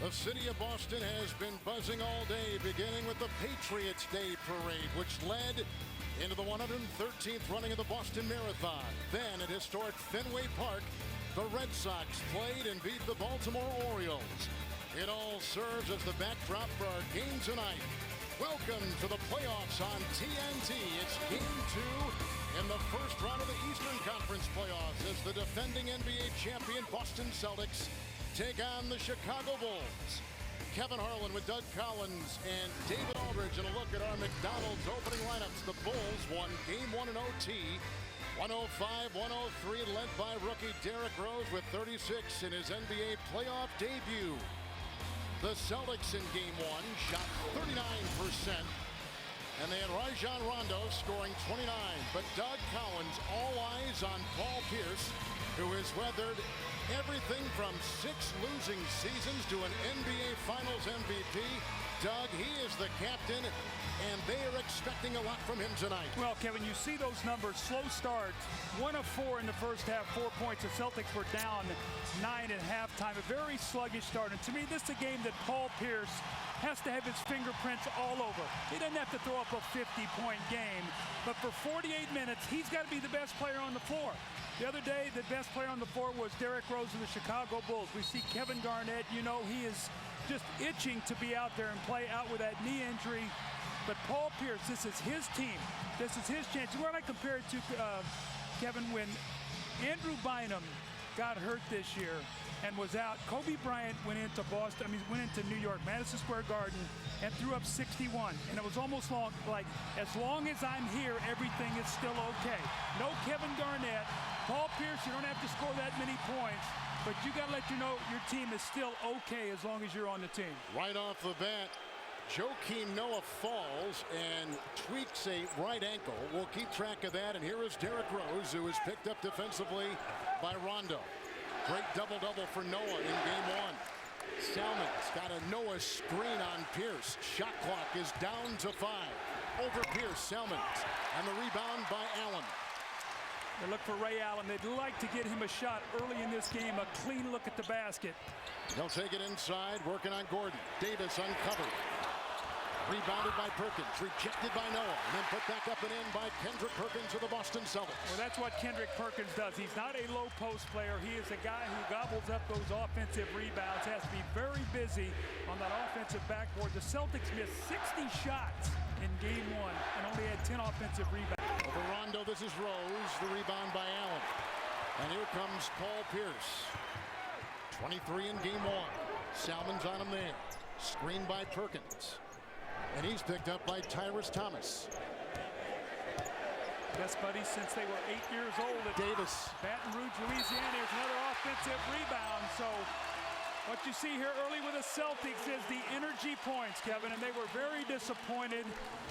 The city of Boston has been buzzing all day, beginning with the Patriots Day Parade, which led into the 113th running of the Boston Marathon. Then at historic Fenway Park, the Red Sox played and beat the Baltimore Orioles. It all serves as the backdrop for our game tonight. Welcome to the playoffs on TNT. It's Game 2 in the first round of the Eastern Conference playoffs as the defending NBA champion Boston Celtics take on the Chicago Bulls. Kevin Harlan with Doug Collins and David Aldridge, and a look at our McDonald's opening lineups. The Bulls won Game 1 in OT, 105-103, led by rookie Derrick Rose with 36 in his NBA playoff debut. The Celtics in Game 1 shot 39%, and they had Rajon Rondo scoring 29. But Doug Collins, all eyes on Paul Pierce, who has weathered everything from 6 losing seasons to an NBA Finals MVP. Doug, he is the captain, and they are expecting a lot from him tonight. Well, Kevin, you see those numbers. Slow start, 1 of 4 in the first half, 4 points. The Celtics were down 9 at halftime. A very sluggish start. And to me, this is a game that Paul Pierce has to have his fingerprints all over. He doesn't have to throw up a 50-point game, but for 48 minutes, he's got to be the best player on the floor. The other day, the best player on the floor was Derrick Rose of the Chicago Bulls. We see Kevin Garnett. You know, he is just itching to be out there and play out with that knee injury. But Paul Pierce, this is his team. This is his chance. Where I compare it to, Kevin, when Andrew Bynum got hurt this year and was out, Kobe Bryant went into New York, Madison Square Garden, and threw up 61. And it was almost like, as long as I'm here, everything is still okay. No Kevin Garnett. Paul Pierce, you don't have to score that many points, but you got to let you know your team is still okay as long as you're on the team. Right off the bat, Joakim Noah falls and tweaks a right ankle. We'll keep track of that. And here is Derrick Rose, who is picked up defensively by Rondo. Great double-double for Noah in Game 1. Salmon's got a Noah screen on Pierce. Shot clock is down to 5. Over Pierce, Salmon's, and the rebound by Allen. They look for Ray Allen. They'd like to get him a shot early in this game, a clean look at the basket. They'll take it inside, working on Gordon. Davis uncovered. Rebounded by Perkins, rejected by Noah, and then put back up and in by Kendrick Perkins of the Boston Celtics. Well, that's what Kendrick Perkins does. He's not a low post player. He is a guy who gobbles up those offensive rebounds, has to be very busy on that offensive backboard. The Celtics missed 60 shots in Game 1 and only had 10 offensive rebounds. Over Rondo, this is Rose, the rebound by Allen. And here comes Paul Pierce. 23 in Game 1. Salmon's on him there. Screened by Perkins. And he's picked up by Tyrese Thomas. Best buddies since they were 8 years old at Davis. Baton Rouge, Louisiana. Here's another offensive rebound. So what you see here early with the Celtics is the energy points, Kevin, and they were very disappointed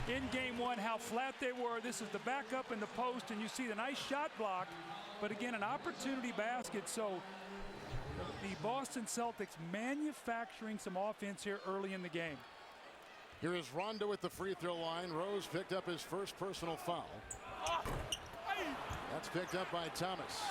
in Game 1 how flat they were. This is the backup in the post, and you see the nice shot block, but again, an opportunity basket. So the Boston Celtics manufacturing some offense here early in the game. Here is Rondo at the free throw line. Rose picked up his first personal foul. That's picked up by Thomas.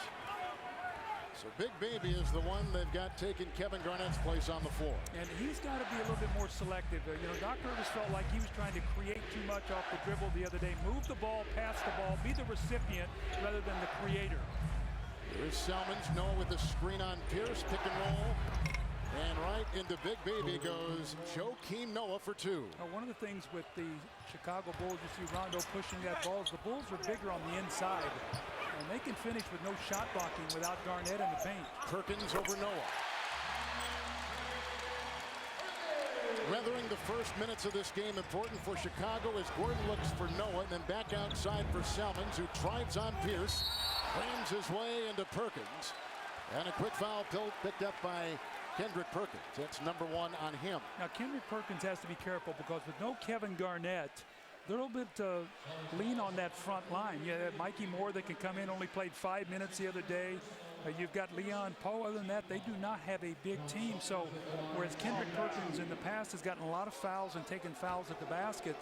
So Big Baby is the one they've got taking Kevin Garnett's place on the floor. And he's got to be a little bit more selective. You know, Doc Rivers felt like he was trying to create too much off the dribble the other day. Move the ball, pass the ball, be the recipient rather than the creator. Here's Salmon's. Noah with the screen on Pierce. Pick and roll. And right into Big Baby goes Joakim Noah for 2. One of the things with the Chicago Bulls, you see Rondo pushing that ball, is the Bulls are bigger on the inside. And they can finish with no shot blocking without Garnett in the paint. Perkins over Noah. Weathering the first minutes of this game important for Chicago as Gordon looks for Noah and then back outside for Salmons, who drives on Pierce, claims his way into Perkins. And a quick foul picked up by Kendrick Perkins. That's number 1 on him. Now Kendrick Perkins has to be careful because with no Kevin Garnett, a little bit lean on that front line. Yeah, Mikey Moore that can come in, only played 5 minutes the other day. You've got Leon Poe. Other than that, they do not have a big team. So whereas Kendrick Perkins in the past has gotten a lot of fouls and taken fouls at the basket,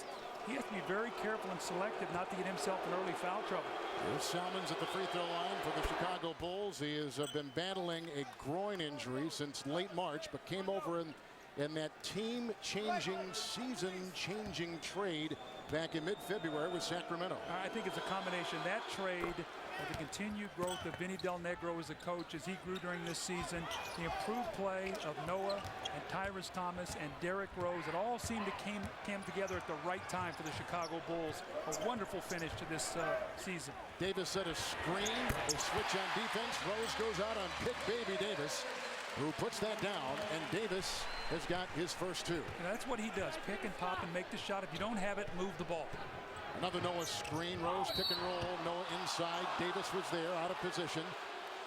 he has to be very careful and selective not to get himself in early foul trouble. Here's Salmons at the free throw line for the Chicago Bulls. He has been battling a groin injury since late March, but came over in in that team-changing, season-changing trade back in mid-February with Sacramento. I think it's a combination. That trade, the continued growth of Vinny Del Negro as a coach as he grew during this season, the improved play of Noah and Tyrese Thomas and Derrick Rose, it all seemed to came together at the right time for the Chicago Bulls. A wonderful finish to this season. Davis set a screen. They switch on defense. Rose goes out on pick baby Davis, who puts that down, and Davis has got his first two. And that's what he does, pick and pop and make the shot. If you don't have it, move the ball. Another Noah screen. Rose pick and roll. Noah inside. Davis was there, out of position.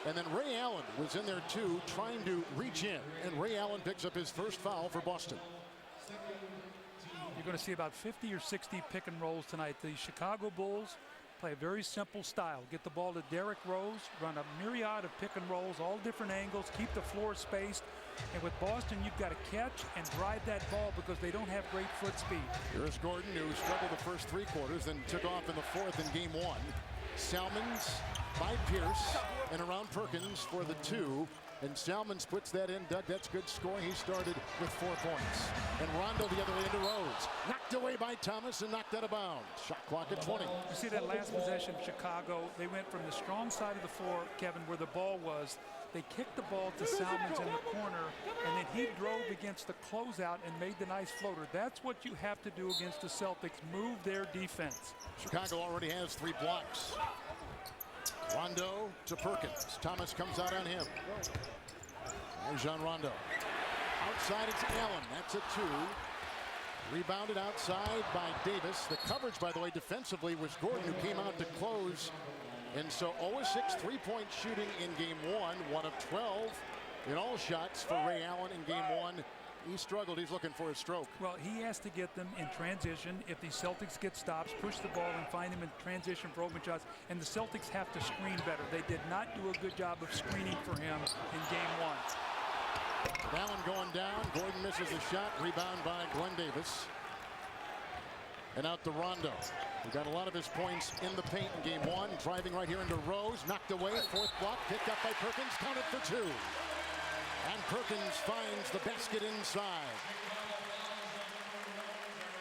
And then Ray Allen was in there too, trying to reach in. And Ray Allen picks up his first foul for Boston. You're going to see about 50 or 60 pick and rolls tonight. The Chicago Bulls play a very simple style. Get the ball to Derrick Rose, run a myriad of pick and rolls, all different angles, keep the floor spaced. And with Boston, you've got to catch and drive that ball because they don't have great foot speed. Here's Gordon, who struggled the first three quarters, then took off in the fourth in game one. Salmons by Pierce and around Perkins for the two. And Salmons puts that in. Doug, that's good scoring. He started with 4 points. And Rondo the other way into Rose. Knocked away by Thomas and knocked out of bounds. Shot clock at 20. You see that last possession, Chicago, they went from the strong side of the floor, Kevin, where the ball was. They kicked the ball to Salmons in the corner, and then he drove against the closeout and made the nice floater. That's what you have to do against the Celtics, move their defense. Chicago already has 3 blocks. Rondo to Perkins. Thomas comes out on him. Rajon Rondo. Outside it's Allen. That's a 2. Rebounded outside by Davis. The coverage, by the way, defensively was Gordon, who came out to close. And so 0-6 3-point shooting in game 1. 1 of 12 in all shots for Ray Allen in game 1. He struggled. He's looking for a stroke. Well, he has to get them in transition. If the Celtics get stops, push the ball and find them in transition for open shots. And the Celtics have to screen better. They did not do a good job of screening for him in game 1. Allen going down. Gordon misses the shot. Rebound by Glen Davis. And out to Rondo. He got a lot of his points in the paint in game 1. Driving right here into Rose. Knocked away. Fourth block. Picked up by Perkins. Counted for 2. And Perkins finds the basket inside.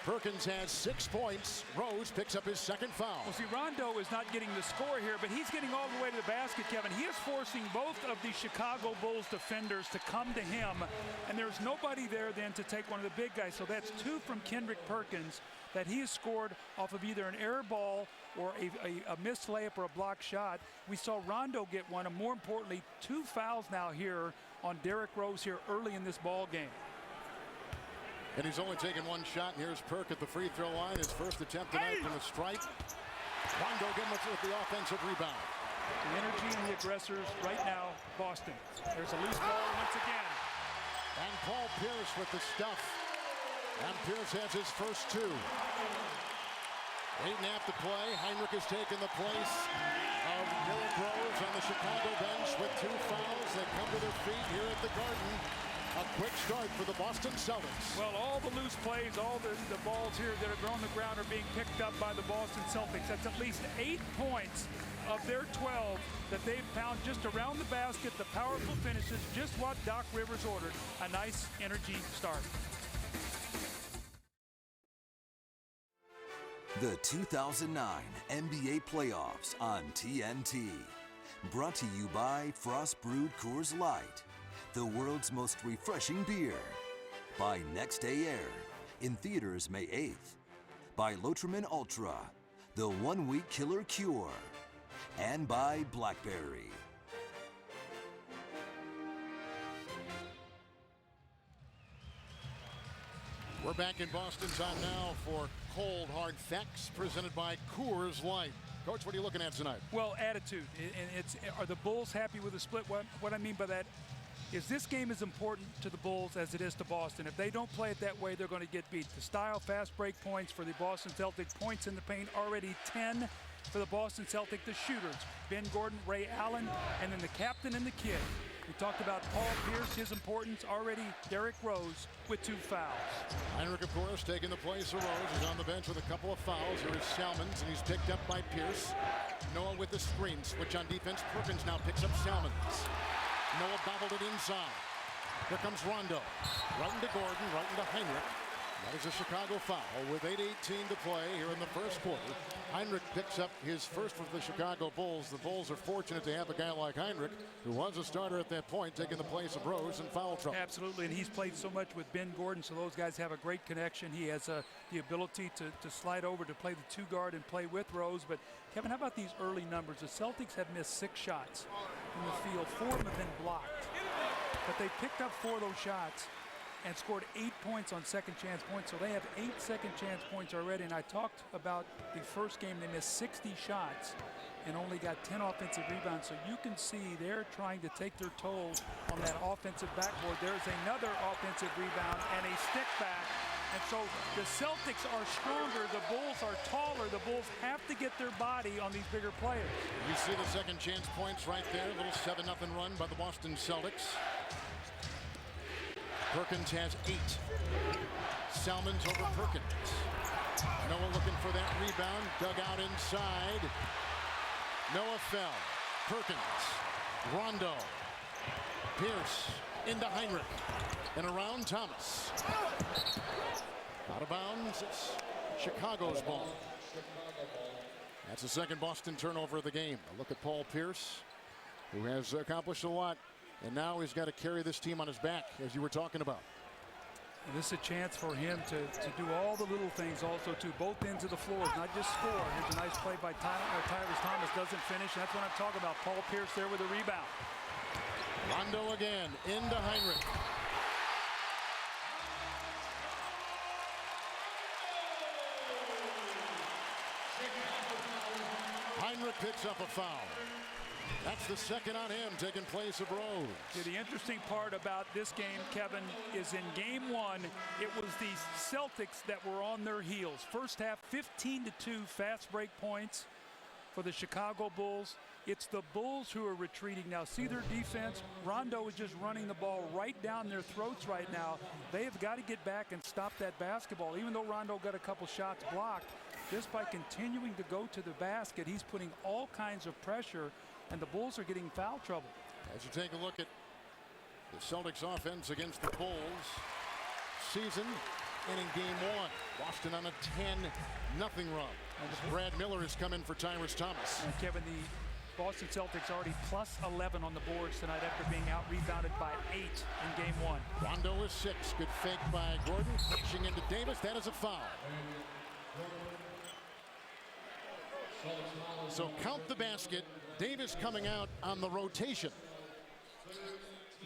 Perkins has 6 points. Rose picks up his second foul. Well, see, Rondo is not getting the score here, but he's getting all the way to the basket, Kevin. He is forcing both of the Chicago Bulls defenders to come to him, and there's nobody there then to take one of the big guys. So that's 2 from Kendrick Perkins that he has scored off of either an air ball or a missed layup or a blocked shot. We saw Rondo get one, and more importantly, 2 fouls now here on Derrick Rose here early in this ball game. And he's only taken 1 shot. And here's Perk at the free throw line. His first attempt tonight from the strike. Rondo getting with the offensive rebound. The energy and the aggressors right now, Boston. There's a loose ball once again. And Paul Pierce with the stuff. And Pierce has his first 2. 8.5 to play. Heinrich has taken the place of Derrick Rose on the Chicago bench with 2 fouls. They come to their feet here at the Garden. A quick start for the Boston Celtics. Well, all the loose plays, all the balls here that are on the ground are being picked up by the Boston Celtics. That's at least 8 points of their 12 that they've found just around the basket. The powerful finishes, just what Doc Rivers ordered. A nice energy start. The 2009 NBA Playoffs on TNT. Brought to you by Frost Brewed Coors Light, the world's most refreshing beer. By Next Day Air, in theaters May 8th. By Lotrimin Ultra, the 1-week killer cure. And by BlackBerry. We're back in Boston. Time now for Cold Hard Facts presented by Coors Light. Coach, what are you looking at tonight? Well, attitude. And are the Bulls happy with the split? What I mean by that is this game is important to the Bulls as it is to Boston. If they don't play it that way, they're going to get beat. The style, fast break points for the Boston Celtics, points in the paint, already 10 for the Boston Celtics, the shooters. Ben Gordon, Ray Allen, and then the captain and the kid. We talked about Paul Pierce, his importance, already Derrick Rose with 2 fouls. Heinrich, of course, taking the place of Rose. He's on the bench with a couple of fouls. Here is Salmons, and he's picked up by Pierce. Noah with the screen. Switch on defense. Perkins now picks up Salmons. Noah bobbled it inside. Here comes Rondo. Right into Gordon, right into Heinrich. That is a Chicago foul with 8:18 to play here in the first quarter. Heinrich picks up his first for the Chicago Bulls. The Bulls are fortunate to have a guy like Heinrich, who was a starter at that point, taking the place of Rose in foul trouble. Absolutely, and he's played so much with Ben Gordon, so those guys have a great connection. He has the ability to slide over to play the 2 guard and play with Rose. But Kevin, how about these early numbers? The Celtics have missed 6 shots in the field. 4 of them have been blocked, but they picked up 4 of those shots and scored 8 points on second chance points. So they have 8 second chance points already. And I talked about the first game, they missed 60 shots and only got 10 offensive rebounds. So you can see they're trying to take their toll on that offensive backboard. There's another offensive rebound and a stick back. And so the Celtics are stronger, the Bulls are taller. The Bulls have to get their body on these bigger players. You see the second chance points right there. A little 7-0 run by the Boston Celtics. Perkins has 8. Salmon's over Perkins. Noah looking for that rebound. Dug out inside. Noah fell. Perkins. Rondo. Pierce into Heinrich. And around Thomas. Out of bounds. It's Chicago's ball. That's the second Boston turnover of the game. A look at Paul Pierce, who has accomplished a lot. And now he's got to carry this team on his back, as you were talking about. And this is a chance for him to do all the little things also to both ends of the floor, not just score. Here's a nice play by Tyrese Thomas, doesn't finish. That's what I'm talking about. Paul Pierce there with a rebound. Rondo again into Heinrich. Heinrich picks up a foul. That's the second on him, taking place of Rose. Yeah, the interesting part about this game, Kevin, is in game 1, it was the Celtics that were on their heels. First half, 15-2 fast break points for the Chicago Bulls. It's the Bulls who are retreating now. See their defense? Rondo is just running the ball right down their throats right now. They have got to get back and stop that basketball. Even though Rondo got a couple shots blocked, just by continuing to go to the basket, he's putting all kinds of pressure, and the Bulls are getting foul trouble. As you take a look at the Celtics offense against the Bulls season, and in game 1, Boston on a 10-0 run. And Brad Miller has come in for Tyrese Thomas. And Kevin, the Boston Celtics already plus 11 on the boards tonight after being out-rebounded by 8 in game 1. Rondo is 6. Good fake by Gordon. Pushing into Davis. That is a foul. So count the basket. Davis coming out on the rotation.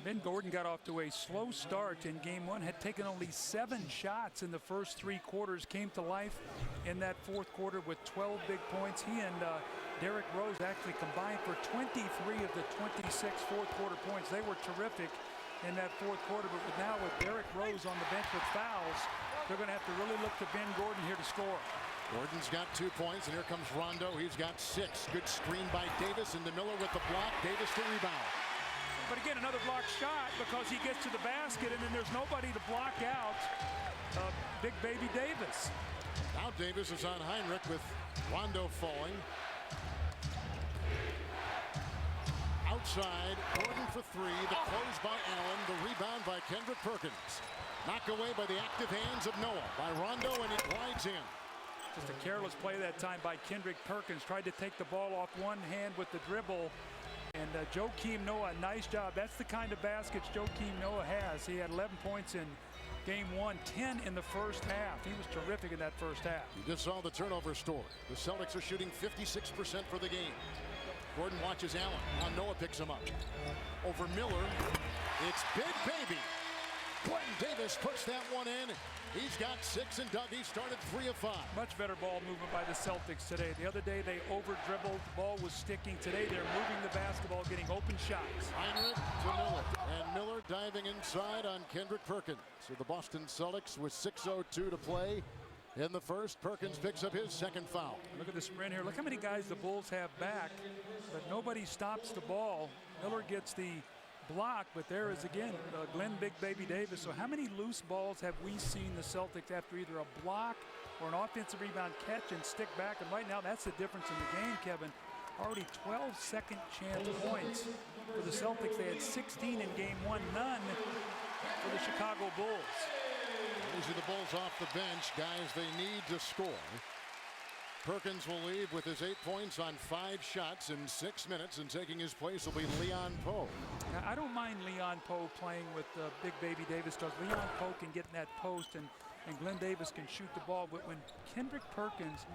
Ben Gordon got off to a slow start in game 1, had taken only 7 shots in the first 3 quarters, came to life in that fourth quarter with 12 big points. He and Derrick Rose actually combined for 23 of the 26 fourth quarter points. They were terrific in that fourth quarter, but now with Derrick Rose on the bench with fouls, they're going to have to really look to Ben Gordon here to score. Gordon's got 2 points, and here comes Rondo. He's got 6. Good screen by Davis, into Miller with the block. Davis to rebound. But again, another block shot because he gets to the basket, and then there's nobody to block out Big Baby Davis. Now Davis is on Heinrich with Rondo falling. Outside, Gordon for 3. The close by Allen. The rebound by Kendrick Perkins. Knocked away by the active hands of Noah. By Rondo, and it glides in. Just a careless play that time by Kendrick Perkins. Tried to take the ball off one hand with the dribble. And Joakim Noah, nice job. That's the kind of baskets Joakim Noah has. He had 11 points in game 1, 10 in the first half. He was terrific in that first half. You just saw the turnover story. The Celtics are shooting 56% for the game. Gordon watches Allen. Now Noah picks him up. Over Miller. It's Big Baby. Glen Davis puts that one in. He's got 6, and Dougie started 3 of 5. Much better ball movement by the Celtics today. The other day they over-dribbled. The ball was sticking. Today they're moving the basketball, getting open shots. Heinrich to Miller. And Miller diving inside on Kendrick Perkins. So the Boston Celtics with 6:02 to play in the first. Perkins picks up his second foul. Look at the sprint here. Look how many guys the Bulls have back, but nobody stops the ball. Miller gets the block, but there is again Glen Big Baby Davis. So how many loose balls have we seen the Celtics after either a block or an offensive rebound catch and stick back? And right now that's the difference in the game, Kevin. Already 12 second chance points for the Celtics. They had 16 in game 1, none for the Chicago Bulls. These are the Bulls off the bench, guys they need to score. Perkins will leave with his 8 points on 5 shots in 6 minutes, and taking his place will be Leon Poe. Now, I don't mind Leon Poe playing with Big Baby Davis, because Leon Poe can get in that post, and Glen Davis can shoot the ball. But when Kendrick Perkins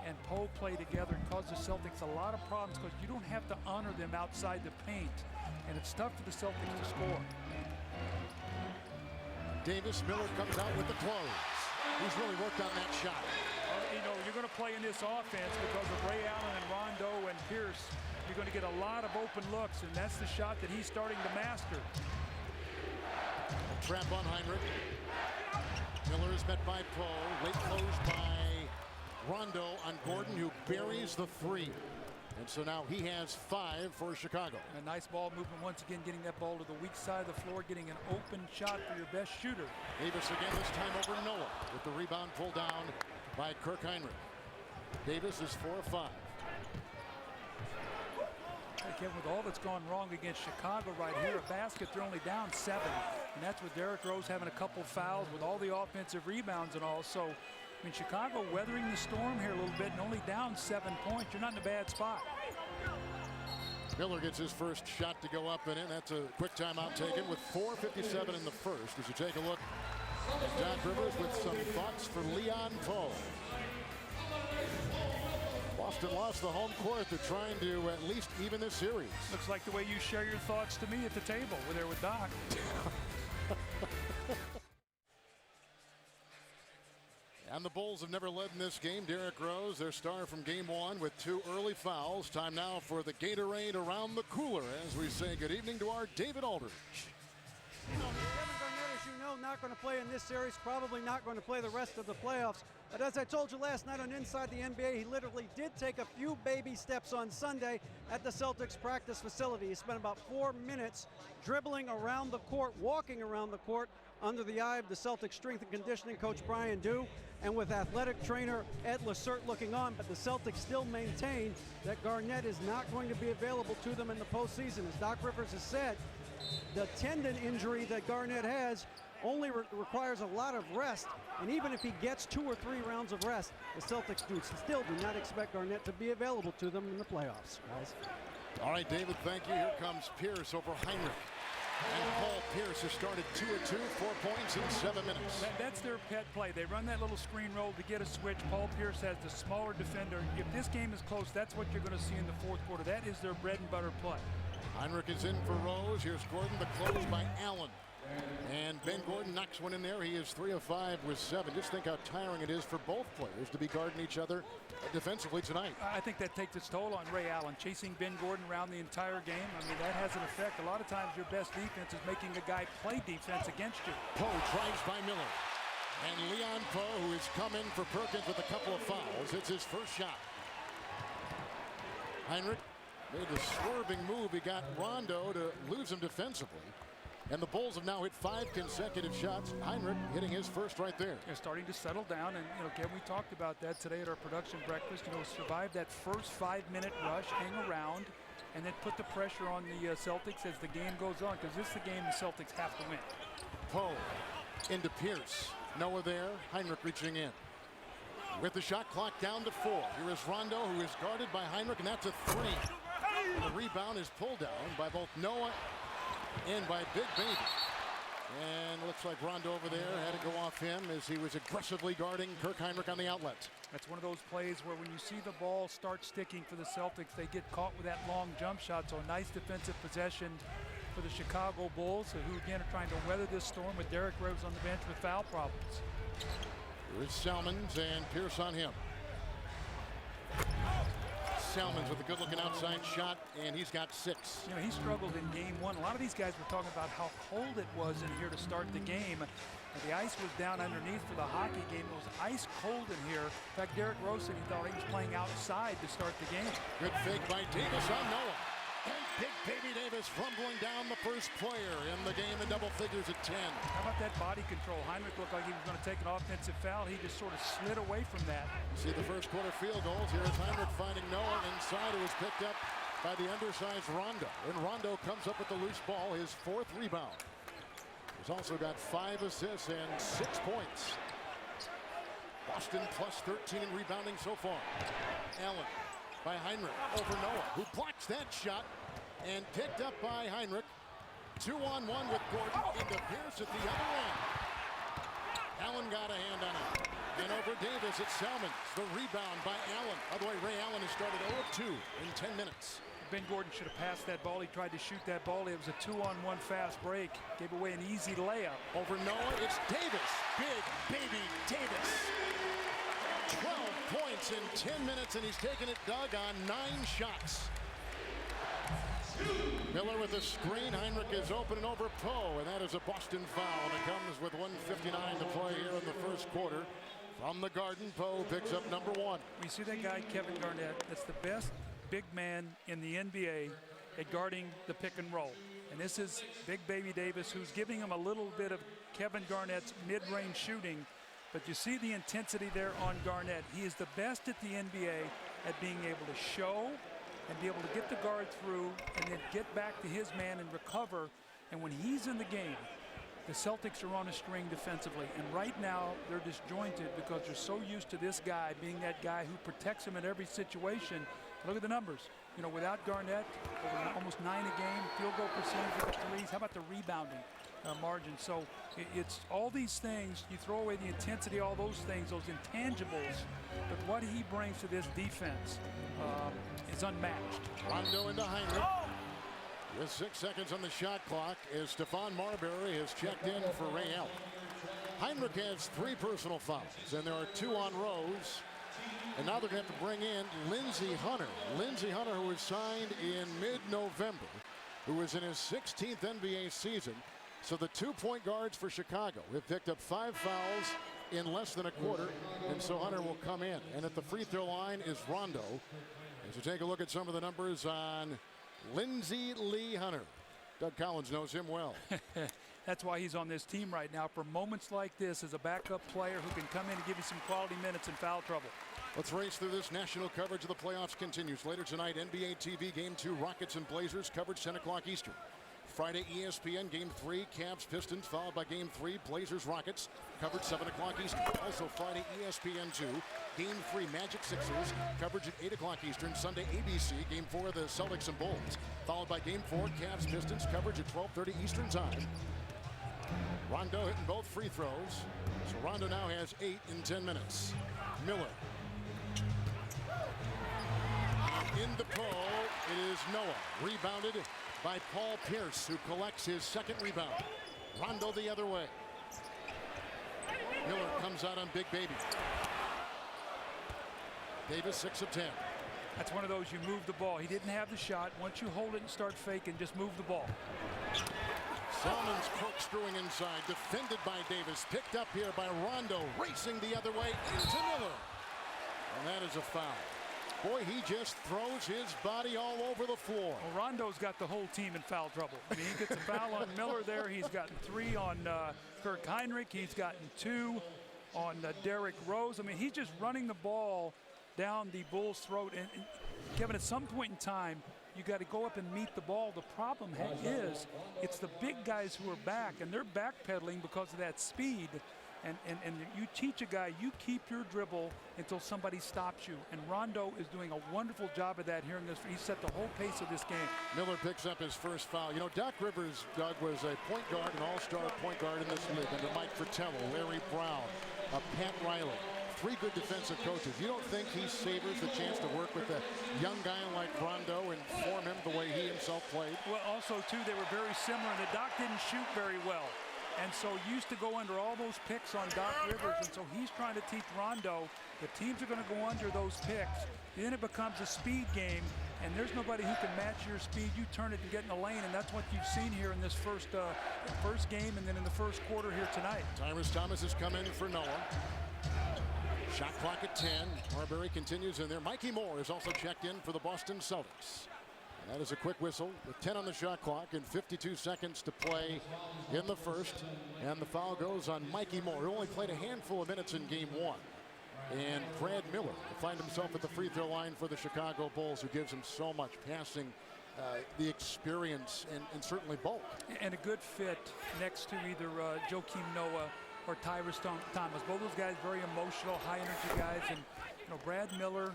and Poe play together, it causes the Celtics a lot of problems, because you don't have to honor them outside the paint, and it's tough for the Celtics to score. Davis, Miller comes out with the close. He's really worked on that shot. You know, you're going to play in this offense because of Ray Allen and Rondo and Pierce. You're going to get a lot of open looks, and that's the shot that he's starting to master. A trap on Heinrich. Miller is met by Poe. Late close by Rondo on Gordon, who buries the 3. And so now he has 5 for Chicago. A nice ball movement once again, getting that ball to the weak side of the floor, getting an open shot for your best shooter. Davis again, this time over Noah, with the rebound pulled down by Kirk Heinrich. Davis is 4 of 5. Again, with all that's gone wrong against Chicago right here, a basket, they're only down 7. And that's with Derrick Rose having a couple fouls with all the offensive rebounds and all. So, I mean, Chicago weathering the storm here a little bit and only down 7 points. You're not in a bad spot. Miller gets his first shot to go up and in. That's a quick timeout taken with 4:57 in the first. As you take a look at Doc Rivers with some thoughts for Leon Poe. Boston lost the home court. They're trying to at least even this series. Looks like the way you share your thoughts to me at the table. We're there with Doc. And the Bulls have never led in this game. Derrick Rose, their star from game 1, with 2 early fouls. Time now for the Gatorade around the cooler as we say good evening to our David Aldridge. Kevin Garnett, as you know, not going to play in this series, probably not going to play the rest of the playoffs. But as I told you last night on Inside the NBA, he literally did take a few baby steps on Sunday at the Celtics practice facility. He spent about 4 minutes dribbling around the court, walking around the court under the eye of the Celtics strength and conditioning coach Brian Dew, and with athletic trainer Ed Lacerte looking on. But the Celtics still maintain that Garnett is not going to be available to them in the postseason. As Doc Rivers has said, the tendon injury that Garnett has only requires a lot of rest, and even if he gets 2 or 3 rounds of rest, the Celtics still do not expect Garnett to be available to them in the playoffs, guys. All right, David, thank you. Here comes Pierce over Heinrich. And Paul Pierce has started 2 of 2, 4 points in 7 minutes. That's their pet play. They run that little screen roll to get a switch. Paul Pierce has the smaller defender. If this game is close, that's what you're going to see in the fourth quarter. That is their bread and butter play. Heinrich is in for Rose. Here's Gordon, the close by Allen. And Ben Gordon knocks one in there. He is 3 of 5 with 7. Just think how tiring it is for both players to be guarding each other defensively tonight. I think that takes its toll on Ray Allen, chasing Ben Gordon around the entire game. I mean, that has an effect. A lot of times your best defense is making a guy play defense against you. Poe drives by Miller. And Leon Poe, who has come in for Perkins with a couple of fouls, hits his first shot. Heinrich made the swerving move. He got Rondo to lose him defensively. And the Bulls have now hit 5 consecutive shots. Heinrich hitting his first right there. They're starting to settle down, and Kevin, we talked about that today at our production breakfast. Survive that first 5-minute rush, hang around, and then put the pressure on the Celtics as the game goes on, because this is the game the Celtics have to win. Poe into Pierce. Noah there. Heinrich reaching in. With the shot clock down to 4. Here is Rondo, who is guarded by Heinrich, and that's a 3. And the rebound is pulled down by both Noah and by Big Baby. And looks like Rondo over there had to go off him as he was aggressively guarding Kirk Heinrich on the outlet. That's one of those plays where when you see the ball start sticking for the Celtics, they get caught with that long jump shot. So a nice defensive possession for the Chicago Bulls, who again are trying to weather this storm with Derrick Rose on the bench with foul problems. Here's Salmons and Pierce on him. Salmons with a good-looking outside shot, and he's got 6. He struggled in game 1. A lot of these guys were talking about how cold it was in here to start the game. And the ice was down underneath for the hockey game. It was ice cold in here. In fact, Derrick Rose said he thought he was playing outside to start the game. Good fake by Davis on Noah. And Big Baby Davis rumbling down the first player in the game in double figures at 10. How about that body control? Heinrich looked like he was going to take an offensive foul. He just sort of slid away from that. See the first quarter field goals. Here is Heinrich finding Noah inside, who was picked up by the undersized Rondo. And Rondo comes up with the loose ball, his 4th rebound. The He's also got 5 assists and 6 points. Boston plus 13 in rebounding so far. Allen by Heinrich over Noah, who blocks that shot and picked up by Heinrich. 2-on-1 with Gordon into Pierce at the other end. Allen got a hand on it. And over Davis, it's Salmons. The rebound by Allen. By the way, Ray Allen has started 0 of 2 in 10 minutes. Ben Gordon should have passed that ball. He tried to shoot that ball. It was a 2-on-1 fast break. Gave away an easy layup. Over Noah, it's Davis. Big baby Davis. 12 points in 10 minutes, and he's taken it, Doug, on 9 shots. Miller with a screen. Heinrich is open and over Poe, and that is a Boston foul. And it comes with 1:59 to play here in the first quarter. From the Garden, Poe picks up number 1. You see that guy, Kevin Garnett? That's the best big man in the NBA at guarding the pick and roll. And this is Big Baby Davis, who's giving him a little bit of Kevin Garnett's mid-range shooting. But you see the intensity there on Garnett. He is the best at the NBA at being able to show and be able to get the guard through and then get back to his man and recover. And when he's in the game, the Celtics are on a string defensively. And right now, they're disjointed because they're so used to this guy being that guy who protects him in every situation. Look at the numbers. You know, without Garnett, almost 9 a game, field goal percentage with the threes. How about the rebounding margin? So it's all these things. You throw away the intensity, all those things, those intangibles. But what he brings to this defense is unmatched. Rondo into Heinrich. With 6 seconds on the shot clock as Stephon Marbury has checked in for Ray Allen. Heinrich has 3 personal fouls, and there are 2 on Rose. And now they're going to have to bring in Lindsey Hunter. Lindsey Hunter, who was signed in mid-November, who was in his 16th NBA season. So the 2-point guards for Chicago have picked up 5 fouls in less than a quarter, and so Hunter will come in. And at the free throw line is Rondo. As you take a look at some of the numbers on Lindsey Lee Hunter. Doug Collins knows him well. That's why he's on this team right now, for moments like this as a backup player who can come in and give you some quality minutes in foul trouble. Let's race through this. National coverage of the playoffs continues. Later tonight, NBA TV Game 2, Rockets and Blazers, coverage 10 o'clock Eastern. Friday, ESPN Game 3, Cavs Pistons, followed by Game 3, Blazers Rockets, coverage 7 o'clock Eastern. Also Friday, ESPN 2, Game 3, Magic Sixers, coverage at 8 o'clock Eastern. Sunday, ABC, Game 4, the Celtics and Bulls, followed by Game 4, Cavs Pistons, coverage at 12:30 Eastern Time. Rondo hitting both free throws. So Rondo now has 8 in 10 minutes. Miller. In the Poe, it is Noah. Rebounded by Paul Pierce, who collects his second rebound. Rondo the other way. Miller comes out on Big Baby. Davis 6 of 10. That's one of those, you move the ball. He didn't have the shot. Once you hold it and start faking, just move the ball. Salmons corkscrewing inside, defended by Davis, picked up here by Rondo, racing the other way into Miller. And that is a foul. Boy, he just throws his body all over the floor. Well, Rondo's got the whole team in foul trouble. I mean, he gets a foul on Miller there. He's gotten 3 on Kirk Heinrich. He's gotten 2 on Derrick Rose. I mean, he's just running the ball down the Bulls' throat. And Kevin, at some point in time, you got to go up and meet the ball. The problem is it's the big guys who are back, and they're backpedaling because of that speed. And you teach a guy, you keep your dribble until somebody stops you. And Rondo is doing a wonderful job of that here in this. He set the whole pace of this game. Miller picks up his first foul. You know, Doc Rivers, Doug, was a point guard, an all-star point guard in this league. Under Mike Fratello, Larry Brown, Pat Riley. 3 good defensive coaches. You don't think he savors the chance to work with a young guy like Rondo and form him the way he himself played? Well, also, too, they were very similar. And the Doc didn't shoot very well. And so used to go under all those picks on Doc Rivers. And so he's trying to teach Rondo, the teams are going to go under those picks. Then it becomes a speed game. And there's nobody who can match your speed. You turn it and get in the lane. And that's what you've seen here in this first game and then in the first quarter here tonight. Tyrese Thomas has come in for Noah. Shot clock at 10. Marbury continues in there. Mikey Moore is also checked in for the Boston Celtics. And that is a quick whistle with 10 on the shot clock and 52 seconds to play in the first. And the foul goes on Mikey Moore, who only played a handful of minutes in game 1. And Brad Miller will find himself at the free throw line for the Chicago Bulls, who gives him so much passing the experience and certainly bulk. And a good fit next to either Joakim Noah or Tyrus Thomas. Both those guys very emotional, high energy guys. And Brad Miller,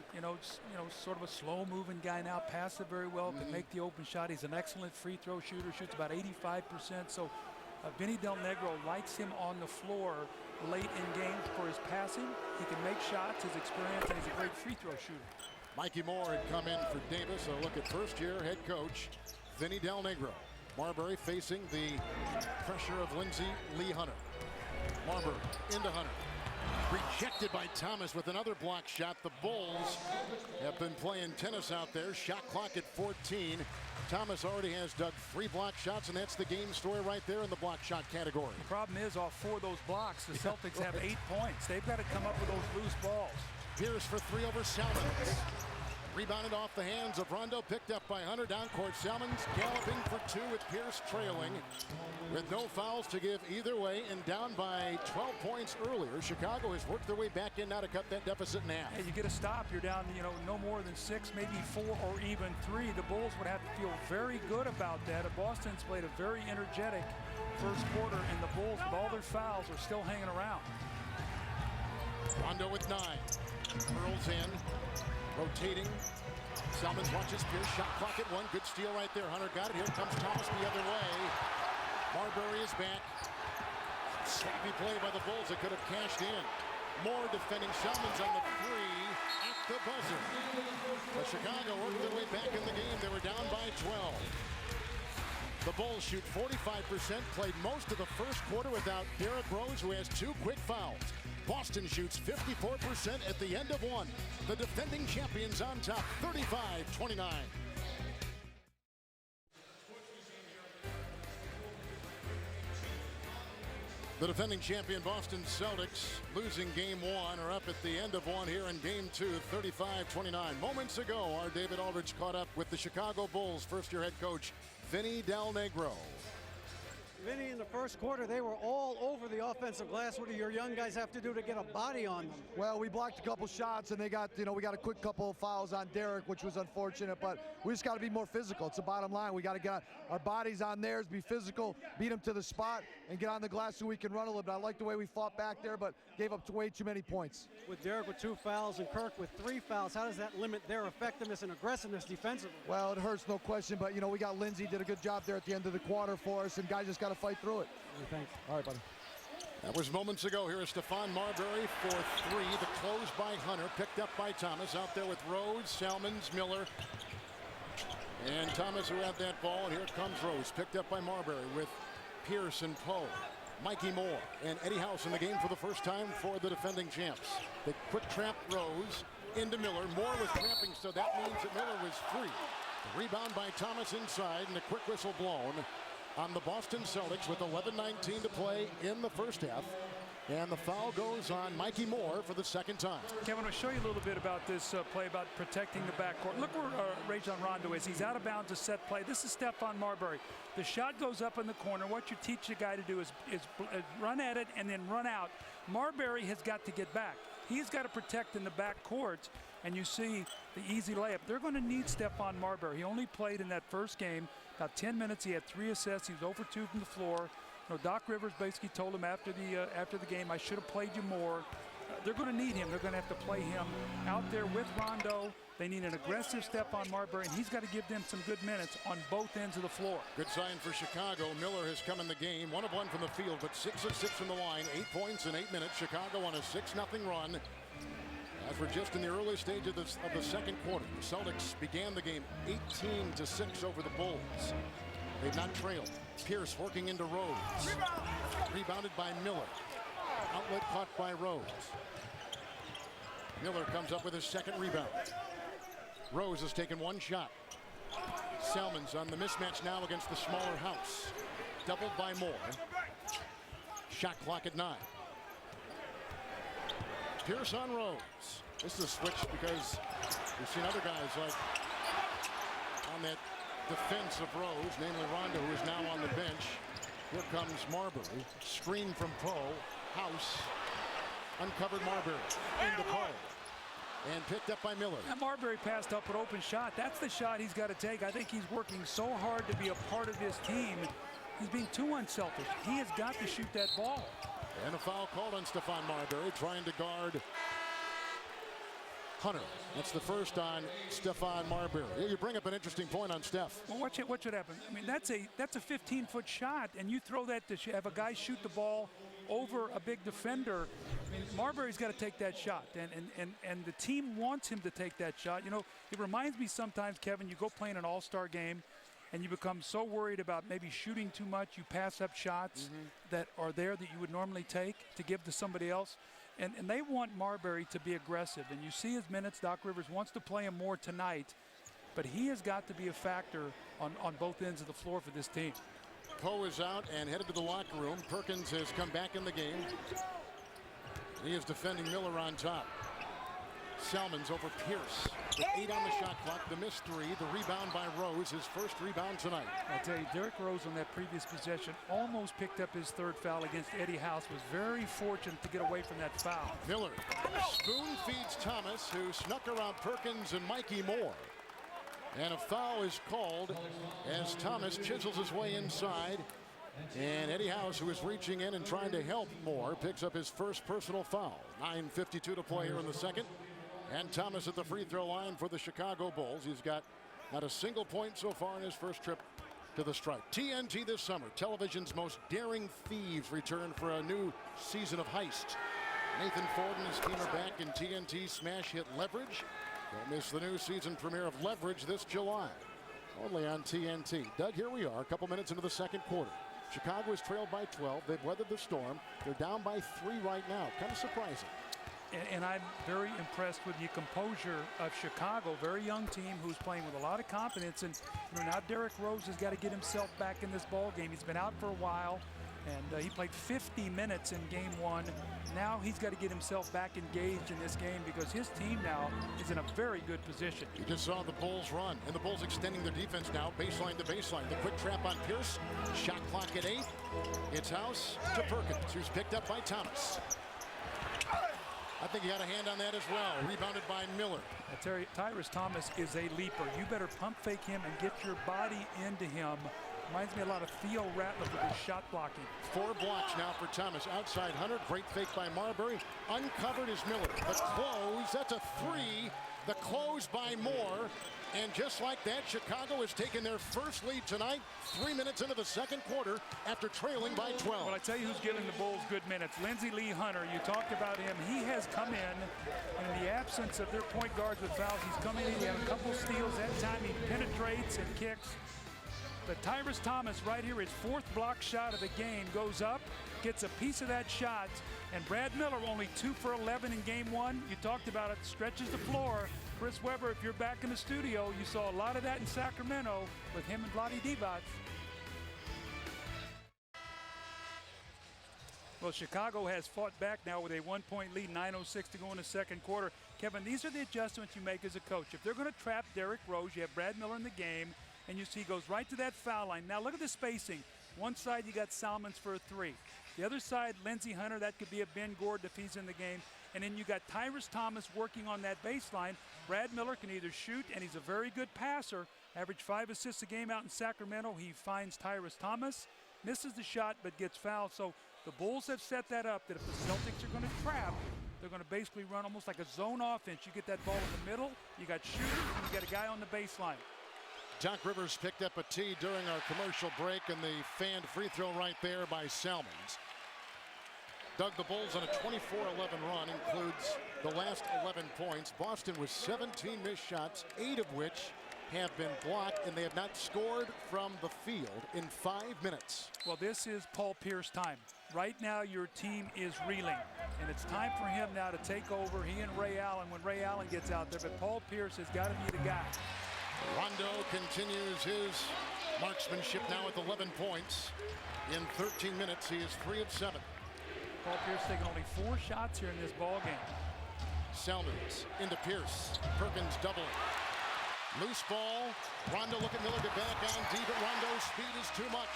sort of a slow moving guy now, passes it very well, can make the open shot. He's an excellent free throw shooter, shoots about 85%. So Vinny Del Negro likes him on the floor late in games for his passing. He can make shots, his experience, and he's a great free throw shooter. Mikey Moore had come in for Davis. A look at first-year head coach Vinny Del Negro. Marbury facing the pressure of Lindsey Lee Hunter. Marbury into Hunter. Rejected by Thomas with another block shot. The Bulls have been playing tennis out there. Shot clock at 14. Thomas already has dug 3 block shots, and that's the game story right there in the block shot category. The problem is, off 4 of those blocks, the Celtics have 8 points. They've got to come up with those loose balls. Pierce for 3 over Salmons. Rebounded off the hands of Rondo, picked up by Hunter. Down court, Salmons galloping for 2 with Pierce trailing. With no fouls to give either way and down by 12 points earlier. Chicago has worked their way back in now to cut that deficit in half. Hey, you get a stop, you're down, no more than 6, maybe 4 or even 3. The Bulls would have to feel very good about that. Boston's played a very energetic first quarter, and the Bulls, with all their fouls, are still hanging around. Rondo with 9. Curls in. Rotating. Salmons watches Pierce. Shot clock at 1. Good steal right there. Hunter got it. Here comes Thomas the other way. Marbury is back. Savvy play by the Bulls that could have cashed in. Moore defending Salmons on the 3 at the buzzer. But Chicago worked their way back in the game. They were down by 12. The Bulls shoot 45%, played most of the first quarter without Derrick Rose, who has 2 quick fouls. Boston shoots 54% at the end of 1. The defending champions on top, 35-29. The defending champion Boston Celtics, losing game 1, are up at the end of 1 here in game 2, 35-29. Moments ago, our David Aldridge caught up with the Chicago Bulls first-year head coach Vinny Del Negro. Vinny, in the first quarter, they were all over the offensive glass. What do your young guys have to do to get a body on them? Well, we blocked a couple shots, and they got, we got a quick couple of fouls on Derrick, which was unfortunate, but we just got to be more physical. It's the bottom line. We got to get our bodies on theirs, be physical, beat them to the spot, and get on the glass so we can run a little bit. I like the way we fought back there, but gave up way too many points. With Derrick with 2 fouls and Kirk with 3 fouls, how does that limit their effectiveness and aggressiveness defensively? Well, it hurts, no question, but, we got Lindsey, did a good job there at the end of the quarter for us, and guys just got to fight through it. Thanks. All right, buddy. That was moments ago. Here is Stephon Marbury for 3. The close by Hunter, picked up by Thomas. Out there with Rose, Salmons, Miller. And Thomas who had that ball. And here comes Rose, picked up by Marbury with Pierce and Poe. Mikey Moore and Eddie House in the game for the first time for the defending champs. They quick trap Rose into Miller. Moore was trapping, so that means that Miller was free. The rebound by Thomas inside, and a quick whistle blown on the Boston Celtics with 11:19 to play in the first half. And the foul goes on Mikey Moore for the second time. Kevin, I'll show you a little bit about this play about protecting the backcourt. Look where Rajon Rondo is. He's out of bounds to set play. This is Stephon Marbury. The shot goes up in the corner. What you teach the guy to do is run at it and then run out. Marbury has got to get back. He's got to protect in the backcourt. And you see the easy layup. They're going to need Stephon Marbury. He only played in that first game about 10 minutes. He had 3 assists. He was over 2 from the floor. Doc Rivers basically told him after the game, I should have played you more. They're going to need him. They're going to have to play him out there with Rondo. They need an aggressive Stephon Marbury, and he's got to give them some good minutes on both ends of the floor. Good sign for Chicago. Miller has come in the game, 1 of 1 from the field, but 6 of 6 from the line. 8 points in 8 minutes. Chicago on a 6-0 run. As we're just in the early stage of the second quarter, the Celtics began the game 18-6 over the Bulls. They've not trailed. Pierce working into Rose. Rebounded by Miller. Outlet caught by Rose. Miller comes up with his second rebound. Rose has taken 1 shot. Salmons on the mismatch now against the smaller House. Doubled by Moore. Shot clock at 9. Pierce on Rose. This is a switch because we've seen other guys like on that defense of Rose, namely Rondo, who is now on the bench. Here comes Marbury. Screen from Poe. House. Uncovered Marbury. Into Poe. and picked up by Miller. And Marbury passed up an open shot. That's the shot he's got to take. I think he's working so hard to be a part of this team. He's being too unselfish. He has got to shoot that ball. And a foul called on Stephon Marbury, trying to guard Hunter. That's the first on Stephon Marbury. You bring up an interesting point on Steph. Well, what should happen? I mean, that's a 15-foot shot, and you throw that to have a guy shoot the ball over a big defender. I mean, Marbury's got to take that shot, and the team wants him to take that shot. You know, it reminds me sometimes, Kevin, you go play in an all-star game, and you become so worried about maybe shooting too much, you pass up shots that are there that you would normally take to give to somebody else. And they want Marbury to be aggressive. And you see his minutes. Doc Rivers wants to play him more tonight. But he has got to be a factor on both ends of the floor for this team. Poe is out and headed to the locker room. Perkins has come back in the game. He is defending Miller on top. Salmons over Pierce. With 8 on the shot clock. The missed 3. The rebound by Rose. His first rebound tonight. I'll tell you, Derrick Rose on that previous possession almost picked up his 3rd foul against Eddie House. Was very fortunate to get away from that foul. Miller spoon feeds Thomas, who snuck around Perkins and Mikey Moore. And a foul is called as Thomas chisels his way inside. And Eddie House, who is reaching in and trying to help Moore, picks up his first personal foul. 9:52 to play here in the second. And Thomas at the free throw line for the Chicago Bulls. He's got not a single point so far in his first trip to the stripe. TNT this summer, television's most daring thieves return for a new season of heist. Nathan Ford and his team are back in TNT smash hit Leverage. Don't miss the new season premiere of Leverage this July, only on TNT. Doug, here we are, a couple minutes into the second quarter. Chicago is trailed by 12. They've weathered the storm. They're down by 3 right now. Kind of surprising. And I'm very impressed with the composure of Chicago. Very young team who's playing with a lot of confidence. And you know, now Derrick Rose has got to get himself back in this ball game. He's been out for a while, and he played 50 minutes in game 1. Now he's got to get himself back engaged in this game because his team now is in a very good position. You just saw the Bulls run, and the Bulls extending their defense now, baseline to baseline. The quick trap on Pierce. Shot clock at 8. It's House to Perkins, who's picked up by Thomas. I think he got a hand on that as well. Rebounded by Miller. I tell you, Tyrese Thomas is a leaper. You better pump fake him and get your body into him. Reminds me a lot of Theo Ratliff with his shot blocking. 4 blocks now for Thomas. Outside Hunter. Great fake by Marbury. Uncovered is Miller. The close. That's a 3. The close by Moore. And just like that, Chicago has taken their first lead tonight, 3 minutes into the second quarter after trailing by 12. Well, I tell you who's giving the Bulls good minutes. Lindsey Lee Hunter, you talked about him. He has come in the absence of their point guards with fouls. He's come in, he had a couple steals. That time he penetrates and kicks. But Tyrese Thomas right here, his 4th block shot of the game, goes up, gets a piece of that shot. And Brad Miller, only 2 for 11 in game 1. You talked about it, stretches the floor. Chris Webber, if you're back in the studio, you saw a lot of that in Sacramento with him and Vlade Divac. Well, Chicago has fought back now with a 1-point lead, 9:06 to go in the second quarter. Kevin, these are the adjustments you make as a coach. If they're going to trap Derrick Rose, you have Brad Miller in the game, and you see he goes right to that foul line. Now look at the spacing. One side you got Salmons for a 3. The other side, Lindsey Hunter, that could be a Ben Gordon if he's in the game. And then you got Tyrese Thomas working on that baseline. Brad Miller can either shoot, and he's a very good passer. Averaged 5 assists a game out in Sacramento. He finds Tyrese Thomas, misses the shot, but gets fouled. So the Bulls have set that up that if the Celtics are going to trap, they're going to basically run almost like a zone offense. You get that ball in the middle, you got shooters, and you got a guy on the baseline. Doc Rivers picked up a tee during our commercial break, and the fanned free throw right there by Salmons. Doug, the Bulls on a 24-11 run includes the last 11 points. Boston with 17 missed shots, 8 of which have been blocked, and they have not scored from the field in 5 minutes. Well, this is Paul Pierce time. Right now, your team is reeling, and it's time for him now to take over. He and Ray Allen, when Ray Allen gets out there, but Paul Pierce has got to be the guy. Rondo continues his marksmanship now with 11 points. In 13 minutes, he is 3 of 7. Paul Pierce taking only 4 shots here in this ball game. Salmons into Pierce. Perkins doubling. Loose ball. Rondo, look at Miller, get back on deep, but Rondo's speed is too much.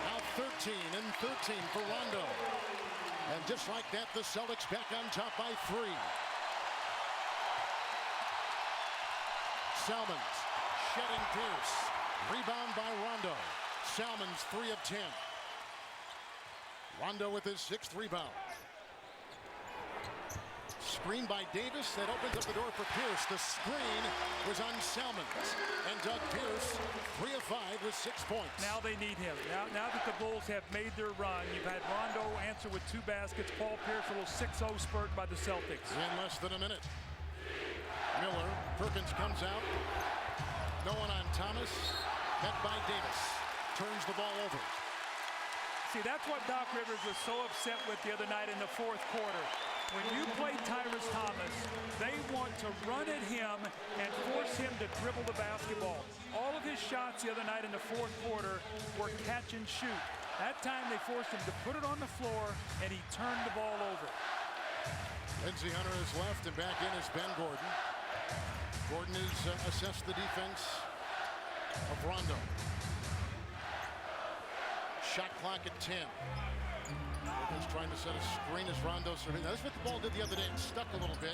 Now 13 and 13 for Rondo. And just like that, the Celtics back on top by 3. Salmons shedding Pierce. Rebound by Rondo. Salmons 3 of 10. Rondo with his 6th rebound. Screen by Davis. That opens up the door for Pierce. The screen was on Salmons. And Doug Pierce, 3 of 5 with 6 points. Now they need him. Now that the Bulls have made their run, you've had Rondo answer with 2 baskets. Paul Pierce, a little 6-0 spurt by the Celtics. In less than a minute. Miller. Perkins comes out. No one on Thomas. Met by Davis. Turns the ball over. See, that's what Doc Rivers was so upset with the other night in the 4th quarter. When you play Tyrese Thomas, they want to run at him and force him to dribble the basketball. All of his shots the other night in the 4th quarter were catch and shoot. That time they forced him to put it on the floor, and he turned the ball over. Lindsey Hunter is left, and back in is Ben Gordon. Gordon has assessed the defense of Rondo. Shot clock at 10. Perkins trying to set a screen as Rondo serving. That's what the ball did the other day. It stuck a little bit.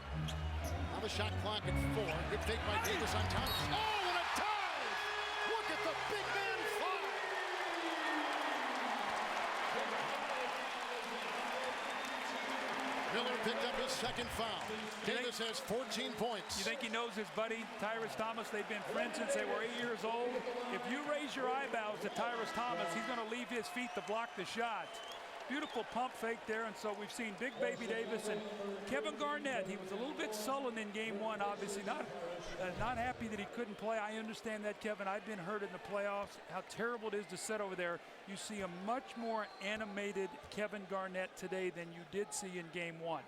Now the shot clock at 4. Good fake by Davis on Thomas. Oh, and a dive! Look at the big man fly! Miller picked up his 2nd foul. Davis has 14 points. You think he knows his buddy, Tyrese Thomas? They've been friends since they were 8 years old. If you raise your eyebrows at Tyrese Thomas, he's going to leave his feet to block the shot. Beautiful pump fake there, and so we've seen Big Baby Davis and Kevin Garnett. He was a little bit sullen in game 1, obviously not happy that he couldn't play. I understand that, Kevin. I've been hurt in the playoffs. How terrible it is to sit over there. You see a much more animated Kevin Garnett today than you did see in game 1.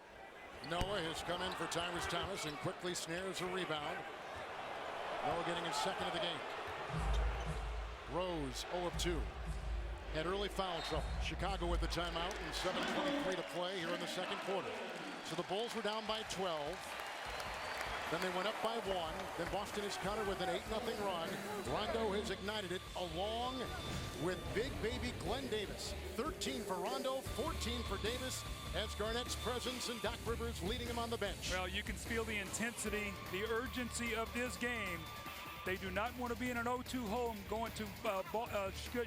Noah has come in for Tyrese Thomas and quickly snares a rebound. Noah getting his 2nd of the game. Rose 0 of 2. Had early foul trouble. Chicago with the timeout and 7:23 to play here in the 2nd quarter. So the Bulls were down by 12. Then they went up by 1. Then Boston is countered with an 8-0 run. Rondo has ignited it along with Big Baby Glen Davis. 13 for Rondo, 14 for Davis, as Garnett's presence and Doc Rivers leading him on the bench. Well, you can feel the intensity, the urgency of this game. They do not want to be in an 0-2 home going to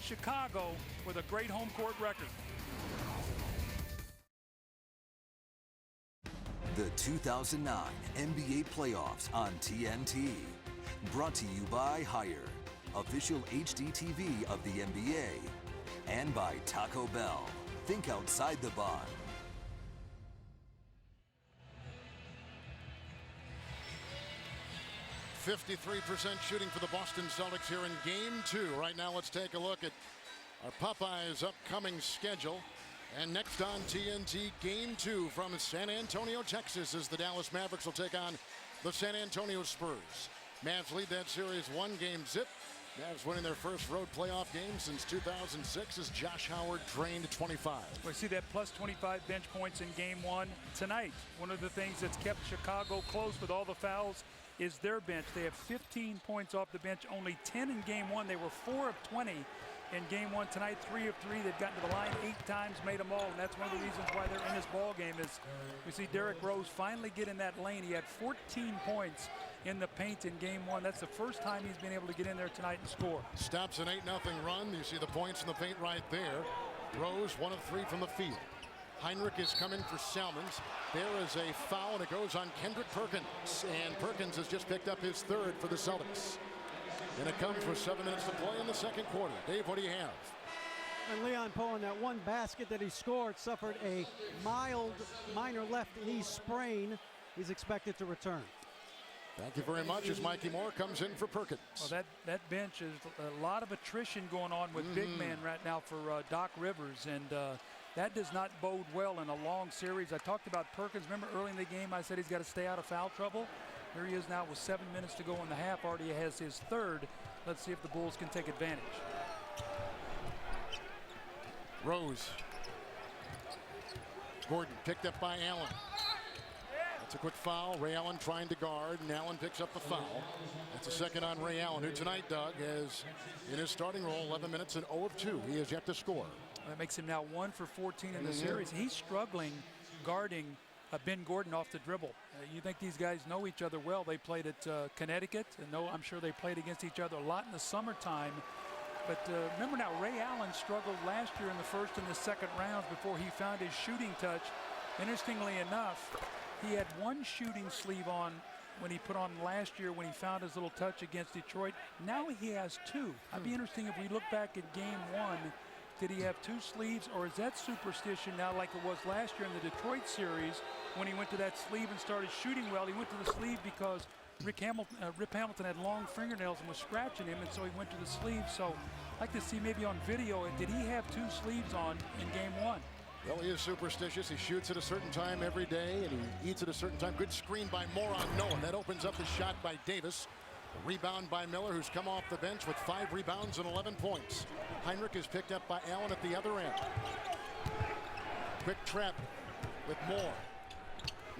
Chicago with a great home court record. The 2009 NBA Playoffs on TNT. Brought to you by Hire, official HDTV of the NBA. And by Taco Bell. Think outside the box. 53% shooting for the Boston Celtics here in game 2. Right now, let's take a look at our Popeyes upcoming schedule. And next on TNT, game 2 from San Antonio, Texas, as the Dallas Mavericks will take on the San Antonio Spurs. Mavs lead that series 1-game-zip. Mavs winning their first road playoff game since 2006 as Josh Howard drained 25. We see that plus 25 bench points in game 1 tonight. One of the things that's kept Chicago close with all the fouls is their bench. They have 15 points off the bench, only 10 in game 1. They were 4 of 20 in game 1 tonight, 3 of 3. They've gotten to the line 8 times, made them all, and that's one of the reasons why they're in this ball game. Is we see Derrick Rose finally get in that lane. He had 14 points in the paint in game 1. That's the first time he's been able to get in there tonight and score. Stops an 8-0 run. You see the points in the paint right there. Rose 1 of 3 from the field. Heinrich is coming for Salmons. There is a foul, and it goes on Kendrick Perkins. And Perkins has just picked up his 3rd for the Celtics. And it comes with 7 minutes to play in the 2nd quarter. Dave, what do you have? And Leon Poe, in that one basket that he scored, suffered a minor left knee sprain. He's expected to return. Thank you very much as Mikey Moore comes in for Perkins. Well, that bench is a lot of attrition going on with big men right now for Doc Rivers, and that does not bode well in a long series. I talked about Perkins. Remember early in the game I said he's got to stay out of foul trouble? Here he is now with 7 minutes to go in the half. Already has his 3rd. Let's see if the Bulls can take advantage. Rose. Gordon picked up by Allen. That's a quick foul. Ray Allen trying to guard, and Allen picks up the foul. That's a 2nd on Ray Allen, who tonight, Doug, has in his starting role 11 minutes and 0 of 2. He has yet to score. That makes him now 1 for 14 in the series. He's struggling guarding Ben Gordon off the dribble. You think these guys know each other well. They played at Connecticut, and I'm sure they played against each other a lot in the summertime. But remember now, Ray Allen struggled last year in the first and the second rounds before he found his shooting touch. Interestingly enough, he had one shooting sleeve on when he put on last year when he found his little touch against Detroit. Now he has two. I'd be interesting if we look back at game one. Did he have two sleeves, or is that superstition now like it was last year in the Detroit series when he went to that sleeve and started shooting well? He went to the sleeve because Rip Hamilton had long fingernails and was scratching him, and so he went to the sleeve. So I'd like to see maybe on video, did he have two sleeves on in game one? Well, he is superstitious. He shoots at a certain time every day, and he eats at a certain time. Good screen by Moore on Noah. That opens up the shot by Davis. A rebound by Miller, who's come off the bench with 5 rebounds and 11 points. Heinrich is picked up by Allen at the other end. Quick trap with Moore.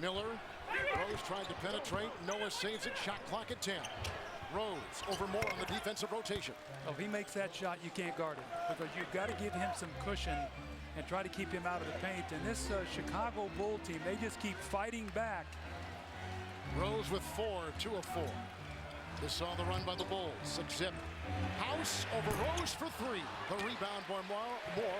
Miller. Rose tried to penetrate. Noah saves it. Shot clock at 10. Rose over Moore on the defensive rotation. Oh, if he makes that shot, you can't guard him because you've got to give him some cushion and try to keep him out of the paint. And this Chicago Bull team, they just keep fighting back. Rose with 4, 2 of 4. This saw the run by the Bulls. 6-zip. House over Rose for 3. The rebound by Moore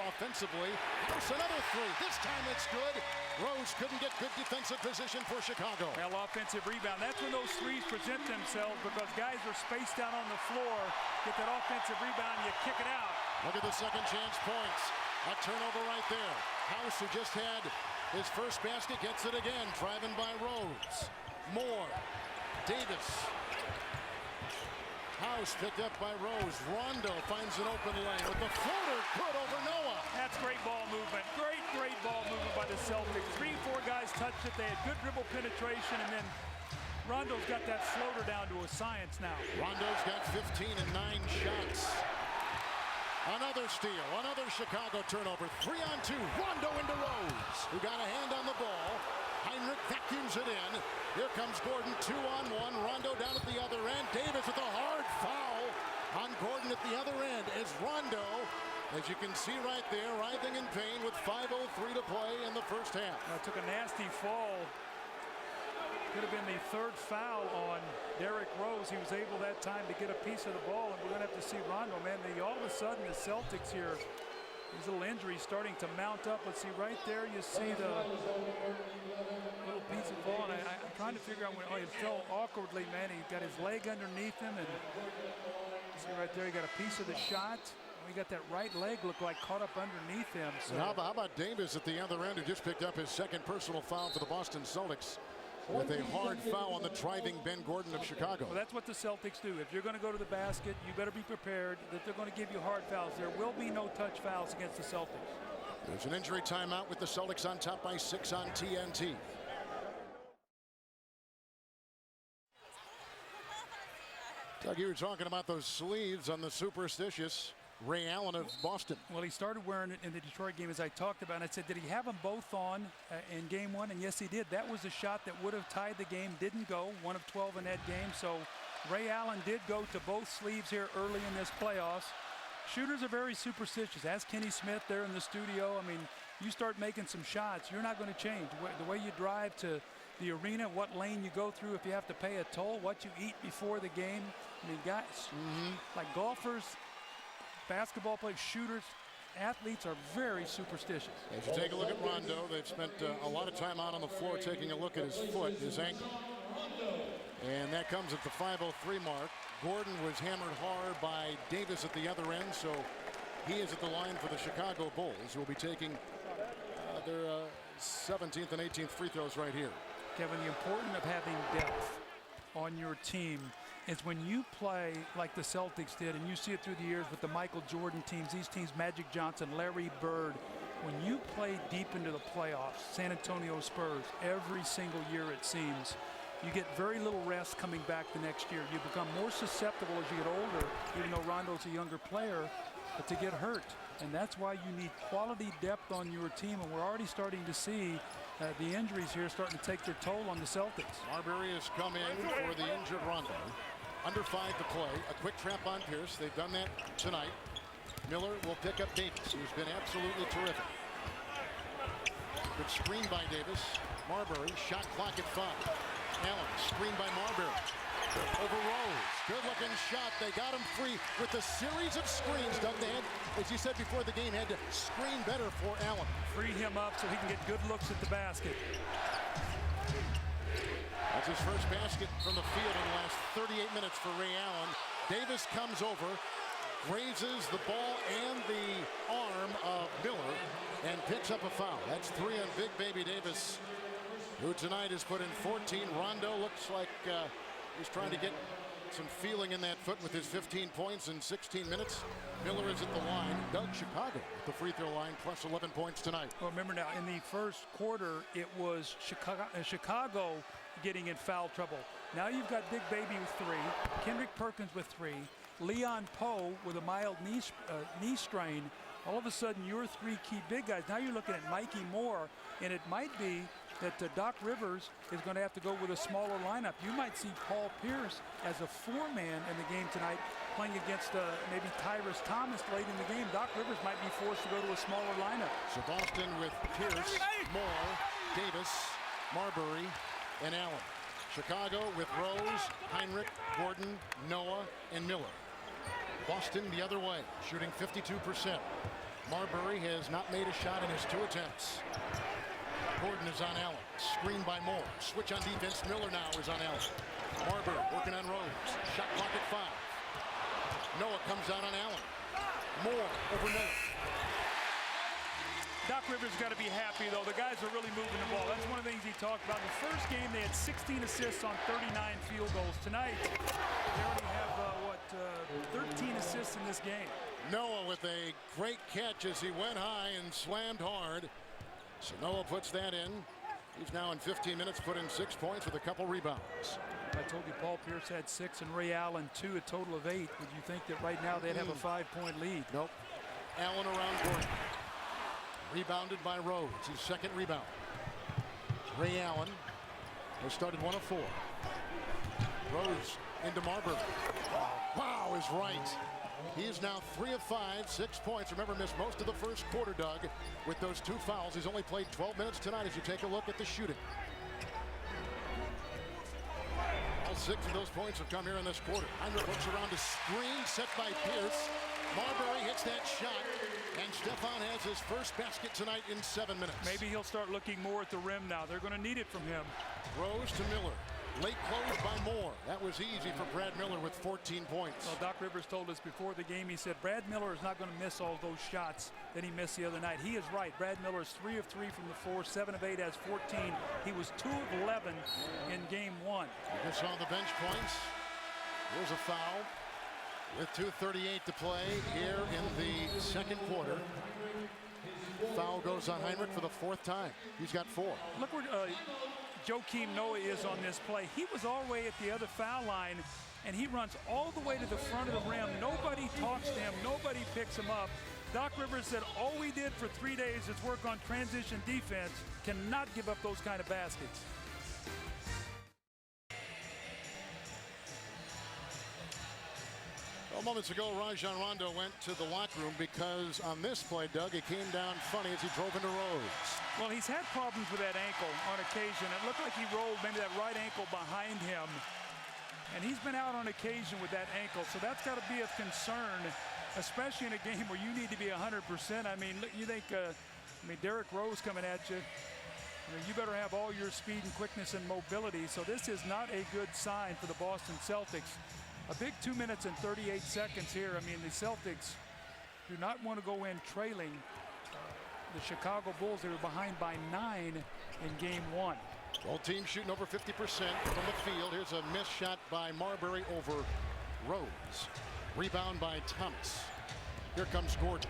offensively. House another 3. This time it's good. Rose couldn't get good defensive position for Chicago. Well, offensive rebound. That's when those threes present themselves because guys are spaced out on the floor. Get that offensive rebound, you kick it out. Look at the second chance points. A turnover right there. House, who just had his first basket, gets it again. Driving by Rose. Moore. Davis. House picked up by Rose. Rondo finds an open lane with the floater put over Noah. That's great ball movement. Great ball movement by the Celtics. 3-4 guys touched it. They had good dribble penetration, and then Rondo's got that floater down to a science now. Rondo's got 15 and 9 shots. Another steal, another Chicago turnover. 3-on-2. Rondo into Rose, who got a hand on the ball. Heinrich vacuums it in. Here comes Gordon, 2-on-1. Rondo down at the other end. Davis with a hard foul on Gordon at the other end as Rondo, as you can see right there, writhing in pain with 5:03 to play in the first half. Took a nasty fall. Could have been the third foul on Derrick Rose. He was able that time to get a piece of the ball, and we're going to have to see Rondo, man. All of a sudden, the Celtics here, these little injuries starting to mount up. Let's see right there, you see the little piece of ball, and I'm trying to figure out when it fell awkwardly, man. He got his leg underneath him, and see right there, he got a piece of the shot. He got that right leg look like caught up underneath him. So how about Davis at the other end, who just picked up his second personal foul for the Boston Celtics with a hard foul on the driving Ben Gordon of Chicago. Well, that's what the Celtics do. If you're going to go to the basket, you better be prepared that they're going to give you hard fouls. There will be no touch fouls against the Celtics. There's an injury timeout with the Celtics on top by 6 on TNT. Doug, you were talking about those sleeves on the superstitious Ray Allen of Boston. Well, he started wearing it in the Detroit game, as I talked about. And I said, did he have them both on in game one? And yes, he did. That was a shot that would have tied the game. Didn't go. 1 of 12 in that game. So Ray Allen did go to both sleeves here early in this playoffs. Shooters are very superstitious. Ask Kenny Smith there in the studio. I mean, you start making some shots, you're not going to change. The way you drive to the arena, what lane you go through, if you have to pay a toll, what you eat before the game. I mean, guys, like golfers, basketball players, shooters, athletes are very superstitious. As you take a look at Rondo, they've spent a lot of time out on the floor taking a look at his foot, his ankle. And that comes at the 5:03 mark. Gordon was hammered hard by Davis at the other end, so he is at the line for the Chicago Bulls, who will be taking their 17th and 18th free throws right here. Kevin, the importance of having depth on your team is when you play like the Celtics did, and you see it through the years with the Michael Jordan teams, these teams, Magic Johnson, Larry Bird, when you play deep into the playoffs, San Antonio Spurs, every single year it seems, you get very little rest coming back the next year. You become more susceptible as you get older, even though Rondo's a younger player, but to get hurt. And that's why you need quality depth on your team, and we're already starting to see the injuries here starting to take their toll on the Celtics. Marbury has come in for the injured Rondo. Under 5 to play. A quick trap on Pierce. They've done that tonight. Miller will pick up Davis, who's been absolutely terrific. Good screen by Davis. Marbury, shot clock at 5. Allen, screen by Marbury. Over Rose. Good-looking shot. They got him free with a series of screens. Doug, they had, as you said before the game, had to screen better for Allen. Free him up so he can get good looks at the basket. That's his first basket from the field in the last 38 minutes for Ray Allen. Davis comes over, grazes the ball and the arm of Miller, and picks up a foul. That's 3 on Big Baby Davis, who tonight has put in 14. Rondo looks like he's trying to get some feeling in that foot with his 15 points in 16 minutes. Miller is at the line. Doug, Chicago at the free throw line, plus 11 points tonight. Well, remember now, in the first quarter, it was Chicago getting in foul trouble. Now you've got Big Baby with 3, Kendrick Perkins with 3, Leon Poe with a mild knee strain. All of a sudden, your 3 key big guys. Now you're looking at Mikey Moore, and it might be that Doc Rivers is going to have to go with a smaller lineup. You might see Paul Pierce as a 4-man in the game tonight, playing against maybe Tyrus Thomas late in the game. Doc Rivers might be forced to go to a smaller lineup. So Boston with Pierce, Moore, Davis, Marbury, and Allen. Chicago with Rose, Heinrich, Gordon, Noah, and Miller. Boston the other way, shooting 52%. Marbury has not made a shot in his 2 attempts. Gordon is on Allen, screened by Moore. Switch on defense, Miller now is on Allen. Marbury working on Rose, shot clock at 5. Noah comes out on Allen. Moore over Miller. Doc Rivers got to be happy, though. The guys are really moving the ball. That's one of the things he talked about. In the first game, they had 16 assists on 39 field goals. Tonight, they already have, 13 assists in this game. Noah with a great catch as he went high and slammed hard. So Noah puts that in. He's now in 15 minutes, put in 6 points with a couple rebounds. I told you Paul Pierce had 6 and Ray Allen 2, a total of 8. Would you think that right now they'd have a 5-point lead? Nope. Allen around Gordon. Rebounded by Rose, his second rebound. Ray Allen has started 1 of 4. Rose into Marbury. Wow is right. He is now 3 of 5, 6 points. Remember, missed most of the first quarter, Doug, with those 2 fouls. He's only played 12 minutes tonight as you take a look at the shooting. All 6 of those points have come here in this quarter. Heinrich looks around a screen set by Pierce. Marbury hits that shot, and Stefan has his first basket tonight in 7 minutes. Maybe he'll start looking more at the rim now. They're going to need it from him. Rose to Miller. Late close by Moore. That was easy for Brad Miller with 14 points. Well, Doc Rivers told us before the game, he said Brad Miller is not going to miss all those shots that he missed the other night. He is right. Brad Miller is 3 of 3 from the floor, 7 of 8, has 14. He was 2 of 11 in game 1. You just saw the bench points. Here's a foul with 2:38 to play here in the second quarter. Foul goes on Heinrich for the 4th time. He's got 4. Look where Joakim Noah is on this play. He was all the way at the other foul line, and he runs all the way to the front of the rim. Nobody talks to him. Nobody picks him up. Doc Rivers said all we did for 3 days is work on transition defense. Cannot give up those kind of baskets. Well, moments ago, Rajon Rondo went to the locker room because on this play, Doug, it came down funny as he drove into Rose. Well, he's had problems with that ankle on occasion. It looked like he rolled maybe that right ankle behind him. And he's been out on occasion with that ankle. So that's got to be of concern, especially in a game where you need to be 100%. I mean, you think, Derrick Rose coming at you. I mean, you better have all your speed and quickness and mobility. So this is not a good sign for the Boston Celtics. A big 2 minutes and 38 seconds here. I mean, the Celtics do not want to go in trailing the Chicago Bulls. They were behind by 9 in game 1. Both teams shooting over 50% from the field. Here's a missed shot by Marbury over Rose. Rebound by Thomas. Here comes Gordon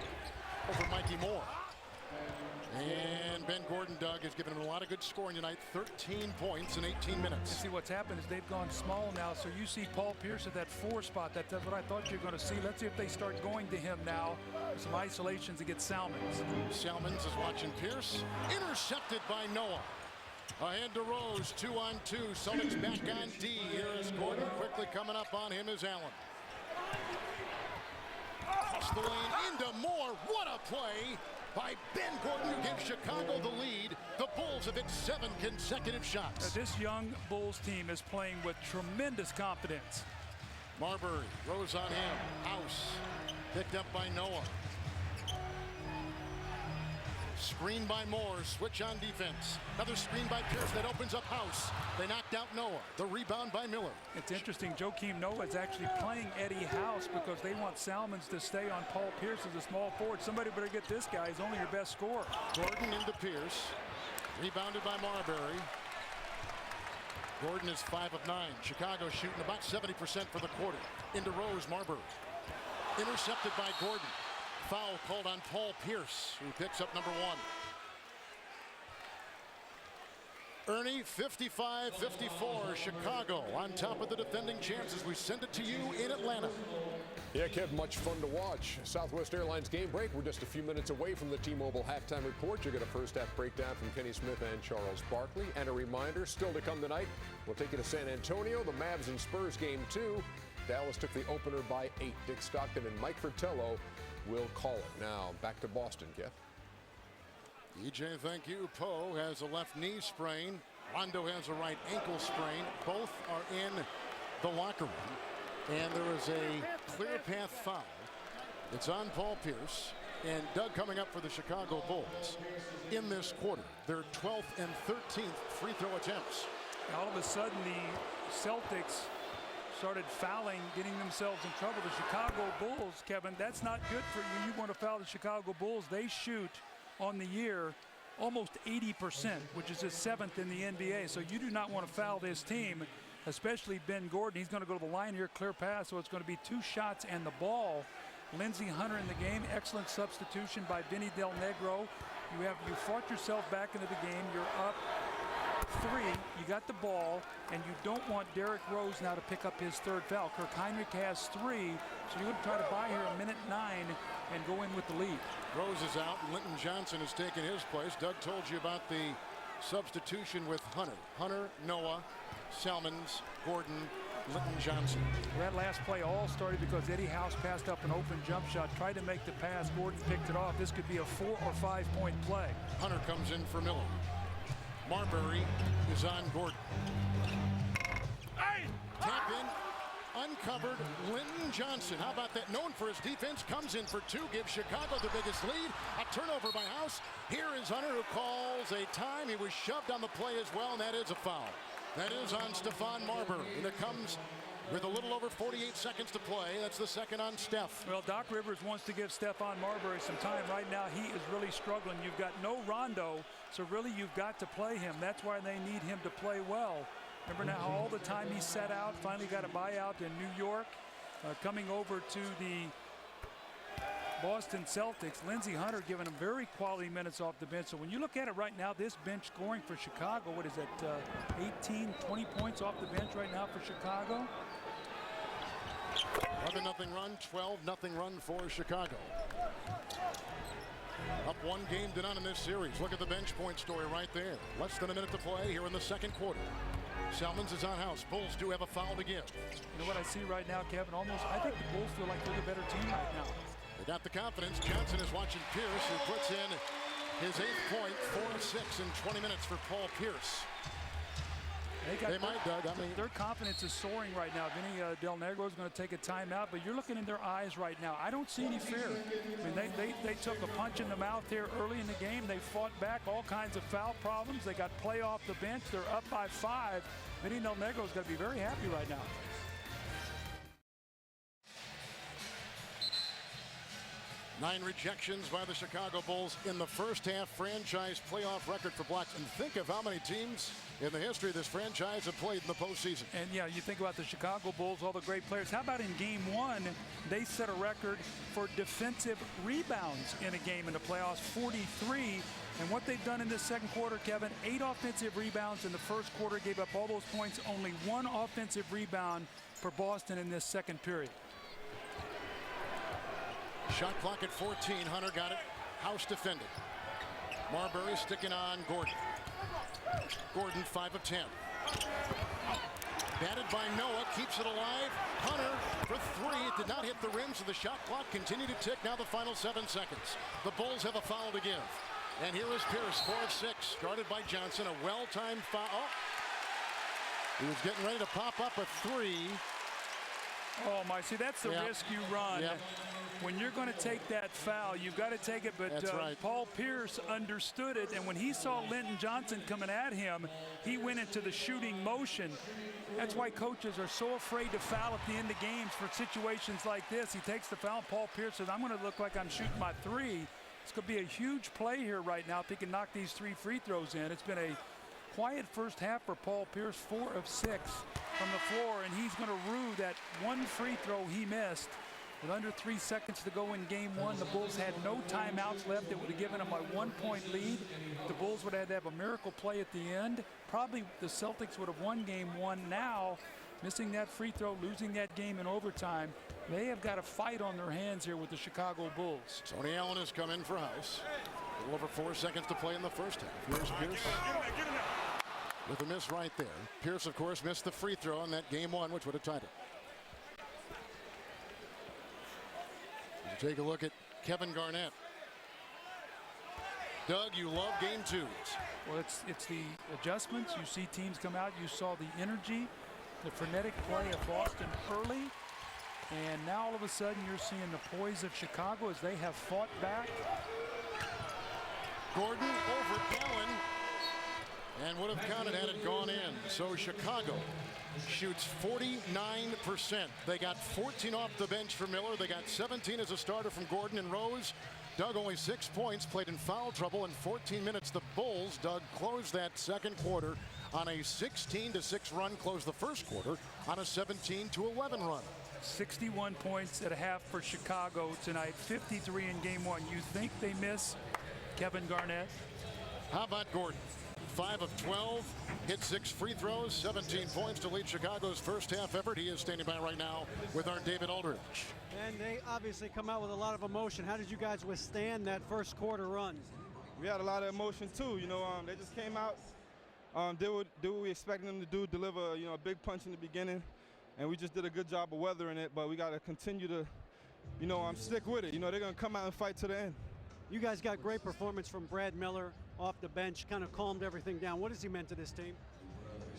over Mikey Moore. And Ben Gordon, Doug, has given him a lot of good scoring tonight. 13 points in 18 minutes. You see what's happened is they've gone small now. So you see Paul Pierce at that 4 spot. That's what I thought you were going to see. Let's see if they start going to him now. Some isolations against Salmons. Salmons is watching Pierce. Intercepted by Noah. Ahead to Rose, 2-on-2. Celtics back on D. Here is Gordon. Quickly coming up on him is Allen. Across the lane into Moore. What a play by Ben Gordon, who gives Chicago the lead. The Bulls have hit 7 consecutive shots. This young Bulls team is playing with tremendous confidence. Marbury, Rose on him. House, picked up by Noah. Screen by Moore, switch on defense. Another screen by Pierce that opens up House. They knocked out Noah. The rebound by Miller. It's interesting, Joakim Noah is actually playing Eddie House because they want Salmons to stay on Paul Pierce as a small forward. Somebody better get this guy. He's only your best scorer. Gordon into Pierce. Rebounded by Marbury. Gordon is 5 of 9. Chicago shooting about 70% for the quarter. Into Rose, Marbury. Intercepted by Gordon. Foul called on Paul Pierce, who picks up number 1. Ernie, 55-54, Chicago on top of the defending champs as we send it to you in Atlanta. Yeah, Kev, much fun to watch. Southwest Airlines game break. We're just a few minutes away from the T-Mobile halftime report. You'll get a first-half breakdown from Kenny Smith and Charles Barkley. And a reminder, still to come tonight, we'll take you to San Antonio, the Mavs and Spurs game 2. Dallas took the opener by 8. Dick Stockton and Mike Fratello will call it. Now, back to Boston, Kev. EJ, thank you. Poe has a left knee sprain. Rondo has a right ankle sprain. Both are in the locker room. And there is a clear path foul. It's on Paul Pierce. And Doug coming up for the Chicago Bulls in this quarter. Their 12th and 13th free throw attempts. All of a sudden, the Celtics started fouling, getting themselves in trouble. The Chicago Bulls, Kevin, that's not good for you. You want to foul the Chicago Bulls. They shoot on the year almost 80%, which is the 7th in the NBA. So you do not want to foul this team, especially Ben Gordon. He's going to go to the line here, clear pass, so it's going to be 2 shots and the ball. Lindsey Hunter in the game. Excellent substitution by Vinny Del Negro. You fought yourself back into the game. You're up 3, you got the ball, and you don't want Derrick Rose now to pick up his 3rd foul. Kirk Heinrich has 3, so you would try to buy here a minute 9 and go in with the lead. Rose is out. Linton Johnson has taken his place. Doug told you about the substitution with Hunter. Hunter, Noah, Salmons, Gordon, Linton Johnson. That last play all started because Eddie House passed up an open jump shot, tried to make the pass. Gordon picked it off. This could be a 4 or 5 point play. Hunter comes in for Miller. Marbury is on Gordon. Tap in, uncovered, Linton Johnson. How about that? Known for his defense, comes in for 2, gives Chicago the biggest lead. A turnover by House. Here is Hunter, who calls a time. He was shoved on the play as well, and that is a foul. That is on Stephon Marbury, and it comes with a little over 48 seconds to play. That's the 2nd on Steph. Well, Doc Rivers wants to give Stephon Marbury some time. Right now, he is really struggling. You've got no Rondo, so really you've got to play him. That's why they need him to play well. Remember now all the time he sat out, finally got a buyout in New York, coming over to the Boston Celtics. Lindsey Hunter giving him very quality minutes off the bench. So when you look at it right now, this bench scoring for Chicago, what is it, 18, 20 points off the bench right now for Chicago? 11-0 run, 12-0 run for Chicago. Up 1 game to none in this series. Look at the bench point story right there. Less than a minute to play here in the 2nd quarter. Salmons is on House. Bulls do have a foul to give. You know what I see right now, Kevin? I think the Bulls feel like they're the better team right now. They got the confidence. Johnson is watching Pierce, who puts in his 8th point, 4 of 6 in 20 minutes for Paul Pierce. They might, Doug. Their confidence is soaring right now. Vinny Del Negro is going to take a timeout, but you're looking in their eyes right now. I don't see any fear. I mean, they took a punch in the mouth here early in the game. They fought back all kinds of foul problems. They got play off the bench. They're up by 5. Vinny Del Negro is going to be very happy right now. Nine rejections by the Chicago Bulls in the first half. Franchise playoff record for Blacks. And think of how many teams in the history of this franchise have played in the postseason. And yeah, you think about the Chicago Bulls, all the great players. How about in game 1, they set a record for defensive rebounds in a game in the playoffs, 43. And what they've done in this 2nd quarter, Kevin, 8 offensive rebounds in the 1st quarter, gave up all those points. Only 1 offensive rebound for Boston in this 2nd period. Shot clock at 14. Hunter got it. House defended. Marbury sticking on Gordon. Gordon 5 of 10. Batted by Noah, keeps it alive. Hunter for three. It did not hit the rim, so the shot clock continued to tick. Now the final 7 seconds. The Bulls have a foul to give. And here is Pierce, 4 of 6, guarded by Johnson. A well-timed foul. Oh. He was getting ready to pop up a three. Oh, my. See, that's the risk you run. When you're going to take that foul, you've got to take it. But right. Paul Pierce understood it. And when he saw Linton Johnson coming at him, he went into the shooting motion. That's why coaches are so afraid to foul at the end of games for situations like this. He takes the foul. Paul Pierce says, I'm going to look like I'm shooting my three. It's going to be a huge play here right now if he can knock these 3 free throws in. It's been a quiet first half for Paul Pierce, 4 of 6 from the floor, and he's going to rue that 1 free throw he missed. With under 3 seconds to go in game 1, the Bulls had no timeouts left. It would have given them a 1-point lead. The Bulls would have had to have a miracle play at the end. Probably the Celtics would have won game 1. Now, missing that free throw, losing that game in overtime, they have got a fight on their hands here with the Chicago Bulls. Tony Allen has come in for House. A little over 4 seconds to play in the first half. Here's Pierce with a miss right there. Pierce, of course, missed the free throw in that game 1, which would have tied it. You take a look at Kevin Garnett. Doug, you love game 2s. Well, it's the adjustments. You see teams come out. You saw the energy, the frenetic play of Boston early. And now all of a sudden you're seeing the poise of Chicago as they have fought back. Gordon over Allen. And would have counted had it gone in. So Chicago shoots 49%. They got 14 off the bench for Miller. They got 17 as a starter from Gordon and Rose. Doug only 6 points, played in foul trouble in 14 minutes. The Bulls, Doug, closed that second quarter on a 16-6 run, closed the first quarter on a 17-11 run. 61 points at a half for Chicago tonight, 53 in game 1. You think they miss Kevin Garnett? How about Gordon? 5 of 12, hit 6 free throws, 17 points to lead Chicago's first half effort. He is standing by right now with our David Aldridge. And they obviously come out with a lot of emotion. How did you guys withstand that first quarter run? We had a lot of emotion too. You know, they just came out, did what we expected them to do, deliver, a big punch in the beginning, and we just did a good job of weathering it. But we got to continue to, stick with it. They're going to come out and fight to the end. You guys got great performance from Brad Miller off the bench, kind of calmed everything down. What has he meant to this team?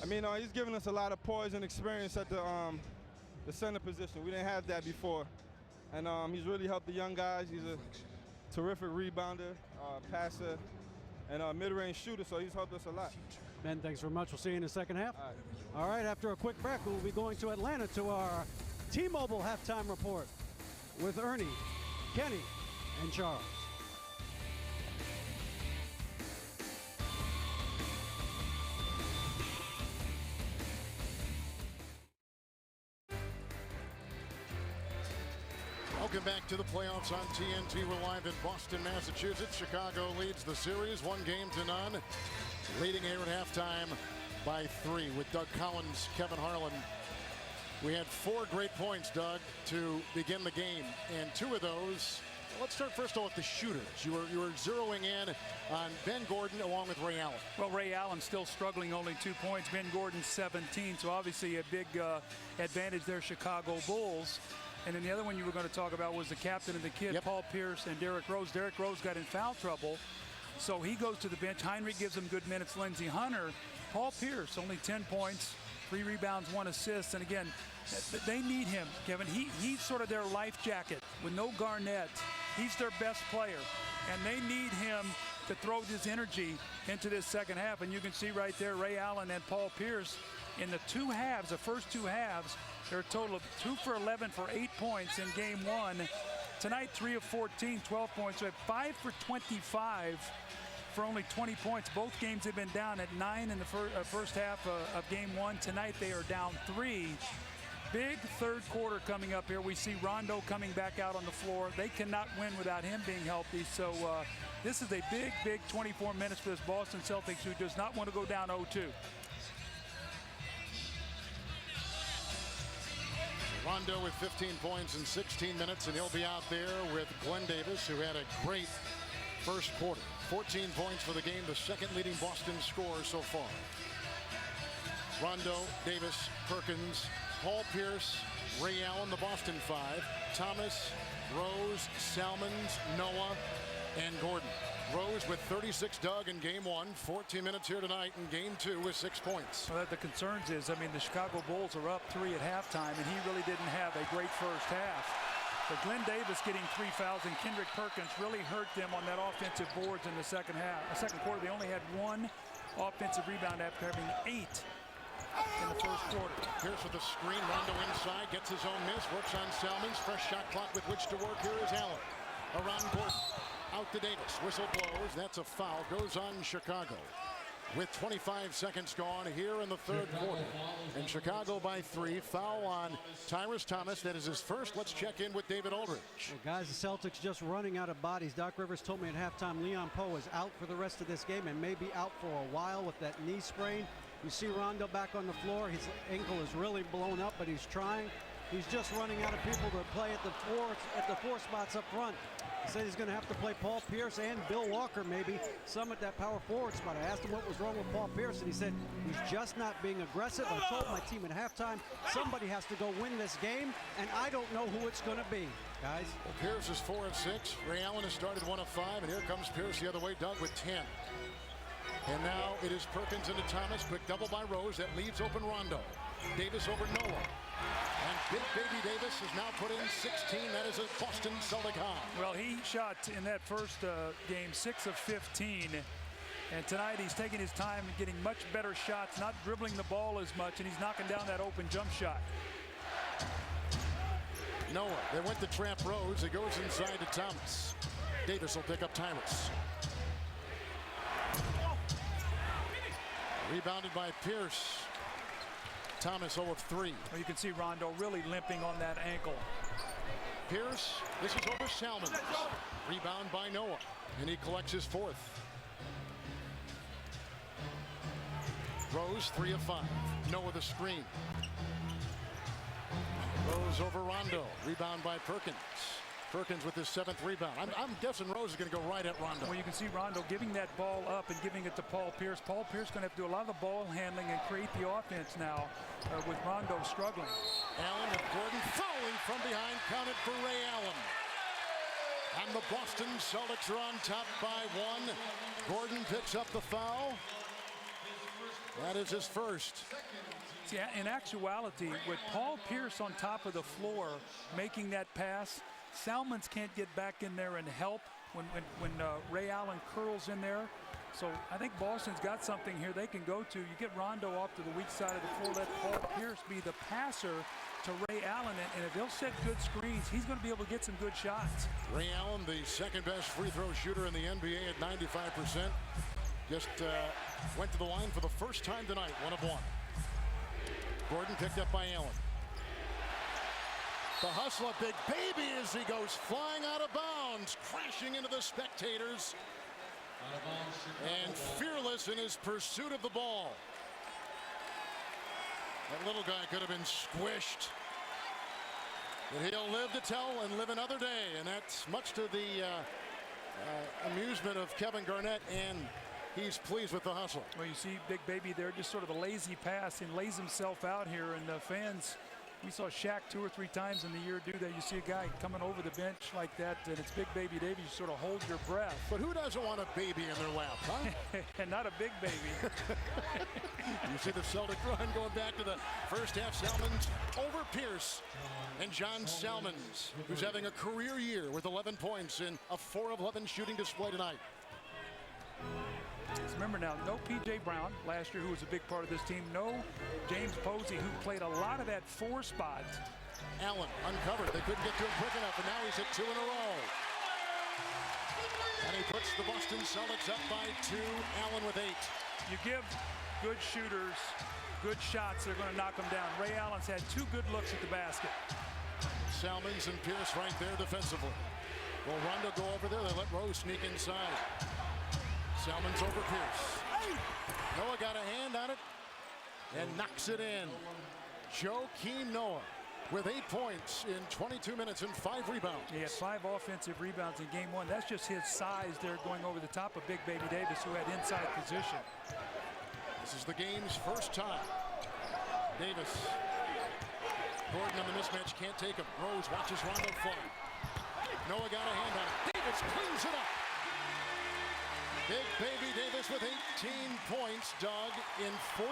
I mean, he's given us a lot of poise and experience at the center position. We didn't have that before. And he's really helped the young guys. He's a terrific rebounder, passer, and a mid-range shooter, so he's helped us a lot. Ben, thanks very much. We'll see you in the second half. All right, after a quick break, we'll be going to Atlanta to our T-Mobile halftime report with Ernie, Kenny, and Charles. Welcome back to the playoffs on TNT. We're live in Boston, Massachusetts. Chicago leads the series 1-0, leading here at halftime by 3 with Doug Collins, Kevin Harlan. We had 4 great points, Doug, to begin the game, and 2 of those. Let's start first of all with the shooters. You were zeroing in on Ben Gordon along with Ray Allen. Well, Ray Allen still struggling, only 2 points. Ben Gordon 17, so obviously a big advantage there, Chicago Bulls. And then the other one you were going to talk about was the captain and the kid, Paul Pierce and Derrick Rose. Derrick Rose got in foul trouble, so he goes to the bench. Heinrich gives him good minutes. Lindsey Hunter. Paul Pierce, only 10 points, 3 rebounds, 1 assist. And again, they need him, Kevin. He's sort of their life jacket. With no Garnett, he's their best player. And they need him to throw this energy into this second half. And you can see right there, Ray Allen and Paul Pierce in the 2 halves, the first 2 halves, they're a total of 2 for 11 for 8 points in game 1. Tonight, 3 of 14, 12 points. So at 5 for 25 for only 20 points. Both games have been down at 9 in the first half of game 1. Tonight, they are down 3. Big third quarter coming up here. We see Rondo coming back out on the floor. They cannot win without him being healthy. So this is a big 24 minutes for this Boston Celtics, who does not want to go down 0-2. Rondo with 15 points in 16 minutes, and he'll be out there with Glen Davis, who had a great first quarter. 14 points for the game, the second leading Boston scorer so far. Rondo, Davis, Perkins, Paul Pierce, Ray Allen, the Boston five, Thomas, Rose, Salmons, Noah, and Gordon. Rose with 36 dug in game one, 14 minutes here tonight in game two with 6 points. Well, the concerns is, I mean, the Chicago Bulls are up 3 at halftime, and he really didn't have a great first half. But Glen Davis getting 3 fouls and Kendrick Perkins really hurt them on that offensive boards in the second quarter. They only had 1 offensive rebound after having 8 in the first quarter. Pierce with the screen, Rondo inside, gets his own miss, works on Salmons, fresh shot clock with which to work. Here is Allen. Around Gordon. Out to Davis. Whistle blows. That's a foul. Goes on Chicago. With 25 seconds gone here in the third quarter. And Chicago by 3. Foul on Tyrus Thomas. That is his first. Let's check in with David Aldridge. Well, guys, the Celtics just running out of bodies. Doc Rivers told me at halftime Leon Poe is out for the rest of this game and may be out for a while with that knee sprain. You see Rondo back on the floor. His ankle is really blown up, but he's trying. He's just running out of people to play at the four spots up front. He said he's going to have to play Paul Pierce and Bill Walker maybe some at that power forward spot. I asked him what was wrong with Paul Pierce, and he said he's just not being aggressive. I told my team at halftime somebody has to go win this game, and I don't know who it's going to be, guys. Well, Pierce is 4 of 6. Ray Allen has started 1 of 5, and here comes Pierce the other way. Doug with 10. And now it is Perkins into Thomas. Quick double by Rose. That leaves open Rondo. Davis over Noah. And Big Baby Davis has now put in 16. That is a Boston Celtic high. Well, he shot in that first game 6 of 15. And tonight he's taking his time and getting much better shots, not dribbling the ball as much, and he's knocking down that open jump shot. Noah, they went to trap Rose. It goes inside to Thomas. Davis will pick up Tyrus. Rebounded by Pierce. Thomas 0 of 3. Well, you can see Rondo really limping on that ankle. Pierce, this is over Salmons. Rebound by Noah, and he collects his 4th. Rose 3 of 5. Noah the screen. Rose over Rondo. Rebound by Perkins. Perkins with his 7th rebound. I'm guessing Rose is going to go right at Rondo. Well, you can see Rondo giving that ball up and giving it to Paul Pierce. Paul Pierce going to have to do a lot of the ball handling and create the offense now with Rondo struggling. Allen with Gordon fouling from behind. Counted for Ray Allen. And the Boston Celtics are on top by 1. Gordon picks up the foul. That is his first. See, in actuality, with Paul Pierce on top of the floor making that pass, Salmons can't get back in there and help when Ray Allen curls in there. So I think Boston's got something here they can go to. You get Rondo off to the weak side of the floor, let Paul Pierce be the passer to Ray Allen, and if they'll set good screens, he's going to be able to get some good shots. Ray Allen, the second best free throw shooter in the NBA at 95%. Just went to the line for the first time tonight, 1 of 1. Gordon picked up by Allen. The hustle of Big Baby as he goes flying out of bounds, crashing into the spectators. And fearless in his pursuit of the ball. That little guy could have been squished. But he'll live to tell and live another day. And that's much to the amusement of Kevin Garnett, and he's pleased with the hustle. Well, you see Big Baby there, just sort of a lazy pass, and lays himself out here, and the fans, we saw Shaq 2 or 3 times in the year do that. You see a guy coming over the bench like that, and it's Big Baby Davis. You sort of hold your breath. But who doesn't want a baby in their lap, huh? And not a big baby. You see the Celtic run going back to the first half. Salmons over Pierce. And John Salmons, who's having a career year with 11 points in a 4 of 11 shooting display tonight. Remember now, no P.J. Brown last year, who was a big part of this team. No James Posey, who played a lot of that 4 spot. Allen uncovered. They couldn't get to him quick enough, and now he's hit 2 in a row. And he puts the Boston Celtics up by 2. Allen with 8. You give good shooters good shots, they're going to knock them down. Ray Allen's had 2 good looks at the basket. Salmons and Pierce right there defensively. Will Rondo go over there? They let Rose sneak inside. Salmons over Pierce. Noah got a hand on it and knocks it in. Joakim Noah with 8 points in 22 minutes and 5 rebounds. He had 5 offensive rebounds in game 1. That's just his size there going over the top of Big Baby Davis, who had inside position. This is the game's first time Davis. Gordon on the mismatch, can't take him. Rose watches Rondo fall. Noah got a hand on it. Davis cleans it up. Big baby Davis with 18 points, Doug, in 14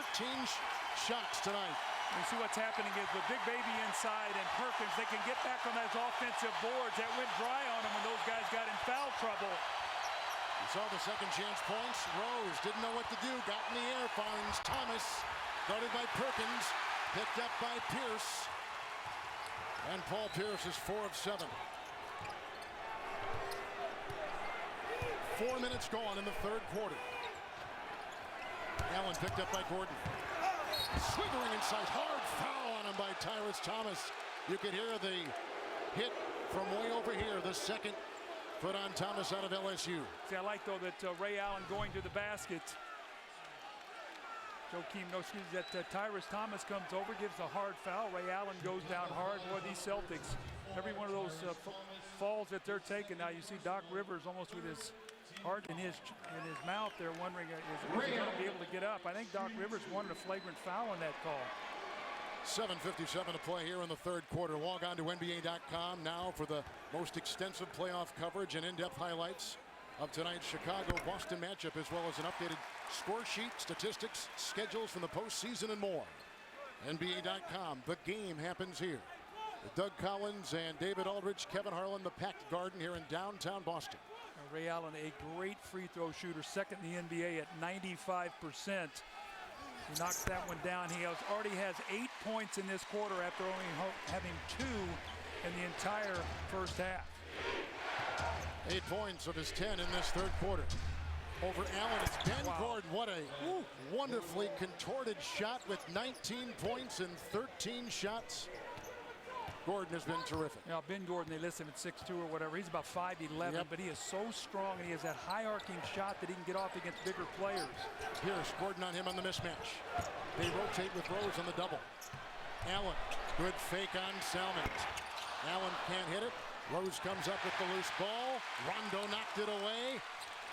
shots tonight. You see what's happening is with Big Baby inside and Perkins, they can get back on those offensive boards. That went dry on them when those guys got in foul trouble. You saw the second chance points. Rose didn't know what to do. Got in the air, finds Thomas. Guarded by Perkins. Picked up by Pierce. And Paul Pierce is 4 of 7. 4 minutes gone in the third quarter. Allen picked up by Gordon. Slithering inside. Hard foul on him by Tyrus Thomas. You could hear the hit from way over here. The second foot on Thomas out of LSU. See, I like, though, that Ray Allen going to the basket. Tyrus Thomas comes over, gives a hard foul. Ray Allen goes down hard. Boy, these Celtics, every one of those falls that they're taking. Now you see Doc Rivers almost with his heart in his mouth there, wondering is he going to be able to get up. I think Doc Rivers wanted a flagrant foul on that call. 7:57 to play here in the third quarter. Log on to NBA.com now for the most extensive playoff coverage and in-depth highlights of tonight's Chicago-Boston matchup, as well as an updated score sheet, statistics, schedules from the postseason, and more. NBA.com. The game happens here. With Doug Collins and David Aldridge, Kevin Harlan, the packed Garden here in downtown Boston. Ray Allen, a great free throw shooter, second in the NBA at 95%. He knocks that one down. He already has 8 points in this quarter after only having 2 in the entire first half. 8 points of his 10 in this third quarter. Over Allen, it's Ben Gordon. What a wonderfully contorted shot with 19 points in 13 shots. Gordon has been terrific. Now, Ben Gordon, they list him at 6'2" or whatever. He's about 5'11", but he is so strong, and he has that high-arcing shot that he can get off against bigger players. Pierce, Gordon on him on the mismatch. They rotate with Rose on the double. Allen, good fake on Salmons. Allen can't hit it. Rose comes up with the loose ball. Rondo knocked it away.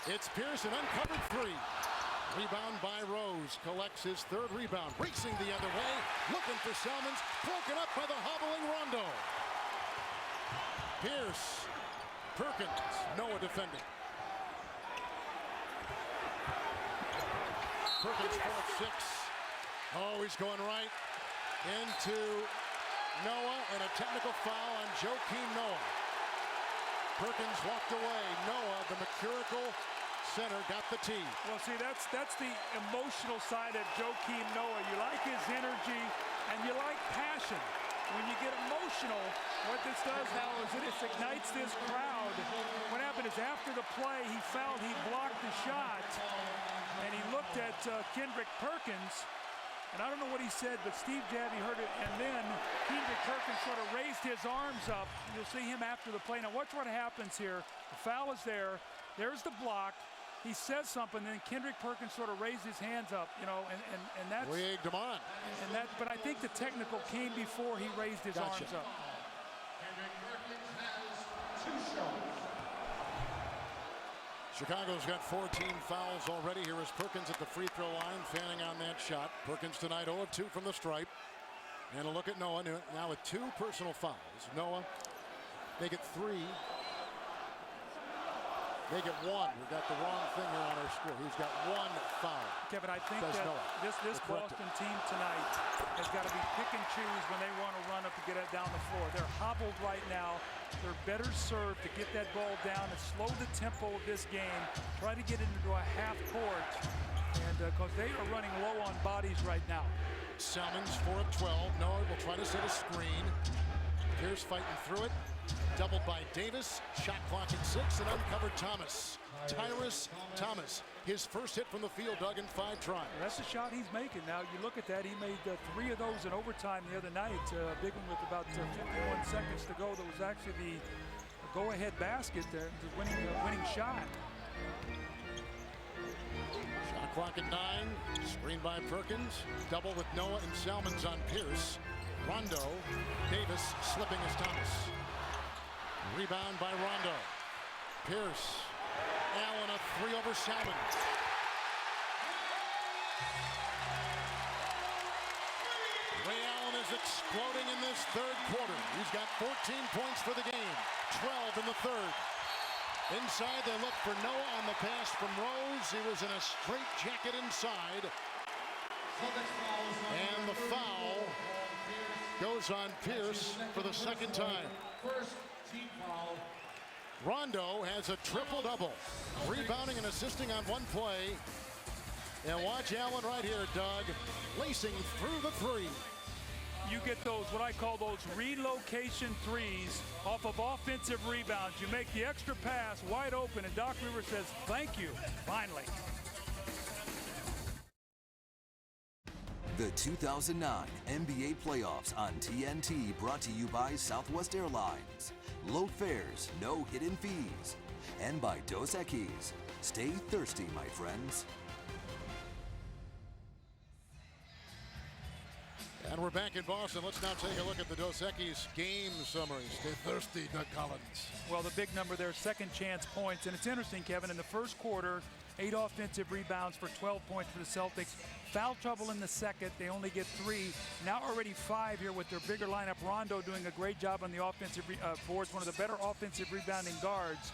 It's Pierce, an uncovered three. Rebound by Rose. Collects his third rebound. Racing the other way. Looking for Salmons. Broken up by the hobbling Rondo. Pierce. Perkins. Noah defending. Perkins 4 of 6. Oh, he's going right into Noah, and a technical foul on Joakim Noah. Perkins walked away. Noah, the mercurial center, got the tee. Well, see, that's the emotional side of Joakim Noah. You like his energy and you like passion. When you get emotional, what this does now is it ignites this crowd. What happened is after the play, he felt he blocked the shot, and he looked at Kendrick Perkins, and I don't know what he said, but Steve Javie heard it, and then Kendrick Perkins sort of raised his arms up. You'll see him after the play. Now watch what happens here. The foul is there. There's the block. He says something, then Kendrick Perkins sort of raised his hands up, you know, and that's... We egged him on. And that, but I think the technical came before he raised his arms up. Chicago's got 14 fouls already. Here is Perkins at the free throw line, fanning on that shot. Perkins tonight 0 of 2 from the stripe. And a look at Noah now with 2 personal fouls. Noah, they get 3. They get 1. We got the wrong thing here on our score. He's got 1 foul. Kevin, I think that this Boston team tonight has got to be pick and choose when they want to run up to get it down the floor. They're hobbled right now. They're better served to get that ball down and slow the tempo of this game. Try to get it into a half court, and because they are running low on bodies right now. Salmons 4 of 12. Noah will try to set a screen. Pierce fighting through it. Doubled by Davis. Shot clock at 6 and uncovered Thomas. Tyrus Thomas. His first hit from the field, Doug, in 5 tries. That's the shot he's making. Now you look at that. He made 3 of those in overtime the other night. A big one with about 51 seconds to go. That was actually the go-ahead basket there. The winning shot. Shot clock at 9. Screen by Perkins. Double with Noah and Salmons on Pierce. Rondo. Davis slipping as Thomas. Rebound by Rondo. Pierce. Allen a 3 over Salmons. Ray is exploding in this third quarter. He's got 14 points for the game, 12 in the third. Inside, they look for Noah on the pass from Rose. He was in a straight jacket inside. And the foul goes on Pierce for the second time. Rondo has a triple-double, rebounding and assisting on one play. And watch Allen right here, Doug, lacing through the three. You get those, what I call those relocation threes off of offensive rebounds. You make the extra pass wide open, and Doc Rivers says, thank you, finally. The 2009 NBA Playoffs on TNT, brought to you by Southwest Airlines. Low fares, no hidden fees. And by Dos Equis. Stay thirsty, my friends. And we're back in Boston. Let's now take a look at the Dos Equis game summary. Stay thirsty, Doug Collins. Well, the big number there, second chance points. And it's interesting, Kevin, in the first quarter, 8 offensive rebounds for 12 points for the Celtics. Foul trouble in the second. They only get 3. Now already 5 here with their bigger lineup. Rondo doing a great job on the offensive boards, one of the better offensive rebounding guards.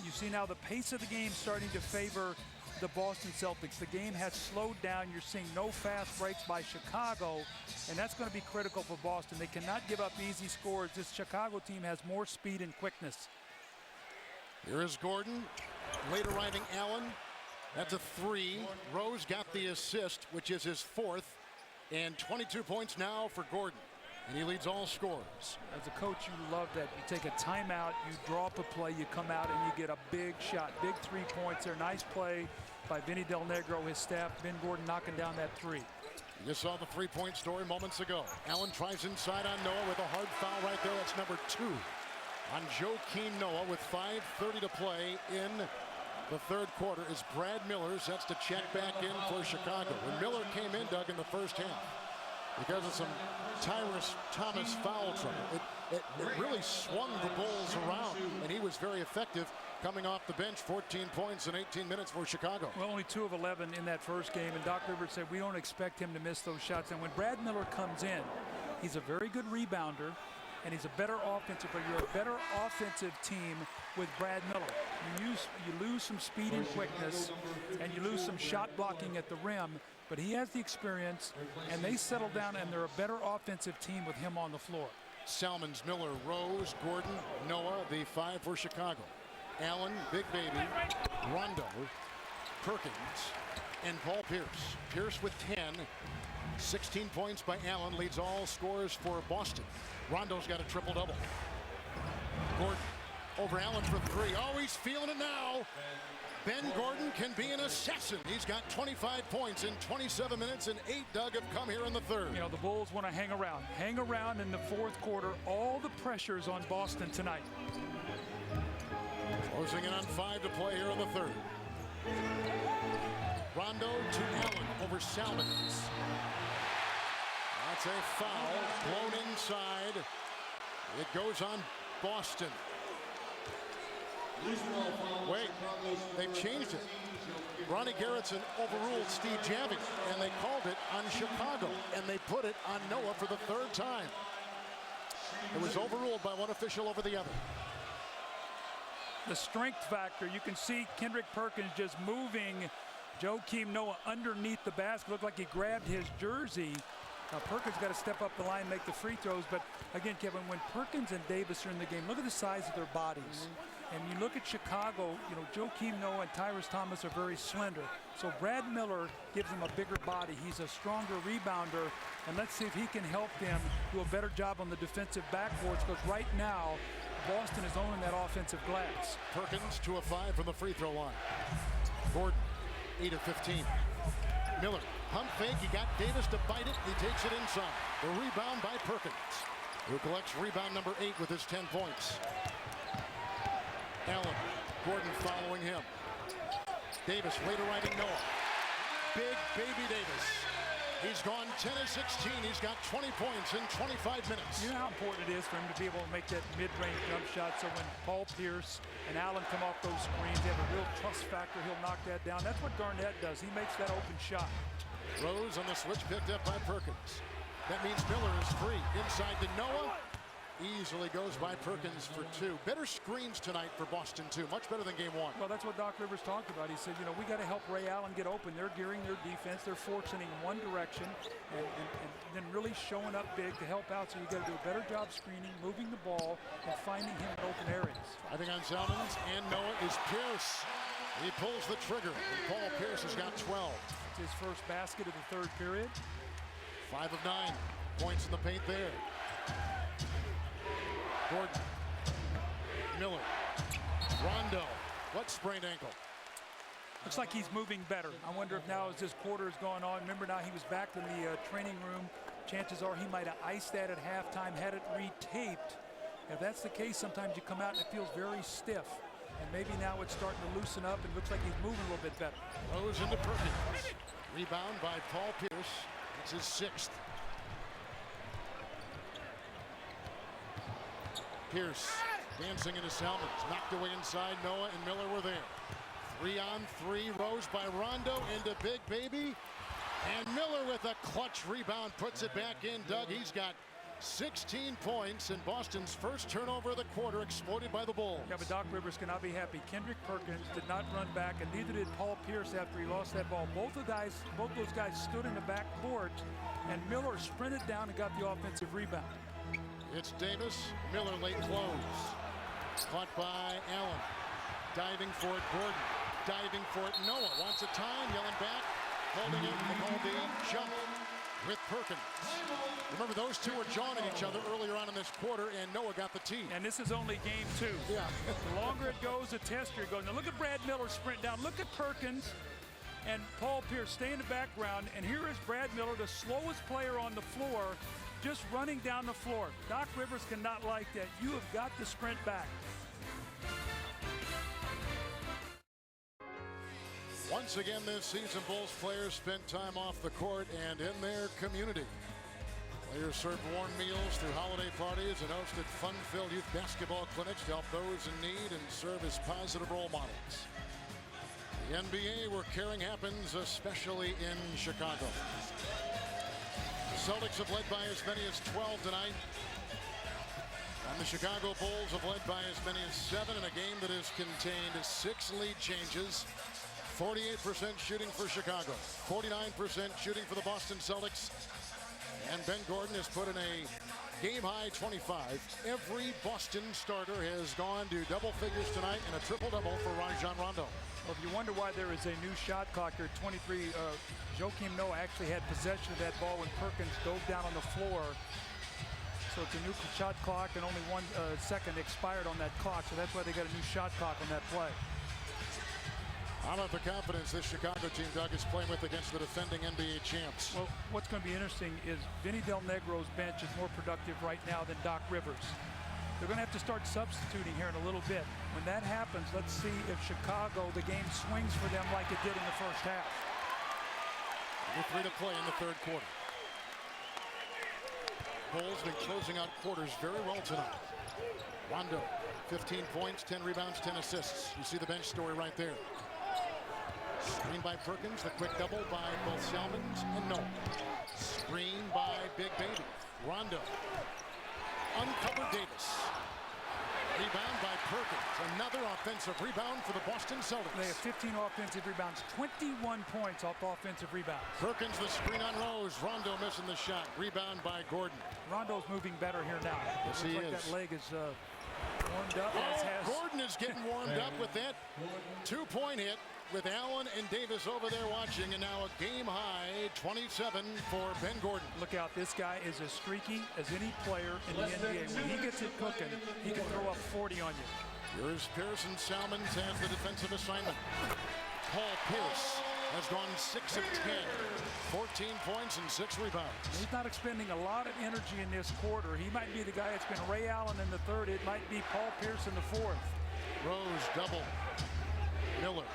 You see now the pace of the game starting to favor the Boston Celtics. The game has slowed down. You're seeing no fast breaks by Chicago, and that's going to be critical for Boston. They cannot give up easy scores. This Chicago team has more speed and quickness. Here is Gordon. Late arriving Allen. That's a 3. Rose got the assist, which is his 4th, and 22 points now for Gordon. And he leads all scorers. As a coach, you love that. You take a timeout, you draw up a play, you come out, and you get a big shot. Big 3 points there. Nice play by Vinny Del Negro, his staff. Ben Gordon knocking down that 3. You saw the 3-point story moments ago. Allen tries inside on Noah with a hard foul right there. That's number 2 on Joakim Noah with 5:30 to play in the third quarter. Is Brad Miller's. That's to check back in for Chicago. When Miller came in, Doug, in the first half, because of some Tyrus Thomas foul trouble, it really swung the Bulls around, and he was very effective coming off the bench. 14 points in 18 minutes for Chicago. Well, only 2 of 11 in that first game, and Doc Rivers said we don't expect him to miss those shots. And when Brad Miller comes in, he's a very good rebounder, and he's a better offensive player. You're a better offensive team with Brad Miller. You lose some speed and quickness, and you lose some shot blocking at the rim, but he has the experience, and they settle down, and they're a better offensive team with him on the floor. Salmons, Miller, Rose, Gordon, Noah, the 5 for Chicago. Allen, Big Baby, Rondo, Perkins, and Paul Pierce. Pierce with 10. 16 points by Allen, leads all scorers for Boston. Rondo's got a triple-double. Gordon over Allen for 3. Oh, he's feeling it now. Ben Gordon can be an assassin. He's got 25 points in 27 minutes, and 8, Doug, have come here in the third. You know, the Bulls want to hang around. Hang around in the fourth quarter. All the pressure's on Boston tonight. Closing in on 5 to play here in the third. Rondo to Allen over Salmons. That's a foul blown inside. It goes on Boston. Wait, they've changed it. Ronnie Garrettson overruled Steve Javie, and they called it on Chicago, and they put it on Noah for the 3rd time. It was overruled by one official over the other. The strength factor, you can see Kendrick Perkins just moving Joakim Noah underneath the basket. Looked like he grabbed his jersey. Now Perkins got to step up the line and make the free throws. But again, Kevin, when Perkins and Davis are in the game, look at the size of their bodies. And you look at Chicago, you know, Joakim Noah and Tyrus Thomas are very slender. So Brad Miller gives him a bigger body. He's a stronger rebounder. And let's see if he can help them do a better job on the defensive backboards, because right now, Boston is owning that offensive glass. Perkins 2 of 5 from the free throw line. Gordon 8 of 15. Miller, pump fake. He got Davis to bite it. He takes it inside. The rebound by Perkins, who collects rebound number 8 with his 10 points. Allen, Gordon following him. Davis later riding Noah. Big baby Davis. He's gone 10 of 16. He's got 20 points in 25 minutes. You know how important it is for him to be able to make that mid-range jump shot. So when Paul Pierce and Allen come off those screens, they have a real trust factor. He'll knock that down. That's what Garnett does. He makes that open shot. Rose on the switch, picked up by Perkins. That means Miller is free. Inside to Noah. Easily goes by Perkins for 2. Better screens tonight for Boston, too. Much better than game 1. Well, that's what Doc Rivers talked about. He said, you know, we got to help Ray Allen get open. They're gearing their defense. They're forcing in one direction and then really showing up big to help out. So you got to do a better job screening, moving the ball, and finding him in open areas. I think on Salmons and Noah is Pierce. He pulls the trigger, and Paul Pierce has got 12. It's his first basket of the third period. 5 of 9 points in the paint there. Gordon, Miller, Rondo. What sprained ankle? Looks like he's moving better. I wonder if now as this quarter is going on, remember now he was back in the training room. Chances are he might have iced that at halftime, had it retaped. If that's the case, sometimes you come out and it feels very stiff. And maybe now it's starting to loosen up and looks like he's moving a little bit better. Rose into Perkins. Rebound by Paul Pierce. It's his 6th. Pierce dancing into Salmons. Knocked away inside. Noah and Miller were there. 3-on-3. Rose by Rondo into Big Baby. And Miller with a clutch rebound puts it back in. Doug, he's got 16 points, and Boston's first turnover of the quarter exploited by the Bulls. Yeah, but Doc Rivers cannot be happy. Kendrick Perkins did not run back, and neither did Paul Pierce after he lost that ball. Both those guys stood in the backboard, and Miller sprinted down and got the offensive rebound. It's Davis. Miller late close. Caught by Allen. Diving for it, Gordon. Diving for it, Noah wants a time, yelling back. Holding it, the jump with Perkins. Remember, those two were jawing at each other earlier on in this quarter, and Noah got the tee. And this is only game 2. Yeah. The longer it goes, the tester goes. Now look at Brad Miller sprint down. Look at Perkins and Paul Pierce stay in the background. And here is Brad Miller, the slowest player on the floor, just running down the floor. Doc Rivers cannot like that. You have got to sprint back. Once again this season, Bulls players spent time off the court and in their community. Players served warm meals through holiday parties and hosted fun-filled youth basketball clinics to help those in need and serve as positive role models. The NBA, where caring happens, especially in Chicago. The Celtics have led by as many as 12 tonight. And the Chicago Bulls have led by as many as 7 in a game that has contained 6 lead changes. 48% shooting for Chicago, 49% shooting for the Boston Celtics. And Ben Gordon has put in a game-high 25. Every Boston starter has gone to double figures tonight and a triple-double for Rajon Rondo. Well, if you wonder why there is a new shot clock here, 23, Joakim Noah actually had possession of that ball when Perkins dove down on the floor. So it's a new shot clock, and only 1 second expired on that clock, so that's why they got a new shot clock on that play. How about the confidence this Chicago team, Doug, is playing with against the defending NBA champs? Well, what's going to be interesting is Vinny Del Negro's bench is more productive right now than Doc Rivers. They're going to have to start substituting here in a little bit. When that happens, let's see if Chicago, the game swings for them like it did in the first half. 3 to play in the third quarter. Bulls been closing out quarters very well tonight. Rondo, 15 points, 10 rebounds, 10 assists. You see the bench story right there. Screen by Perkins, the quick double by both Salmons and Noah. Screen by Big Baby. Rondo. Uncovered Davis. Rebound by Perkins. Another offensive rebound for the Boston Celtics. They have 15 offensive rebounds, 21 points off offensive rebounds. Perkins the screen on Rose. Rondo missing the shot. Rebound by Gordon. Rondo's moving better here now. Yes, he looks like is. That leg is warmed up. Gordon is getting warmed up with that 2-point hit with Allen and Davis over there watching, and now a game-high 27 for Ben Gordon. Look out, this guy is as streaky as any player in the NBA. When he gets it cooking, he can throw up 40 on you. Here's Pearson. Salmons has the defensive assignment. Paul Pierce has gone 6 of 10. 14 points and 6 rebounds. He's not expending a lot of energy in this quarter. He might be the guy that's been Ray Allen in the third. It might be Paul Pierce in the fourth. Rose double. Miller.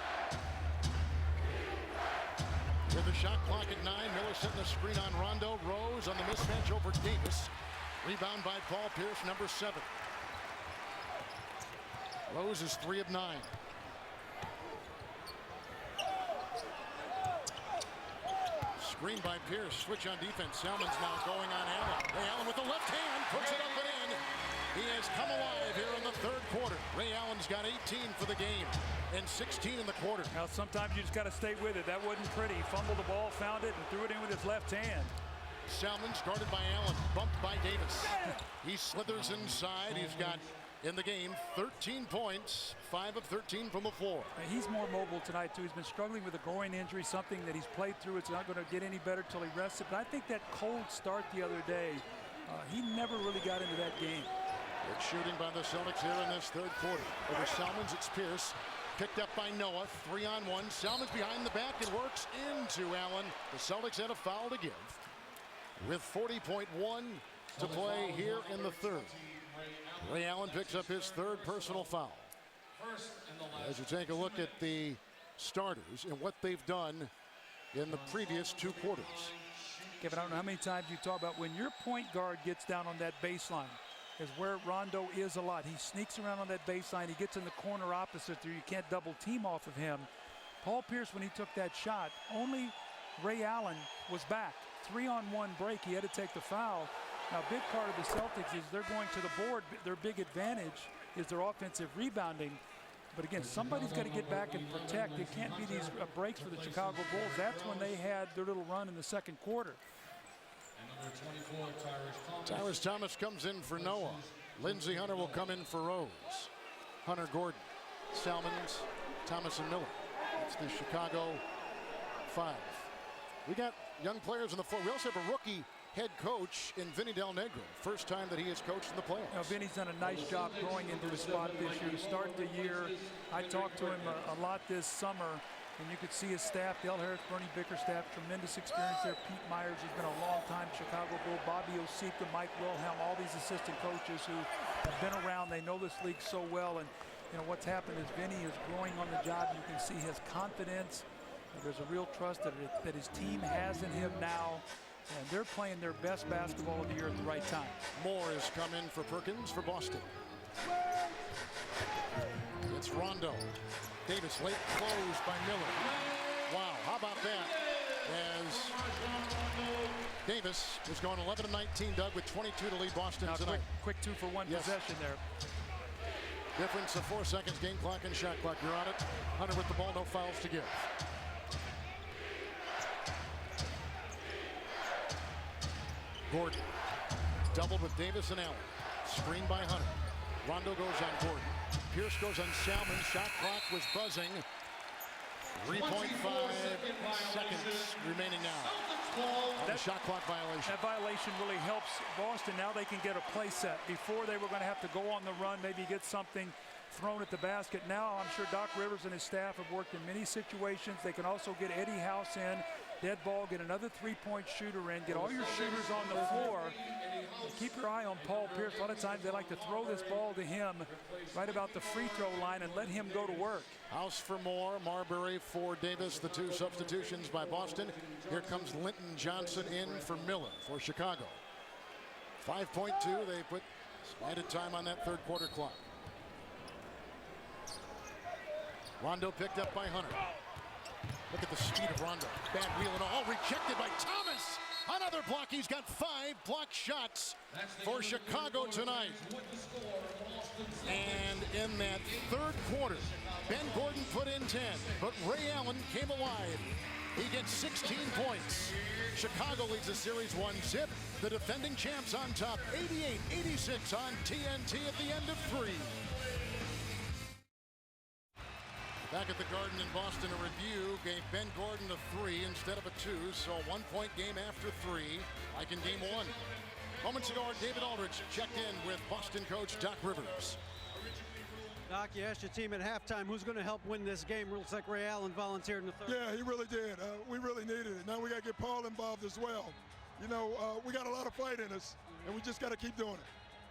With the shot clock at 9, Miller setting the screen on Rondo. Rose on the mismatch over Davis. Rebound by Paul Pierce, number 7. Rose is 3 of 9. Screen by Pierce. Switch on defense. Salmon's now going on Allen. Ray Allen with the left hand puts it up and in. He has come alive here in the third quarter. Ray Allen's got 18 for the game and 16 in the quarter. Now sometimes you just got to stay with it. That wasn't pretty. He fumbled the ball, found it, and threw it in with his left hand. Salmon's guarded by Allen, bumped by Davis. He slithers inside. He's got, in the game, 13 points, 5 of 13 from the floor. He's more mobile tonight, too. He's been struggling with a groin injury, something that he's played through. It's not going to get any better till he rests it. But I think that cold start the other day, he never really got into that game. Good shooting by the Celtics here in this third quarter. Over Salmon's, it's Pierce. Picked up by Noah, 3-on-1. Salmon's behind the back and works into Allen. The Celtics had a foul to give with 40.1 to play here in the third. Ray Allen picks up his third personal foul. As you take a look at the starters and what they've done in the previous two quarters. Kevin, I don't know how many times you talk about when your point guard gets down on that baseline, is where Rondo is a lot. He sneaks around on that baseline. He gets in the corner opposite there. You can't double team off of him. Paul Pierce, when he took that shot, only Ray Allen was back. 3-on-1 break. He had to take the foul. Now, a big part of the Celtics is they're going to the board. Their big advantage is their offensive rebounding. But again, somebody's got to get back and protect. It can't be these breaks for the Chicago Bulls. That's when they had their little run in the second quarter. Tyrus Thomas comes in for Noah. Lindsey Hunter will come in for Rose. Hunter, Gordon, Salmons, Thomas, and Miller. It's the Chicago 5. We got young players in the floor. We also have a rookie head coach in Vinny Del Negro. First time that he has coached in the playoffs. Now, Vinny's done a nice job growing into the spot this year. To start the year, I talked to him a lot this summer, and you could see his staff, Del Harris, Bernie Bickerstaff, tremendous experience there. Pete Myers has been a long-time Chicago Bull. Bobby Osika, Mike Wilhelm, all these assistant coaches who have been around. They know this league so well, and you know what's happened is Vinny is growing on the job. You can see his confidence. There's a real trust that his team has in him now, and they're playing their best basketball of the year at the right time. Moore has come in for Perkins for Boston. It's Rondo. Davis late close by Miller. Wow, how about that? As Davis is going 11 of 19, Doug, with 22 to lead Boston now, tonight. Quick 2-for-1 possession there. Difference of 4 seconds, game clock and shot clock. You're on it. Hunter with the ball, no fouls to give. Gordon doubled with Davis and Allen. Screen by Hunter. Rondo goes on Gordon. Pierce goes on Salmon. Shot clock was buzzing. 3.5 seconds remaining now. That shot clock violation. That violation really helps Boston. Now they can get a play set. Before they were going to have to go on the run, maybe get something thrown at the basket. Now I'm sure Doc Rivers and his staff have worked in many situations. They can also get Eddie House in. Dead ball, get another three-point shooter in, get all your shooters on the floor. Keep your eye on Paul Pierce. A lot of times they like to throw this ball to him right about the free throw line and let him go to work. House for Moore, Marbury for Davis, the two substitutions by Boston. Here comes Linton Johnson in for Miller for Chicago. 5.2, they put added time on that third quarter clock. Rondo picked up by Hunter. Look at the speed of Rondo. Bad wheel and all rejected by Thomas. Another block. He's got 5 block shots for Chicago tonight. And in that third quarter, Ben Gordon put in 10, but Ray Allen came alive. He gets 16 points. Chicago leads the series 1-0. The defending champs on top, 88-86 on TNT at the end of 3. Back at the Garden in Boston, a review gave Ben Gordon a 3 instead of a 2, so a 1-point game after 3, like in game 1. Moments ago, David Aldridge checked in with Boston coach Doc Rivers. Doc, you asked your team at halftime who's going to help win this game. Looks like Ray Allen volunteered in the third. Yeah, he really did. We really needed it. Now we got to get Paul involved as well. You know, we got a lot of fight in us, and we just got to keep doing it.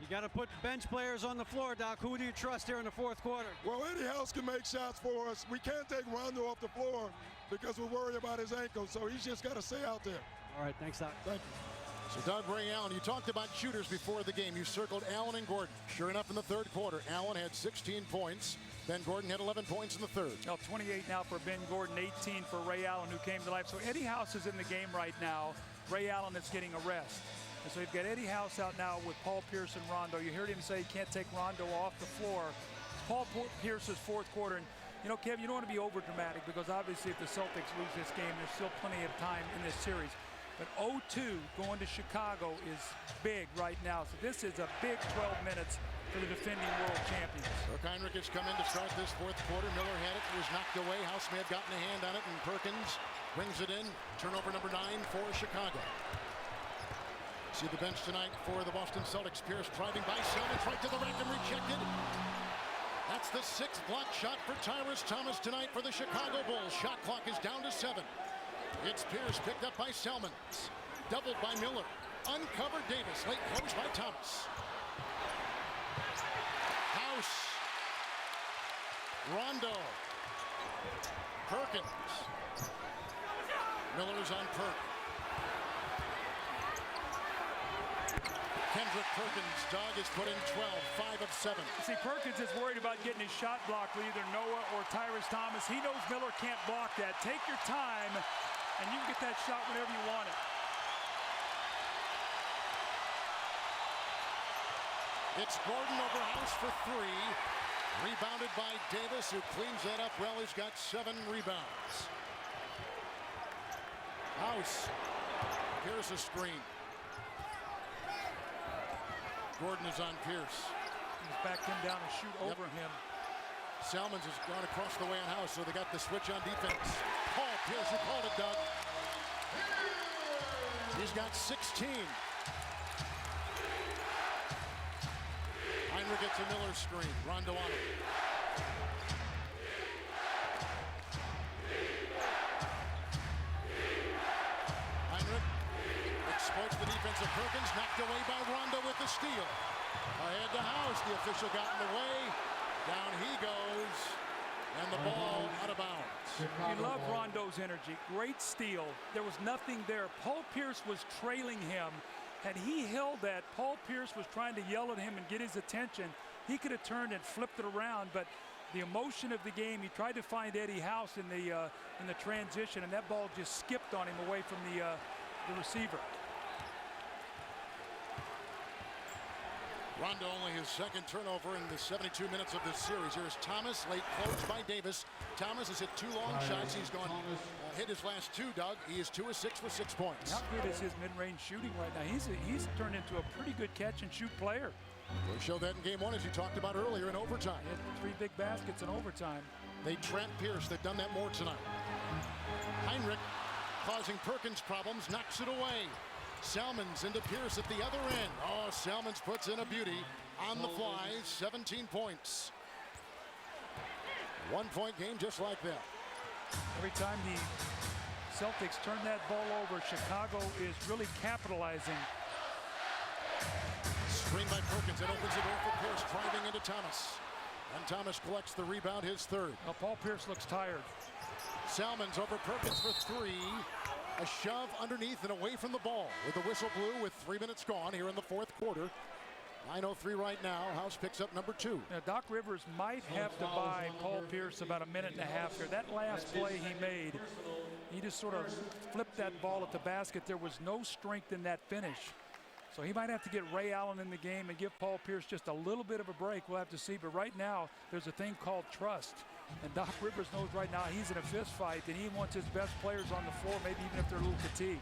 You got to put bench players on the floor, Doc. Who do you trust here in the fourth quarter? Well, Eddie House can make shots for us. We can't take Rondo off the floor because we're worried about his ankle, so he's just got to stay out there. All right, thanks, Doc. Thank you. So Doug, Ray Allen, you talked about shooters before the game. You circled Allen and Gordon. Sure enough, in the third quarter, Allen had 16 points. Ben Gordon had 11 points in the third. Well, 28 now for Ben Gordon, 18 for Ray Allen, who came to life. So Eddie House is in the game right now. Ray Allen is getting a rest. And so you've got Eddie House out now with Paul Pierce and Rondo. You heard him say he can't take Rondo off the floor. It's Paul Pierce's fourth quarter. And, you know, Kev, you don't want to be over-dramatic because obviously if the Celtics lose this game, there's still plenty of time in this series. But 0-2 going to Chicago is big right now. So this is a big 12 minutes for the defending world champions. Heinrich has come in to start this fourth quarter. Miller had it. It was knocked away. House may have gotten a hand on it, and Perkins brings it in. Turnover number 9 for Chicago. See the bench tonight for the Boston Celtics. Pierce driving by Selmans right to the rack and rejected. That's the 6th block shot for Tyrus Thomas tonight for the Chicago Bulls. Shot clock is down to 7. It's Pierce picked up by Selmans. Doubled by Miller. Uncovered Davis. Late close by Thomas. House. Rondo. Perkins. Miller's on Perk. Kendrick Perkins, Doug, has put in 12, 5 of 7. See, Perkins is worried about getting his shot blocked with either Noah or Tyrus Thomas. He knows Miller can't block that. Take your time, and you can get that shot whenever you want it. It's Gordon over House for 3. Rebounded by Davis, who cleans that up well. He's got 7 rebounds. House. Here's a screen. Gordon is on Pierce. He's backed him down and shoot over him. Selmans has gone across the way on House, so they got the switch on defense. Paul Pierce, who called it, Doug. He's got 16. Heinrich gets a Miller screen. Rondo on him. Heinrich exploits the defense of Perkins, knocked away by Rondo with the steal. Ahead to House, the official got in the way. Down he goes, and the ball out of bounds. You love Rondo's energy. Great steal. There was nothing there. Paul Pierce was trailing him. Had he held that, Paul Pierce was trying to yell at him and get his attention. He could have turned and flipped it around, but the emotion of the game, he tried to find Eddie House in the transition, and that ball just skipped on him away from the receiver. Rondo only his 2nd turnover in the 72 minutes of this series. Here's Thomas, late close by Davis. Thomas has hit 2 long shots. He's gone hit his last 2, Doug. He is 2 of 6 for 6 points. How good is his mid-range shooting right now? He's turned into a pretty good catch-and-shoot player. They showed that in game 1, as you talked about earlier, in overtime. He had 3 big baskets in overtime. They trapped Pierce. They've done that more tonight. Heinrich, causing Perkins problems, knocks it away. Selmans into Pierce at the other end. Oh, Selmans puts in a beauty on the fly. 17 points. 1-point game just like that. Every time the Celtics turn that ball over, Chicago is really capitalizing. Screen by Perkins. It opens the door for Pierce, driving into Thomas. And Thomas collects the rebound, his 3rd. Well, Paul Pierce looks tired. Selmans over Perkins for 3. A shove underneath and away from the ball. With the whistle blew with 3 minutes gone here in the 4th quarter. 9:03 right now. House picks up number 2. Now, Doc Rivers might have to buy Paul Pierce about a minute and a half here. That last play he made, he just sort of flipped that ball at the basket. There was no strength in that finish. So he might have to get Ray Allen in the game and give Paul Pierce just a little bit of a break. We'll have to see. But right now, there's a thing called trust. And Doc Rivers knows right now he's in a fist fight, and he wants his best players on the floor, maybe even if they're a little fatigued.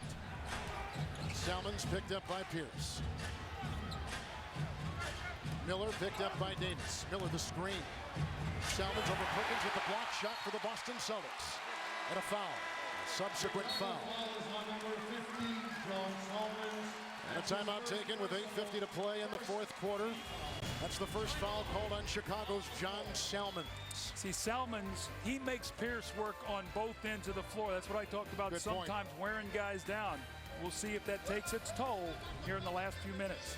Selmans picked up by Pierce. Miller picked up by Davis. Miller the screen. Selmans over Perkins with the block shot for the Boston Celtics. And a foul. Subsequent foul. And a timeout taken with 8:50 to play in the 4th quarter. That's the first foul called on Chicago's John Selmans. See, Selmans, he makes Pierce work on both ends of the floor. That's what I talked about. Good sometimes point. Wearing guys down. We'll see if that takes its toll here in the last few minutes.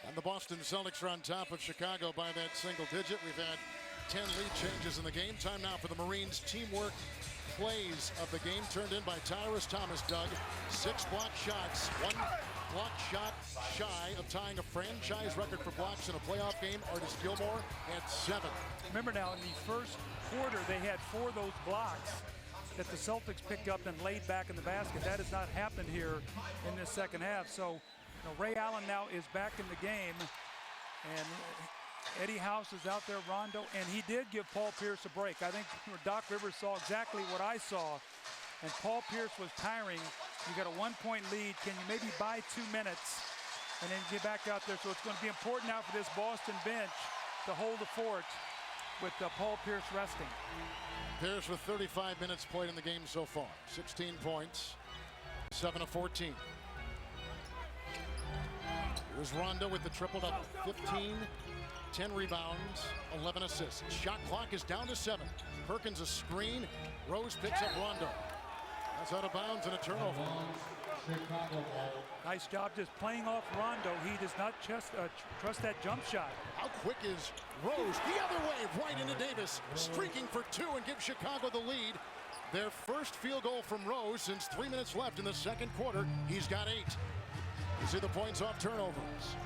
And the Boston Celtics are on top of Chicago by that single digit. We've had 10 lead changes in the game. Time now for the Marines teamwork plays of the game turned in by Tyrus Thomas, Doug. 6 block shots, 1 block shot shy of tying a franchise record for blocks in a playoff game. Artis Gilmore had 7. Remember now, in the first quarter, they had 4 of those blocks that the Celtics picked up and laid back in the basket. That has not happened here in this second half. So, Ray Allen now is back in the game, and Eddie House is out there, Rondo, and he did give Paul Pierce a break. I think Doc Rivers saw exactly what I saw, and Paul Pierce was tiring. You got a 1-point lead. Can you maybe buy 2 minutes and then get back out there? So it's going to be important now for this Boston bench to hold the fort with Paul Pierce resting. Pierce with 35 minutes played in the game so far. 16 points, 7 of 14. Here's Rondo with the triple-double. 15, 10 rebounds, 11 assists. Shot clock is down to 7. Perkins a screen. Rose picks up Rondo. That's out of bounds and a turnover. Nice job just playing off Rondo. He does not trust that jump shot. How quick is Rose? The other way, right into Davis. Streaking for 2 and gives Chicago the lead. Their first field goal from Rose since 3 minutes left in the second quarter. He's got 8. You see the points off turnovers.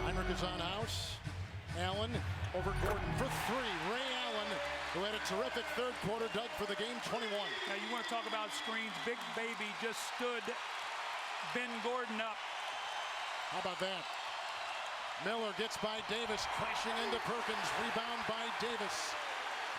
Heinrich is on House. Allen over Gordon for 3. Ray Allen, who had a terrific third quarter, dug for the game 21. Now you want to talk about screens. Big Baby just stood Ben Gordon up. How about that? Miller gets by Davis, crashing into Perkins. Rebound by Davis.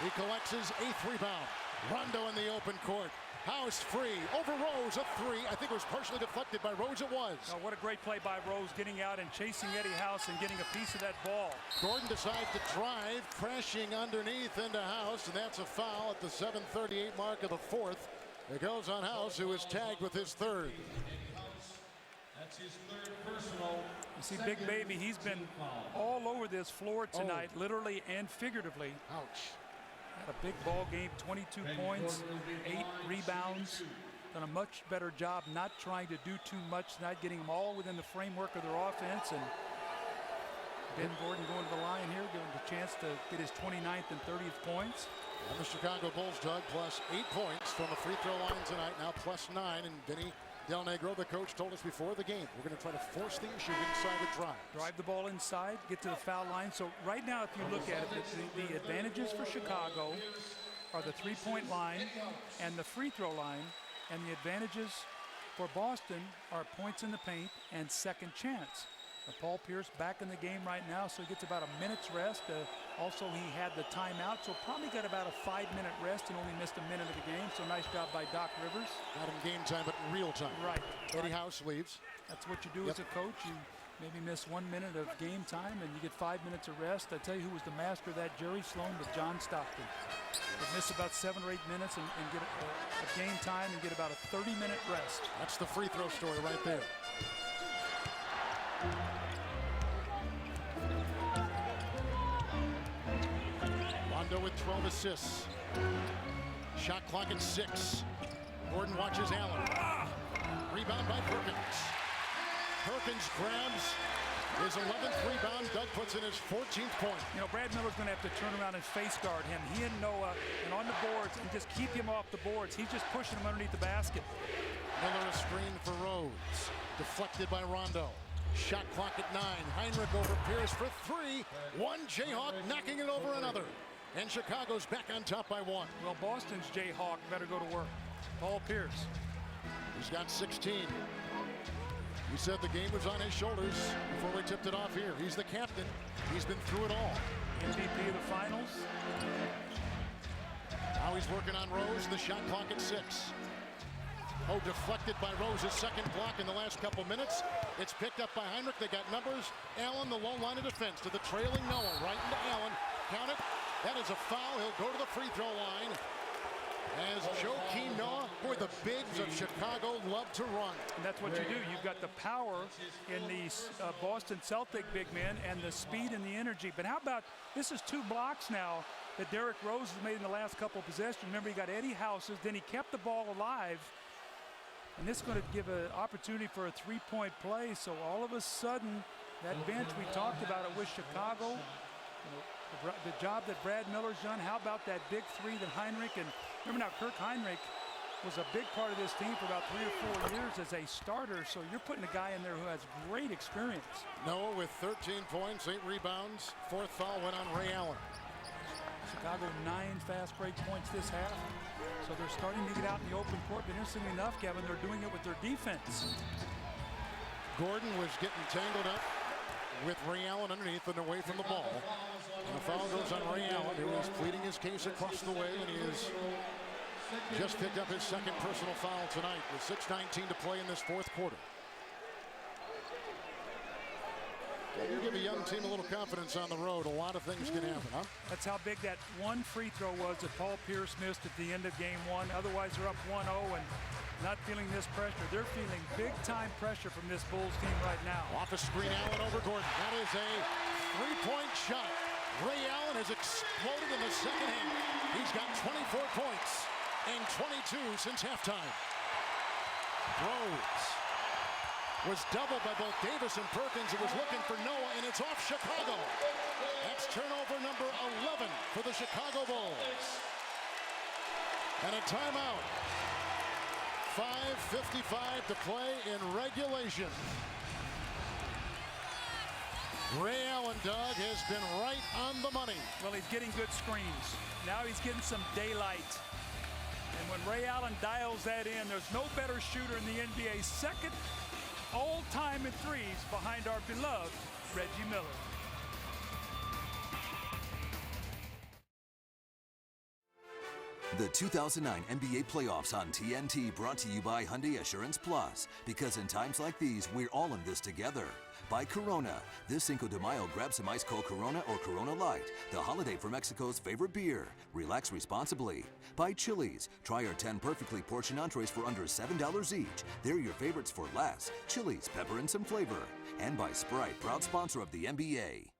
He collects his 8th rebound. Rondo in the open court. House free over Rose, a 3. I think it was partially deflected by Rose. It was. Oh, what a great play by Rose, getting out and chasing Eddie House and getting a piece of that ball. Gordon decides to drive, crashing underneath into House, and that's a foul at the 7:38 mark of the 4th. It goes on House, who is tagged with his 3rd. That's his 3rd personal. You see, Big Baby, he's been all over this floor tonight, literally and figuratively. Ouch. Had a big ball game, 22 points, 8 rebounds. Done a much better job not trying to do too much, not getting them all within the framework of their offense. And Ben Gordon going to the line here, giving him the chance to get his 29th and 30th points. And the Chicago Bulls, Doug, plus 8 points from the free throw line tonight, now plus 9. And Vinny Del Negro, the coach, told us before the game, we're going to try to force the issue inside with drives. Drive the ball inside, get to the foul line. So right now, if you look at it, the advantages for Chicago are the 3-point line and the free throw line. And the advantages for Boston are points in the paint and second chance. Paul Pierce back in the game right now, so he gets about a minute's rest. Also, he had the timeout, so probably got about a 5-minute rest and only missed a minute of the game. So nice job by Doc Rivers. Not in game time, but in real time. Right. Eddie House leaves. That's what you do as a coach. You maybe miss 1 minute of game time and you get 5 minutes of rest. I tell you who was the master of that, Jerry Sloan with John Stockton. Would miss about 7 or 8 minutes and get a game time and get about a 30-minute rest. That's the free throw story right there. Rondo with 12 assists. Shot clock at 6. Gordon watches Allen. Rebound by Perkins. Perkins grabs his 11th rebound. Doug puts in his 14th point. You know, Brad Miller's going to have to turn around and face guard him. He and Noah, and on the boards, and just keep him off the boards. He's just pushing him underneath the basket. Miller a screen for Rose. Deflected by Rondo. Shot clock at 9. Heinrich over Pierce for 3. One Jayhawk knocking it over another. And Chicago's back on top by 1. Well, Boston's Jayhawk better go to work. Paul Pierce. He's got 16. We said the game was on his shoulders before we tipped it off here. He's the captain. He's been through it all. MVP of the finals. Now he's working on Rose. The shot clock at 6. Oh, deflected by Rose's second block in the last couple minutes. It's picked up by Heinrich. They got numbers. Allen, the lone line of defense to the trailing Noah. Right into Allen. Count it. That is a foul. He'll go to the free throw line. As Joakim Noah, boy, the bigs of Chicago love to run. And that's what you do. You've got the power in the Boston Celtic big men and the speed and the energy. But how about, this is 2 blocks now that Derrick Rose has made in the last couple of possessions. Remember, he got Eddie House's, then he kept the ball alive. And this is going to give an opportunity for a 3-point play. So all of a sudden, that bench, we talked about it with Chicago, The job that Brad Miller's done, how about that big three that Heinrich, and remember now Kirk Heinrich was a big part of this team for about 3 or 4 years as a starter, so you're putting a guy in there who has great experience. Noah with 13 points, 8 rebounds. Fourth foul went on Ray Allen. Chicago 9 fast break points this half, so they're starting to get out in the open court, but interestingly enough, Kevin, they're doing it with their defense. Gordon was getting tangled up with Ray Allen underneath and away from the ball. And the foul goes on Ray Allen, who is pleading his case across the way, and he has just picked up his second personal foul tonight with 6:19 to play in this fourth quarter. You give a young team a little confidence on the road, a lot of things can happen, huh? That's how big that one free throw was that Paul Pierce missed at the end of game one. Otherwise, they're up 1-0 and not feeling this pressure. They're feeling big-time pressure from this Bulls team right now. Off a screen, Allen over Gordon. That is a three-point shot. Ray Allen has exploded in the second half. He's got 24 points and 22 since halftime. Rose was doubled by both Davis and Perkins. It was looking for Noah, and it's off Chicago. That's turnover number 11 for the Chicago Bulls. And a timeout. 5:55 to play in regulation. Ray Allen, Doug, has been right on the money. Well, he's getting good screens. Now he's getting some daylight. And when Ray Allen dials that in, there's no better shooter in the NBA. Second all-time in threes behind our beloved Reggie Miller. The 2009 NBA playoffs on TNT, brought to you by Hyundai Assurance Plus. Because in times like these, we're all in this together. By Corona. This Cinco de Mayo, grab some ice cold Corona or Corona Light, the holiday for Mexico's favorite beer. Relax responsibly. By Chili's. Try our 10 perfectly portioned entrees for under $7 each. They're your favorites for less. Chili's, pepper and some flavor. And by Sprite, proud sponsor of the NBA.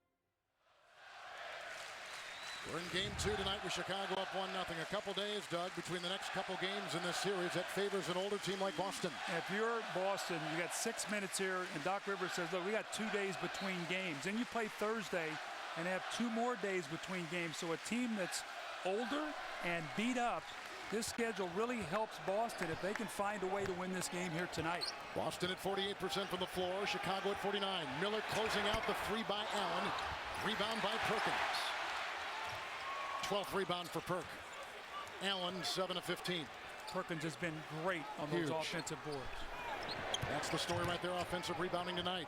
We're in game 2 tonight with Chicago up 1-0. A couple days, Doug, between the next couple games in this series that favors an older team like Boston. If you're Boston, you got 6 minutes here, and Doc Rivers says, look, we got 2 days between games. Then you play Thursday and have 2 more days between games. So a team that's older and beat up, this schedule really helps Boston if they can find a way to win this game here tonight. Boston at 48% from the floor, Chicago at 49. Miller closing out the 3 by Allen. Rebound by Perkins. 12th rebound for Perk. Allen, 7 of 15. Perkins has been great on those offensive boards. That's the story right there, offensive rebounding tonight.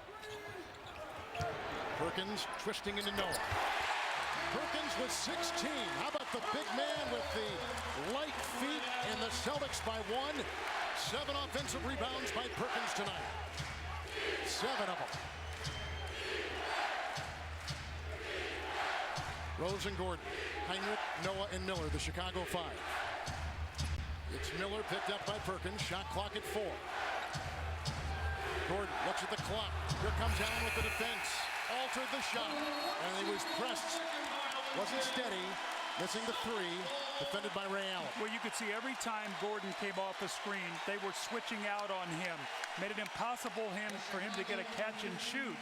Perkins twisting into Noah. Perkins with 16. How about the big man with the light feet, and the Celtics by 1. 7 offensive rebounds by Perkins tonight. 7 of them. Rose and Gordon, Heinrich, Noah, and Miller, the Chicago 5. It's Miller picked up by Perkins. Shot clock at 4. Gordon looks at the clock. Here comes Allen with the defense. Altered the shot, and he was pressed. Wasn't steady. Missing the 3. Defended by Ray Allen. Well, you could see every time Gordon came off a screen, they were switching out on him. Made it impossible for him to get a catch and shoot.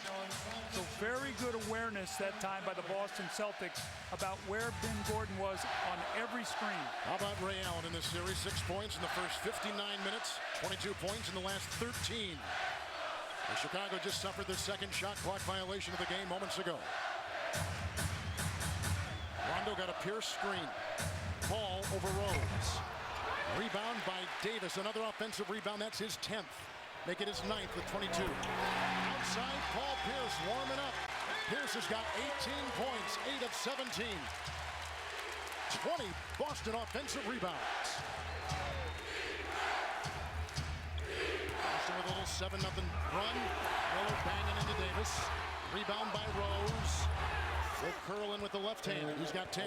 So very good awareness that time by the Boston Celtics about where Ben Gordon was on every screen. How about Ray Allen in this series? 6 points in the first 59 minutes, 22 points in the last 13. And Chicago just suffered their second shot clock violation of the game moments ago. Rondo got a Pierce screen. Ball over Rose. Rebound by Davis. Another offensive rebound. That's his 10th. Make it his 9th with 22. Outside, Paul Pierce warming up. Pierce has got 18 points, 8 of 17. 20 Boston offensive rebounds. Boston with a little 7-0 run. Miller banging into Davis. Rebound by Rose. Will Curlin with the left hand. He's got 10.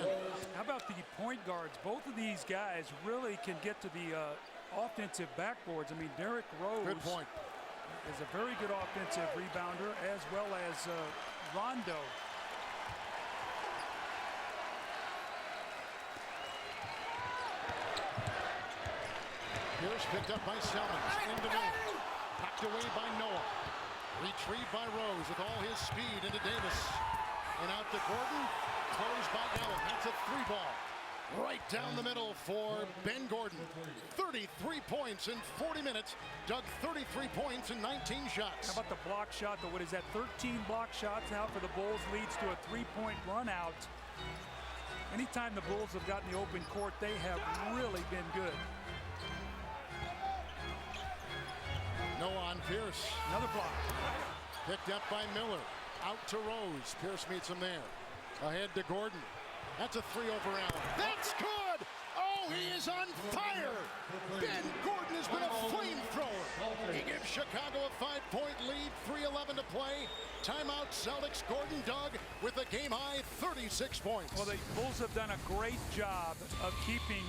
How about the point guards? Both of these guys really can get to the offensive backboards. I mean, Derrick Rose Good point. is a very good offensive rebounder, as well as Rondo. Pierce picked up by Sellers. Into Miller. Packed away by Noah. Retrieved by Rose with all his speed into Davis. And out to Gordon. Closed by Allen. That's a 3-ball. Right down the middle for Ben Gordon. 33 points in 40 minutes. Dug 33 points in 19 shots. How about the block shot? What is that? 13 block shots now for the Bulls, leads to a 3-point run out. Anytime the Bulls have gotten the open court, they have really been good. Noah on Pierce. Another block. Picked up by Miller. Out to Rose. Pierce meets him there. Ahead to Gordon. That's a 3 over Allen. That's good! Oh, he is on fire! Ben Gordon has been a flamethrower. He gives Chicago a 5-point lead, 3:11 to play. Timeout Celtics. Gordon dug with a game-high 36 points. Well, the Bulls have done a great job of keeping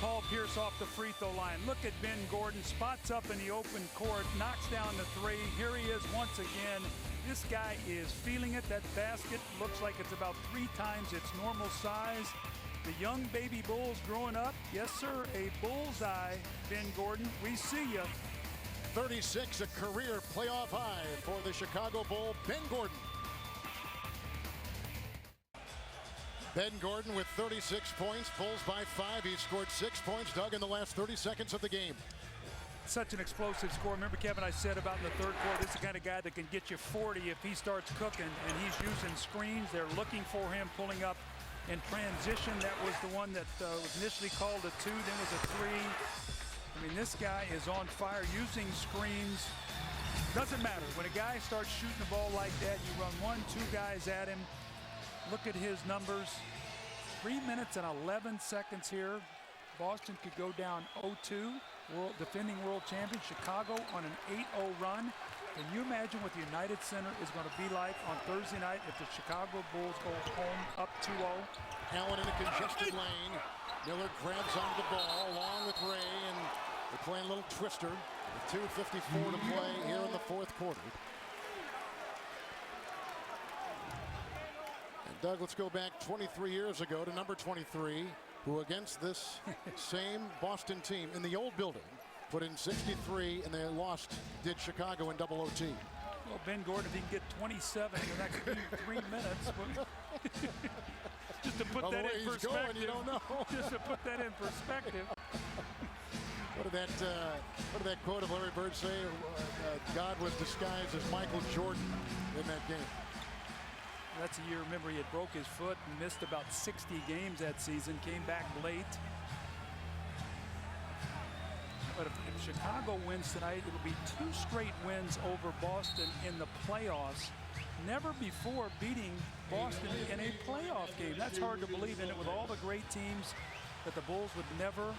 Paul Pierce off the free throw line. Look at Ben Gordon, spots up in the open court, knocks down the 3. Here he is once again. This guy is feeling it. That basket looks like it's about 3 times its normal size. The young baby Bulls growing up. Yes, sir, a bullseye, Ben Gordon. We see you. 36, a career playoff high for the Chicago Bull, Ben Gordon. Ben Gordon with 36 points, Bulls by 5. He scored 6 points, dug in the last 30 seconds of the game. Such an explosive score. Remember, Kevin, I said about in the third quarter, this is the kind of guy that can get you 40 if he starts cooking, and he's using screens. They're looking for him, pulling up in transition. That was the one that was initially called a 2, then was a 3. I mean, this guy is on fire, using screens. Doesn't matter. When a guy starts shooting the ball like that, you run 1, 2 guys at him. Look at his numbers. 3 minutes and 11 seconds here. Boston could go down 0-2. Defending world champion Chicago on an 8-0 run. Can you imagine what the United Center is going to be like on Thursday night if the Chicago Bulls go home up 2-0? Allen in a congested lane. Miller grabs onto the ball along with Ray, and they're playing a little twister with 2:54 to play here in the fourth quarter. And Doug, let's go back 23 years ago to number 23, who against this same Boston team in the old building put in 63, and they lost, did Chicago in double OT. Well, Ben Gordon, if he can get 27 in the next 3 minutes. Just to put that in perspective. Going, you don't know. Just to put that in perspective. What did that quote of Larry Bird say? God was disguised as Michael Jordan in that game. That's a year, remember, he had broke his foot and missed about 60 games that season, came back late. But if Chicago wins tonight, it'll be 2 straight wins over Boston in the playoffs. Never before beating Boston in a playoff game. That's hard to believe in it with all the great teams that the Bulls would never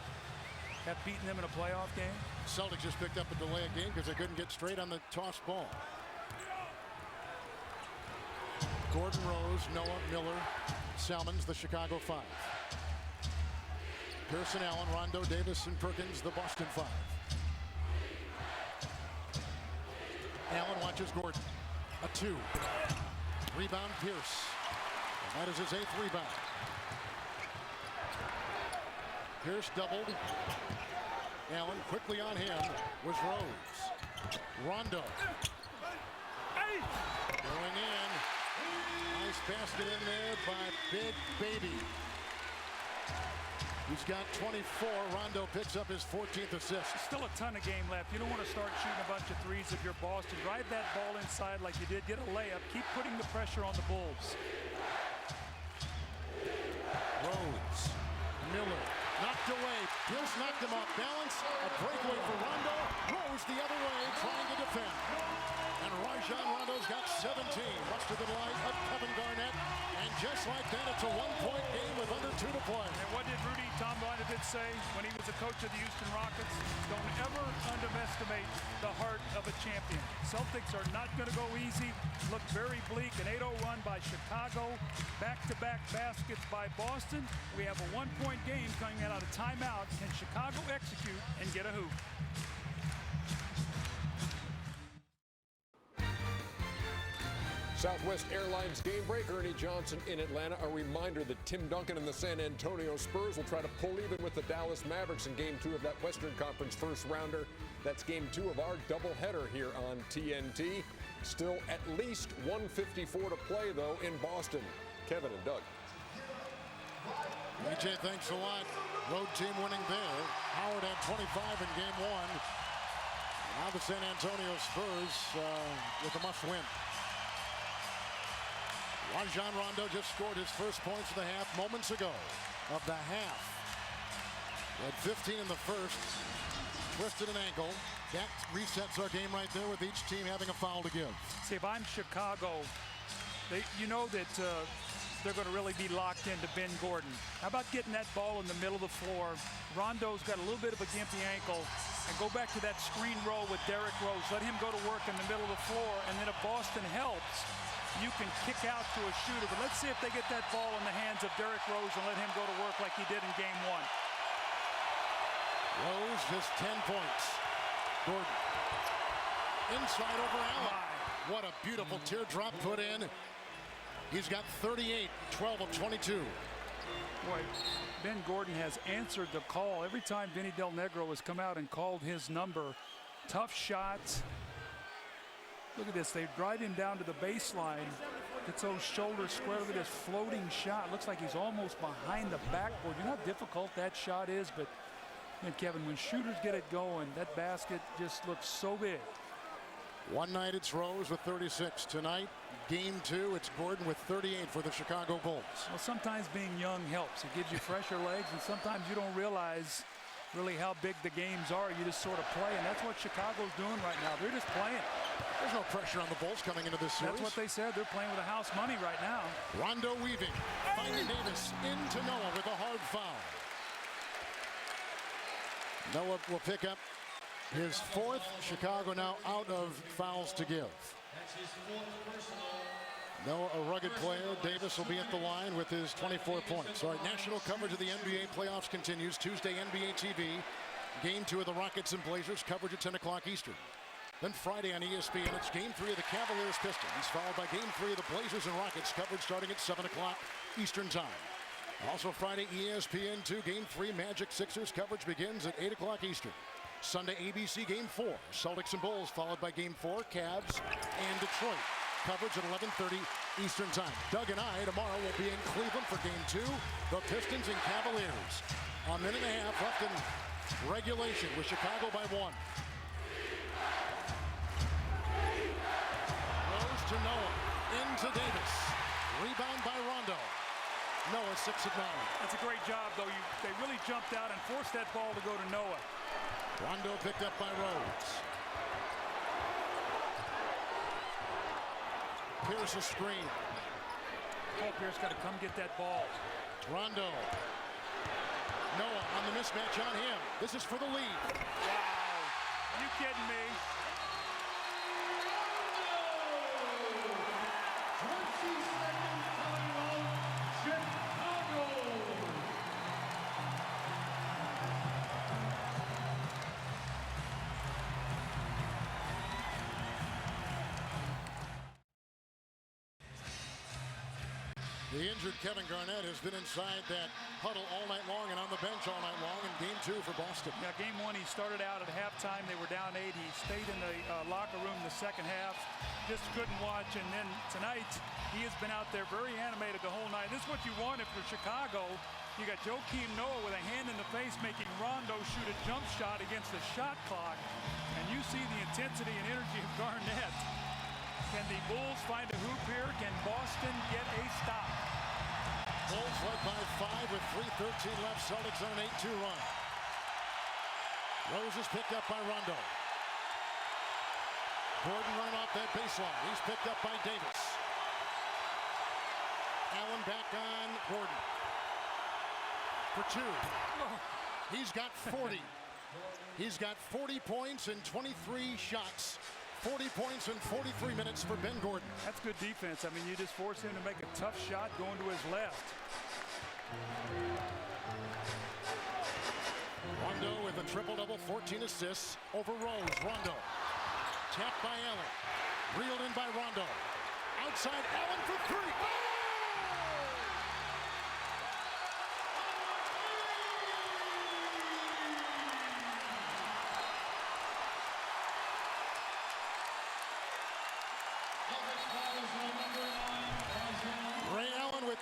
have beaten them in a playoff game. Celtics just picked up a delay of game because they couldn't get straight on the tossed ball. Gordon, Rose, Noah, Miller, Salmons, the Chicago 5. Pearson, Allen, Rondo, Davis, and Perkins, the Boston 5. Allen watches Gordon. A 2. Rebound, Pierce. And that is his 8th rebound. Pierce doubled. Allen quickly on him was Rose. Rondo. Going in. Nice basket in there by Big Baby. He's got 24. Rondo picks up his 14th assist. Still a ton of game left. You don't want to start shooting a bunch of threes if you're Boston. Drive that ball inside like you did. Get a layup. Keep putting the pressure on the Bulls. Rose. Miller. Knocked away. Pierce knocked him off balance. A breakaway for Rondo. Rose the other way, trying to defend. And Rajon Rondo's got 17. Much to the delight of Kevin Garnett. And just like that, it's a 1-point game with under 2 to play. And what did Rudy Tomjanovich say when he was the coach of the Houston Rockets? Don't ever underestimate the heart of a champion. Celtics are not going to go easy. Look very bleak. An 8-0 run by Chicago. Back-to-back baskets by Boston. We have a 1-point game coming out of timeout. Can Chicago execute and get a hoop? Southwest Airlines game break. Ernie Johnson in Atlanta. A reminder that Tim Duncan and the San Antonio Spurs will try to pull even with the Dallas Mavericks in Game 2 of that Western Conference first rounder. That's Game 2 of our doubleheader here on TNT. Still at least 154 to play, though, in Boston. Kevin and Doug. EJ, thanks a lot. Road team winning there. Howard had 25 in game one. Now the San Antonio Spurs with a must-win. Rajon Rondo just scored his first points of the half moments ago. Of the half. He had 15 in the first. Twisted an ankle. That resets our game right there with each team having a foul to give. See, if I'm Chicago, you know that they're going to really be locked into Ben Gordon. How about getting that ball in the middle of the floor? Rondo's got a little bit of a gimpy ankle. And go back to that screen roll with Derrick Rose. Let him go to work in the middle of the floor. And then if Boston helps, you can kick out to a shooter. But let's see if they get that ball in the hands of Derrick Rose and let him go to work like he did in game one. Rose just 10 points. Gordon. Inside over Allen. What a beautiful teardrop put in. He's got 38, 12 of 22. Boy, Ben Gordon has answered the call. Every time Vinny Del Negro has come out and called his number. Tough shots. Look at this. They drive him down to the baseline. Gets those shoulders square. Look at this floating shot. Looks like he's almost behind the backboard. You know how difficult that shot is, but and Kevin, when shooters get it going, that basket just looks so big. One night it's Rose with 36. Tonight, game two, it's Gordon with 38 for the Chicago Bulls. Well, sometimes being young helps. It gives you fresher legs, and sometimes you don't realize really how big the games are. You just sort of play, and that's what Chicago's doing right now. They're just playing. There's no pressure on the Bulls coming into this series. That's what they said. They're playing with the house money right now. Rondo weaving. Finding Davis into Noah with a hard foul. Noah will pick up his fourth. Chicago now out of fouls to give. Noah, a rugged player. Davis will be at the line with his 24 points. All right, national coverage of the NBA playoffs continues. Tuesday, NBA TV. Game 2 of the Rockets and Blazers. Coverage at 10 o'clock Eastern. Then Friday on ESPN, it's Game 3 of the Cavaliers Pistons, followed by Game 3 of the Blazers and Rockets. Coverage starting at 7 o'clock Eastern Time. Also Friday, ESPN 2, Game 3, Magic Sixers. Coverage begins at 8 o'clock Eastern. Sunday, ABC Game 4, Celtics and Bulls, followed by Game 4, Cavs and Detroit. Coverage at 11:30 Eastern Time. Doug and I tomorrow will be in Cleveland for Game 2, the Pistons and Cavaliers. A minute and a half left in regulation with Chicago by 1. Rose to Noah, into Davis. Rebound by Rondo. Noah 6 of 9. That's a great job, though. They really jumped out and forced that ball to go to Noah. Rondo picked up by Rhodes. Pierce a screen. Paul Pierce got to come get that ball. Rondo. Noah on the mismatch on him. This is for the lead. Wow. Are you kidding me? The injured Kevin Garnett has been inside that huddle all night long and on the bench all night long in Game 2 for Boston. Yeah, Game 1, he started out at halftime. They were down 8. He stayed in the locker room the second half. Just couldn't watch. And then tonight, he has been out there very animated the whole night. This is what you want if you're Chicago. You got Joakim Noah with a hand in the face making Rondo shoot a jump shot against the shot clock. And you see the intensity and energy of Garnett. Can the Bulls find a hoop here? Can Boston get a stop? Bulls led by 5 with 3:13 left. Celtics on an 8-2 run. Rose is picked up by Rondo. Gordon running off that baseline. He's picked up by Davis. Allen back on Gordon. For 2. He's got 40. He's got 40 points and 23 shots. 40 points in 43 minutes for Ben Gordon. That's good defense. I mean, you just force him to make a tough shot going to his left. Rondo with a triple-double, 14 assists over Rose. Rondo. Tapped by Allen. Reeled in by Rondo. Outside Allen for 3. Oh!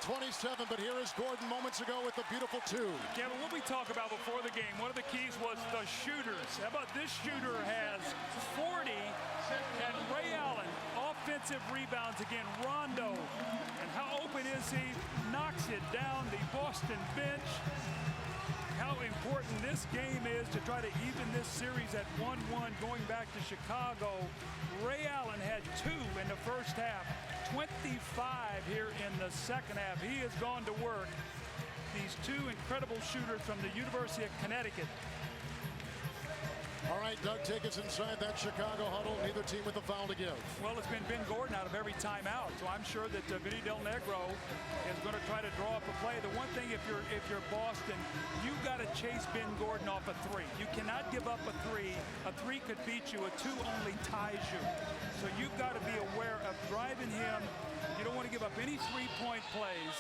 27, but here is Gordon moments ago with the beautiful 2. Kevin, what we talked about before the game, one of the keys was the shooters. How about this shooter has 40, and Ray Allen, offensive rebounds again. Rondo, and how open is he? Knocks it down the Boston bench. How important this game is to try to even this series at 1-1 going back to Chicago. Ray Allen had 2 in the first half, 25 here in the second half. He has gone to work. These 2 incredible shooters from the University of Connecticut. All right, Doug, take us inside that Chicago huddle. Neither team with a foul to give. Well, it's been Ben Gordon out of every timeout, so I'm sure that Vinny Del Negro is going to try to draw up a play. The one thing, if you're Boston, you've got to chase Ben Gordon off a 3. You cannot give up a 3. A 3 could beat you. A 2 only ties you. So you've got to be aware of driving him. You don't want to give up any 3-point plays.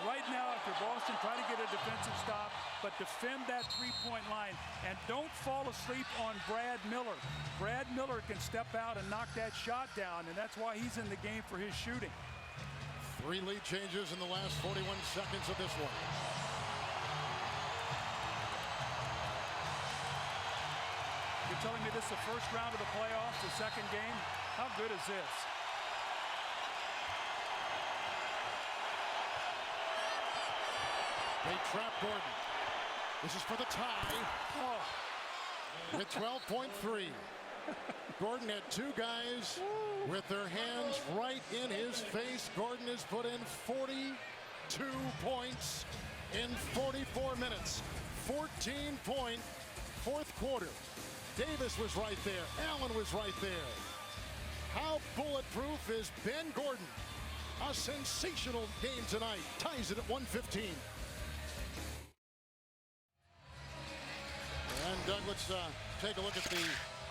Right now, if you're Boston, try to get a defensive stop, but defend that 3-point line. And don't fall asleep on Brad Miller. Brad Miller can step out and knock that shot down, and that's why he's in the game for his shooting. 3 lead changes in the last 41 seconds of this one. You're telling me this is the first round of the playoffs, the second game? How good is this? They trap Gordon. This is for the tie. Oh. With 12.3. Gordon had 2 guys with their hands right in his face. Gordon has put in 42 points in 44 minutes. 14-point fourth quarter. Davis was right there. Allen was right there. How bulletproof is Ben Gordon? A sensational game tonight. Ties it at 115. And Doug, let's take a look at the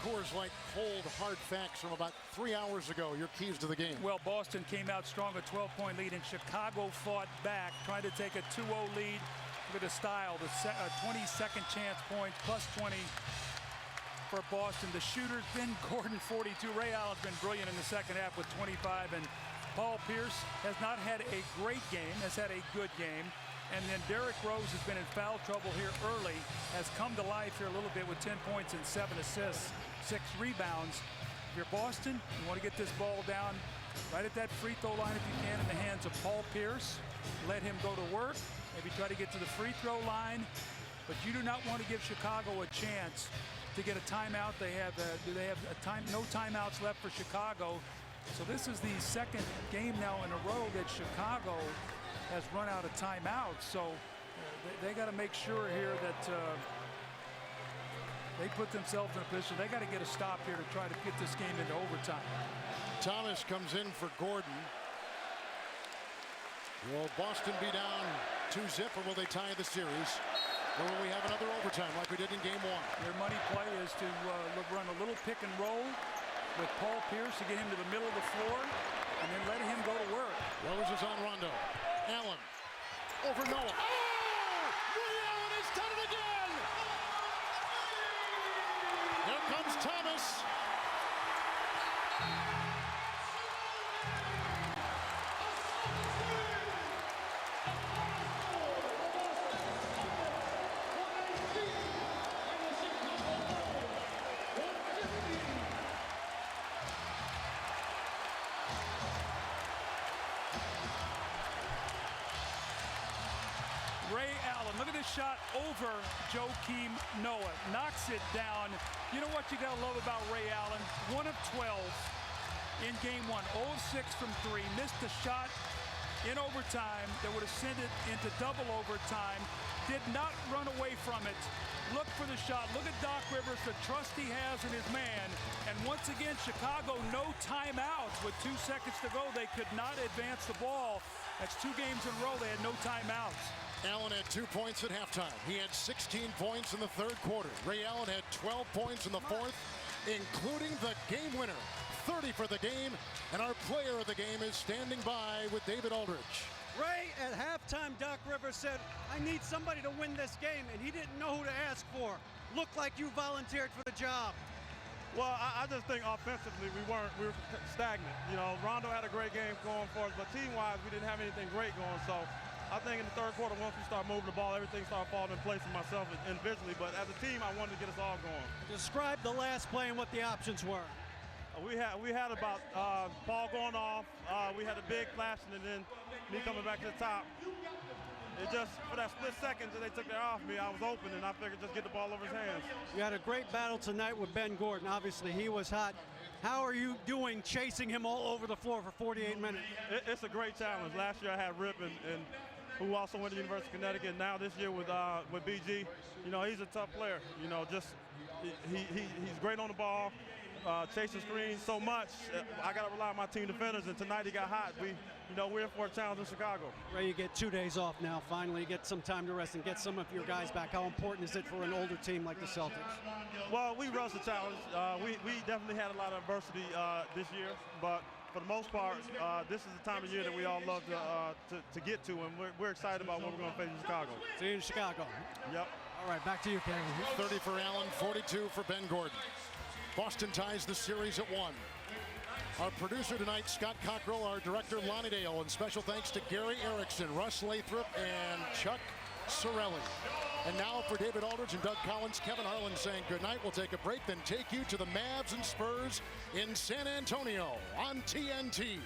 Coors Light cold hard facts from about 3 hours ago. Your keys to the game. Well, Boston came out strong, a 12-point lead, and Chicago fought back, trying to take a 2-0 lead. Look at the style, the 22nd chance points, plus 20 for Boston. The shooters, Ben Gordon, 42. Ray Allen's been brilliant in the second half with 25, and Paul Pierce has not had a great game, has had a good game. And then Derrick Rose has been in foul trouble here early, has come to life here a little bit with 10 points and 7 assists, 6 rebounds. If you're Boston, you want to get this ball down right at that free throw line if you can in the hands of Paul Pierce. Let him go to work, maybe try to get to the free throw line. But you do not want to give Chicago a chance to get a timeout. They have no timeouts left for Chicago. So this is the second game now in a row that Chicago has run out of timeouts, so they got to make sure here that they put themselves in a position. They got to get a stop here to try to get this game into overtime. Thomas comes in for Gordon. Will Boston be down 2-0, or will they tie the series? Or will we have another overtime like we did in game 1? Their money play is to run a little pick and roll with Paul Pierce to get him to the middle of the floor and then let him go to work. Rose is on Rondo. Allen over Noah. Oh! Ray Allen has done it again! Here comes Thomas. Ray Allen, look at this shot over Joakim Noah. Knocks it down. You know what you got to love about Ray Allen? 1 of 12 in game 1. 0 of 6 from 3. Missed a shot in overtime that would have sent it into double overtime. Did not run away from it. Look for the shot. Look at Doc Rivers, the trust he has in his man. And once again, Chicago, no timeouts. With 2 seconds to go, they could not advance the ball. That's 2 games in a row. They had no timeouts. Allen had 2 points at halftime. He had 16 points in the third quarter. Ray Allen had 12 points in the fourth, including the game winner. 30 for the game, and our player of the game is standing by with David Aldridge. Ray, at halftime, Doc Rivers said, I need somebody to win this game, and he didn't know who to ask for. Looked like you volunteered for the job. Well, I just think offensively we were stagnant. You know, Rondo had a great game going for us, but team-wise we didn't have anything great going. So I think in the third quarter, once we start moving the ball, everything started falling in place for myself individually. But as a team, I wanted to get us all going. Describe the last play and what the options were. We had about ball going off. We had a big flashing, and then me coming back to the top. It just, for that split second that they took that off me, I was open, and I figured just get the ball over his hands. You had a great battle tonight with Ben Gordon. Obviously, he was hot. How are you doing chasing him all over the floor for 48 minutes? It's a great challenge. Last year I had Rip, and who also went to the University of Connecticut. Now this year with BG, you know, he's a tough player. You know, just he's great on the ball. Chasing screens so much, I got to rely on my team defenders, and tonight he got hot. We're in for a challenge in Chicago. Ray, you get 2 days off now. Finally, get some time to rest and get some of your guys back. How important is it for an older team like the Celtics? Well, we rose the challenge. We definitely had a lot of adversity this year, but for the most part, this is the time of year that we all love to get to, and we're excited about what we're going to face in Chicago. See you in Chicago. Yep. All right, back to you, Kevin. 30 for Allen, 42 for Ben Gordon. Boston ties the series at 1. Our producer tonight, Scott Cockrell, our director, Lonnie Dale, and special thanks to Gary Erickson, Russ Lathrop, and Chuck Sorelli. And now for David Aldridge and Doug Collins, Kevin Harlan saying goodnight. We'll take a break, then take you to the Mavs and Spurs in San Antonio on TNT.